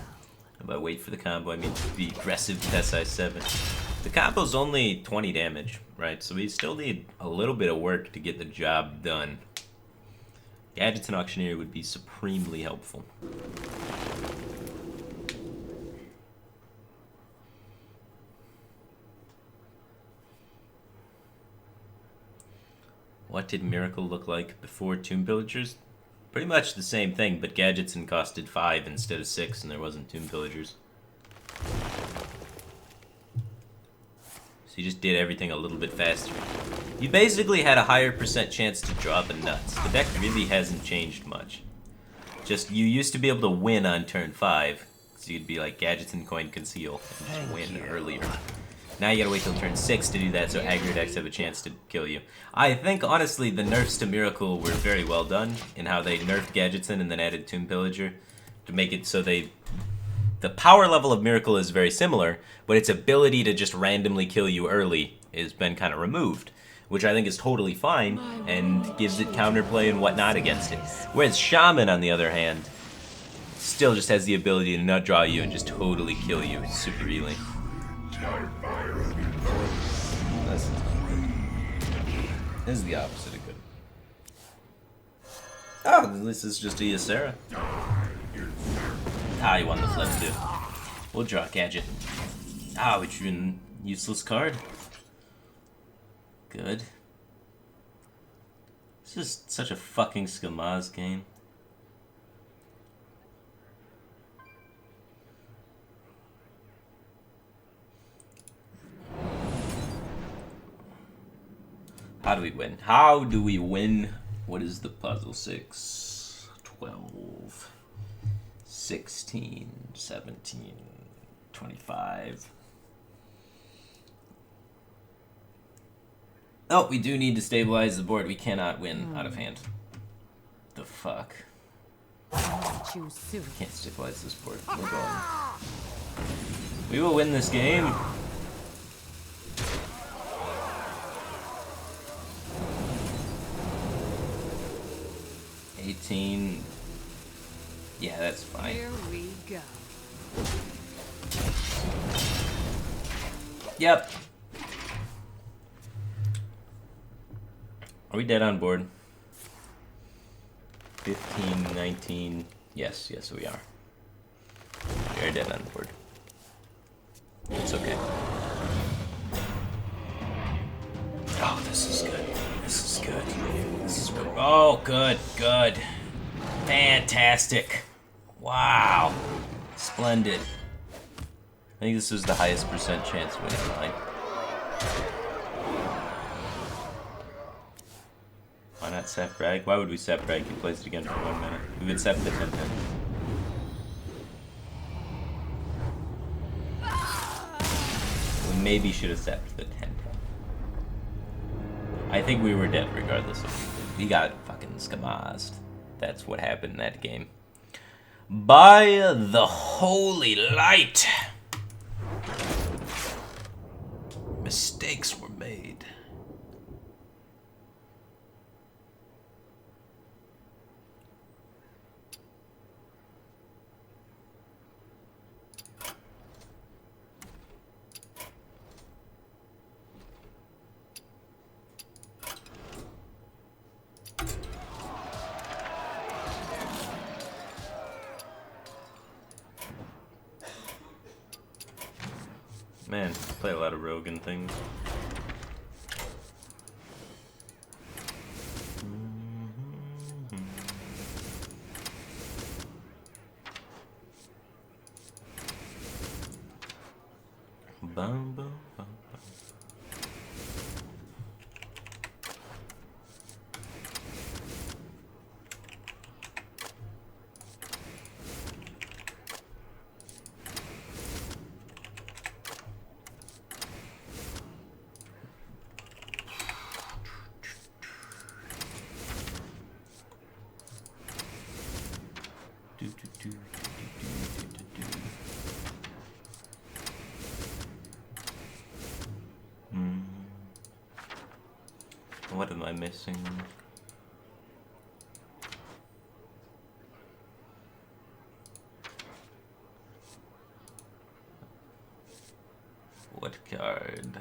A: By wait for the combo, I mean the aggressive SI7. The combo's only 20 damage, right? So we still need a little bit of work to get the job done. Gadgets and Auctioneer would be supremely helpful. What did Miracle look like before Tomb Pillagers? Pretty much the same thing, but Gadgetson costed 5 instead of 6, and there wasn't Tomb Pillagers. So you just did everything a little bit faster. You basically had a higher % chance to draw the nuts. The deck really hasn't changed much. Just, you used to be able to win on turn 5. So you'd be like gadgets and coin conceal and just win earlier. Now you gotta wait till turn 6 to do that, so aggro decks have a chance to kill you. I think, honestly, the nerfs to Miracle were very well done in how they nerfed Gadgetzin and then added Tomb Pillager to make it so they... The power level of Miracle is very similar, but its ability to just randomly kill you early has been kind of removed, which I think is totally fine and gives it counterplay and whatnot against it. Whereas Shaman, on the other hand, still just has the ability to nut draw you and just totally kill you super easily.
G: This is the opposite of good.
A: Oh, this is just a Ysera. Ah, you won the flip too. We'll draw a gadget. Ah, we drew a useless card. Good. This is such a fucking Skamaz game. How do we win? How do we win? What is the puzzle? 6, 12, 16, 17, 25. Oh, we do need to stabilize the board. We cannot win out of hand. The fuck?
C: Choose soon.
A: Can't stabilize this board. We're going. We will win this game. Yeah, that's fine.
C: Here we go.
A: Yep. Are we dead on board? 15, 19. Yes, we are. We are dead on board. It's okay. Oh, this is good. This is good. This is good. Oh, good. Fantastic. Wow. Splendid. I think this is the highest percent chance of winning tonight. Why not sap rag? Why would we sap rag? He plays it again for 1 minute. We would sap the 10-10. We maybe should have sapped the 10-10. I think we were dead regardless of we got fucking skamazed. That's what happened in that game. By the holy light! Mistakes were made. Man, play a lot of Rogan things. Bum, bum, bum, bum. What am I missing? What card?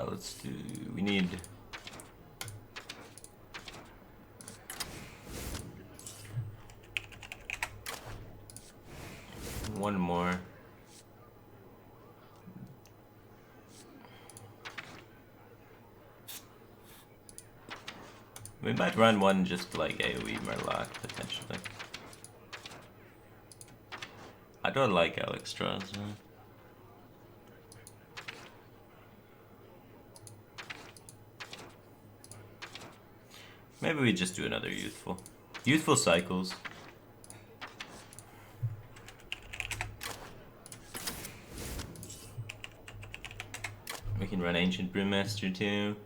A: Let's do, we need one more. We might run one just like AoE Murloc, potentially. I don't like Alexstrasza. Maybe we just do another Youthful. Youthful cycles. We can run Ancient Brewmaster too.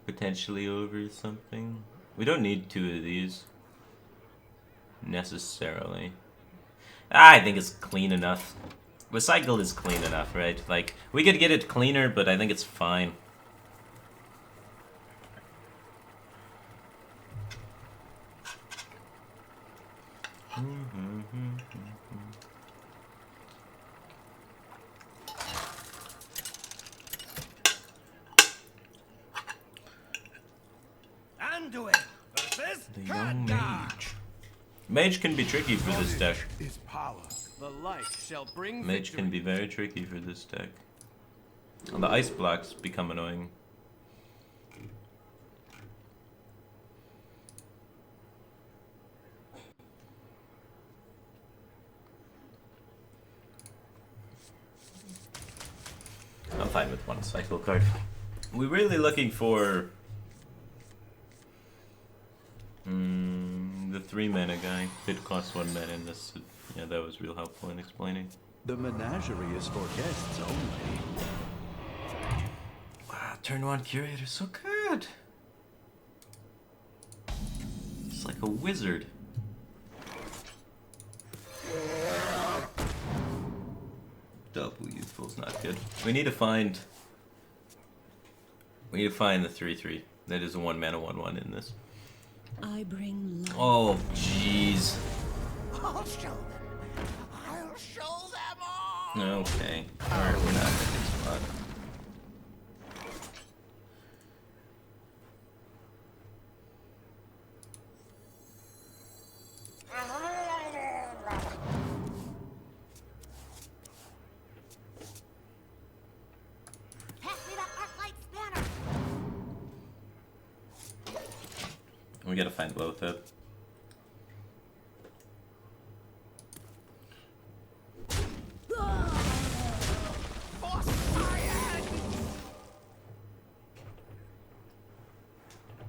A: Potentially over something. We don't need two of these. Necessarily. I think it's clean enough. Recycled is clean enough, right? Like, we could get it cleaner, but I think it's fine.
E: Anduin versus
A: The young mage. Mage can be tricky for this deck.
B: Is power.
E: The light shall bring
A: Mage can be very tricky for this deck. And the ice blocks become annoying. I'm fine with one cycle card. We're really looking for the 3 mana guy. It costs 1 mana, and this, yeah, that was real helpful in explaining.
F: The menagerie is for guests only.
A: Wow, turn 1 curator, so good. It's like a wizard. Double Youthful's not good. We need to find the 3/3. That is a 1 mana 1/1 in this.
C: I bring life.
A: Oh jeez.
D: I'll show them. I'll show them all.
A: Okay. Alright, we're not in a good spot.
D: Pass me that Arclight spanner.
A: We gotta find both up.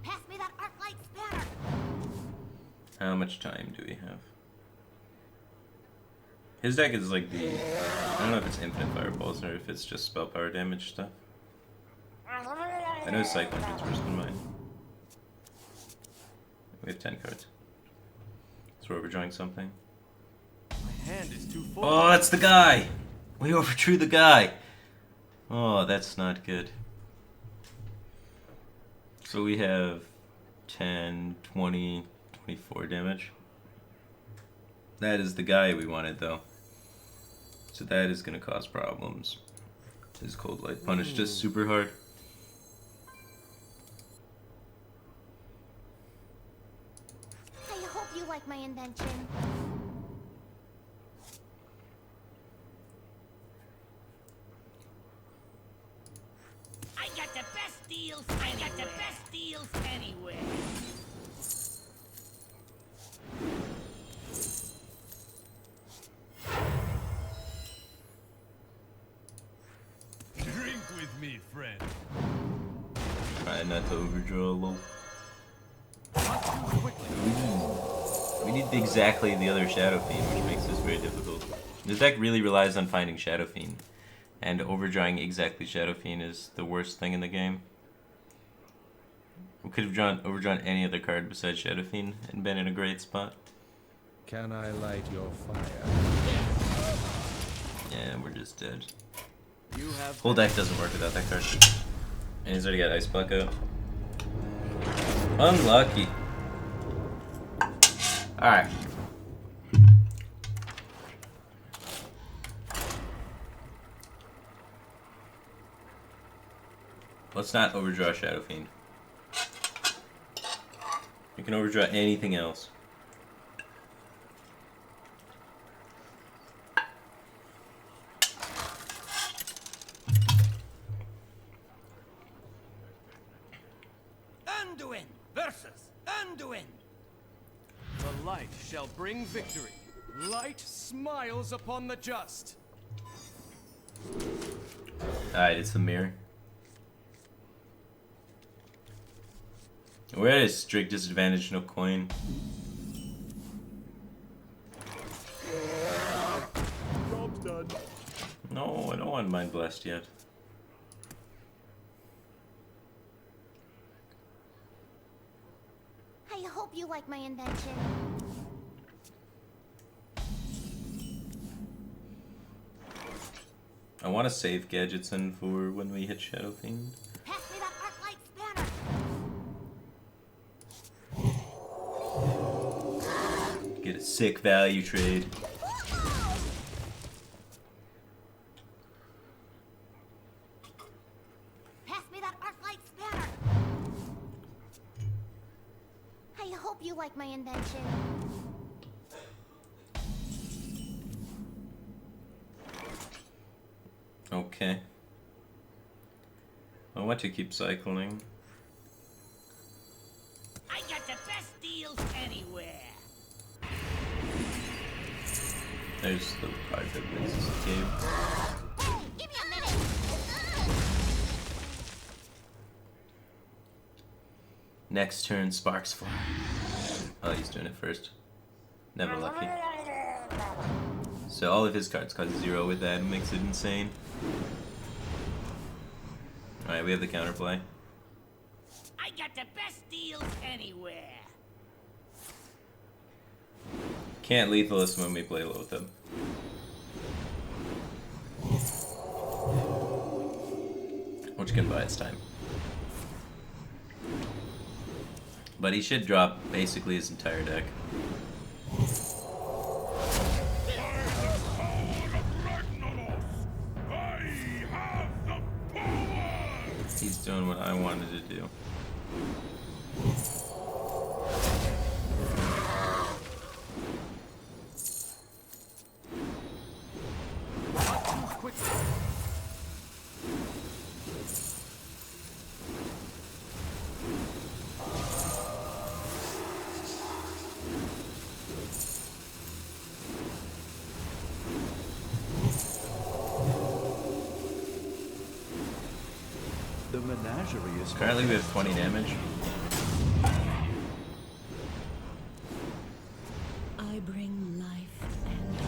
D: Pass me that Arclight spanner.
A: How much time do we have? His deck is like the... I don't know if it's infinite fireballs or if it's just spell power damage stuff. I know his cycling is worse than mine. We have 10 cards. So we're overdrawing something.
E: My hand is too full.
A: Oh, that's the guy! We overdrew the guy! Oh, that's not good. So we have 10, 20, 24 damage. That is the guy we wanted, though. So that is going to cause problems. His Cold Light Punish just super hard.
D: I hope you like my invention.
I: I got the best deals. I got the best deals anywhere.
E: Drink with me, friend.
A: Try not to overdraw a little. We need exactly the other Shadow Fiend, which makes this very difficult. This deck really relies on finding Shadow Fiend, and overdrawing exactly Shadow Fiend is the worst thing in the game. We could have overdrawn any other card besides Shadow Fiend and been in a great spot.
F: Can I light your fire?
A: Yeah, we're just dead.
E: You have
A: Whole deck doesn't work without that card. And he's already got Ice Block out. Unlucky. Alright. Let's not overdraw Shadow Fiend. You can overdraw anything else.
D: curses. Undoing.
E: The light shall bring victory. Light smiles upon the just.
A: Alright, it's the mirror. We're at a strict disadvantage, no coin.
F: Job's done.
A: No, I don't want Mind Blast yet.
J: I hope you like my invention.
A: I want to save gadgets in for when we hit Shadow Fiend.
J: Pass me that arc light spanner.
A: Get a sick value trade.
J: Pass me that arc light spanner. I hope you like my invention.
A: Okay. I want to keep cycling.
I: I got the best deals anywhere.
A: There's the card that wins this game.
J: Hey, give me a minute.
A: Next turn, Sparks Fly. Oh, he's doing it first. Never lucky. So all of his cards cost 0 with that, makes it insane. Alright, we have the counterplay.
I: I got the best deals anywhere.
A: Can't lethal us when we play Lothab. Which can buy its time. But he should drop basically his entire deck. He's doing what I wanted to do.
F: The menagerie is
A: Currently we have 20 damage.
C: I bring life and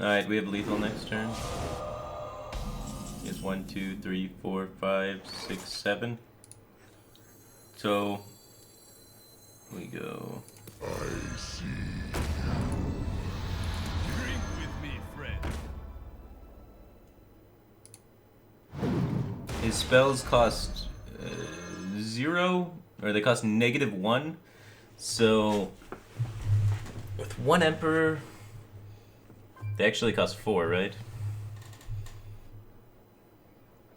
A: Alright, we have lethal next turn. It's 1, 2, 3, 4, 5, 6, 7. So we go.
B: I see.
E: Drink with me, friend.
A: His spells cost 0, or they cost -1. So with one Emperor, they actually cost 4, right?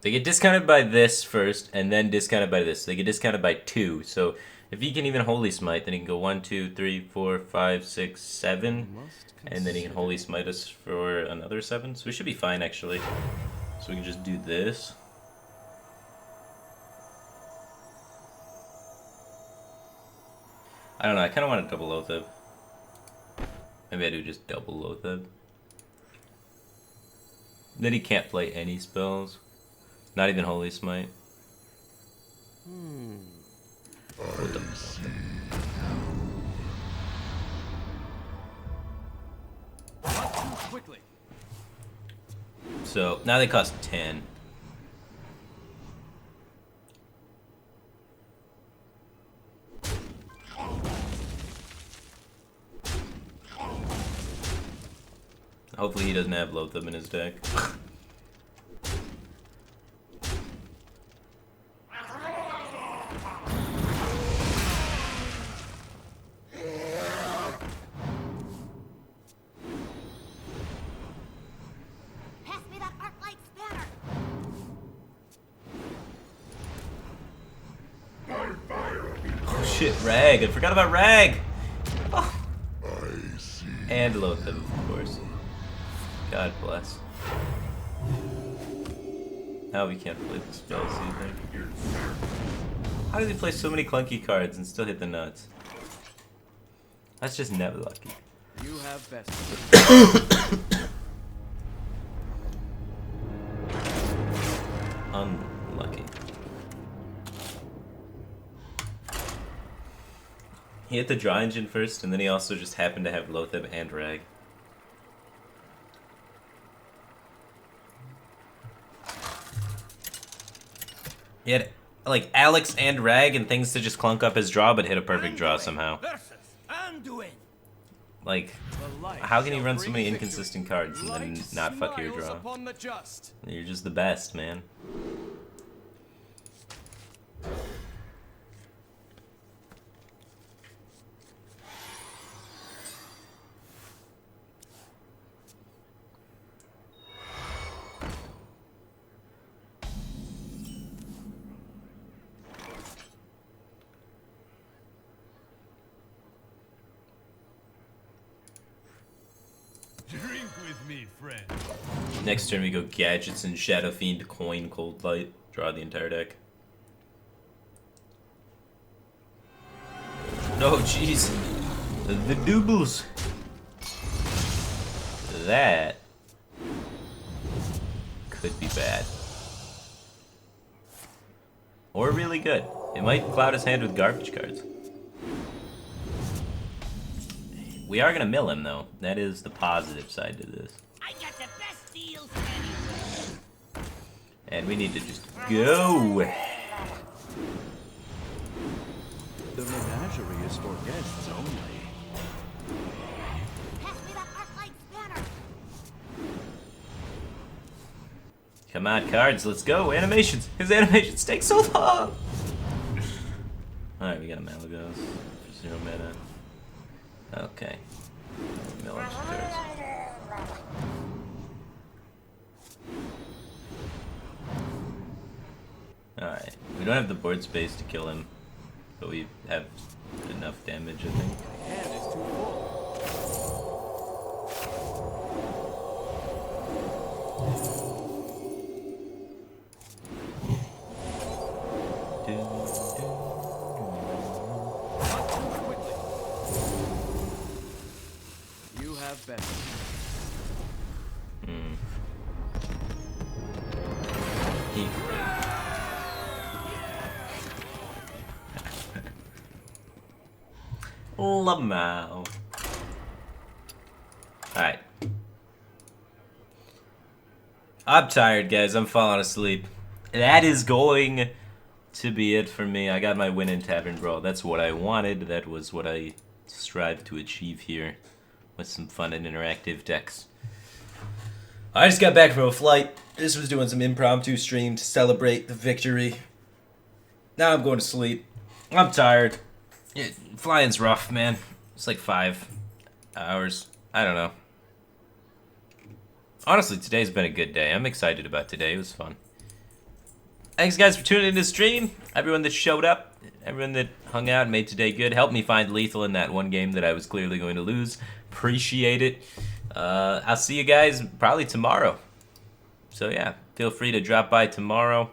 A: They get discounted by this first, and then discounted by this. They get discounted by 2. So if he can even Holy Smite, then he can go 1, 2, 3, 4, 5, 6, 7. And then he can Holy Smite us for another 7. So we should be fine, actually. So we can just do this. I don't know, I kind of want to double Lothab. Maybe I do just double Lothab. Then he can't play any spells. Not even Holy Smite. We'll double Lothab.
E: Quickly.
A: So now they cost 10. Hopefully he doesn't have Lothab in his deck.
J: Pass me that arc light spanner.
B: My fire will be
A: Oh shit, Rag! I forgot about Rag!
B: I see.
A: And Lothab, of course. God bless. Now we can't play the spells either. How do they play so many clunky cards and still hit the nuts? That's just never lucky.
E: You have best.
A: Unlucky. He hit the draw engine first, and then he also just happened to have Lothab and Rag. He had like Alex and Rag and things to just clunk up his draw, but hit a perfect draw somehow. Like, how can you run so many inconsistent cards and then not fuck your draw? You're just the best, man.
B: Drink with me, friend.
A: Next turn we go Gadgets and Shadow Fiend, Coin, Cold Light. Draw the entire deck. No, jeez. The doubles. That could be bad. Or really good. It might cloud his hand with garbage cards. We are gonna mill him though. That is the positive side to this.
I: I got the best deals anywhere.
A: And we need to just go.
F: The menagerie is for guests only.
J: Pass me that arc-light spanner.
A: Come on, cards, let's go. Animations. His animations take so long. Alright, we got a Malagos for 0 mana. Okay. Mill him some cards. Alright. We don't have the board space to kill him, but we have enough damage, I think.
E: Hand is too full. Not too quickly. You have best.
A: Lamau. Alright. I'm tired, guys. I'm falling asleep. That is going to be it for me. I got my win in Tavern Brawl. That's what I wanted. That was what I strived to achieve here with some fun and interactive decks. I just got back from a flight. This was doing some impromptu stream to celebrate the victory. Now I'm going to sleep. I'm tired. Flying's rough, man. It's like 5 hours. I don't know. Honestly, today's been a good day. I'm excited about today. It was fun. Thanks, guys, for tuning in to the stream. Everyone that showed up, everyone that hung out and made today good. Helped me find lethal in that one game that I was clearly going to lose. Appreciate it. I'll see you guys probably tomorrow. So, yeah, feel free to drop by tomorrow.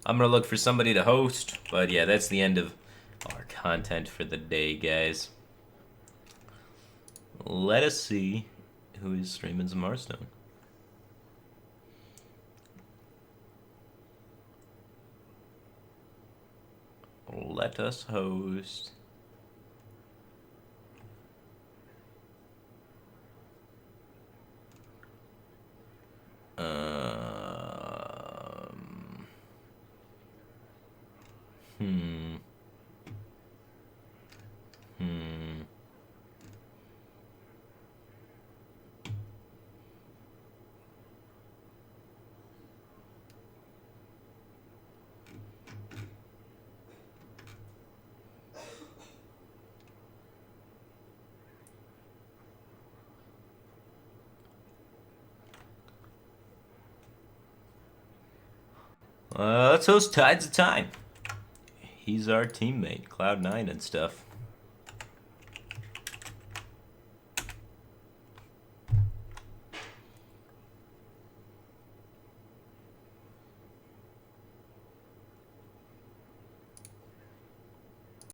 A: I'm going to look for somebody to host. But, yeah, that's the end of our content for the day, guys. Let us see who is streaming some Hearthstone. Let us host. Let's host Tides of Time. He's our teammate, Cloud9 and stuff.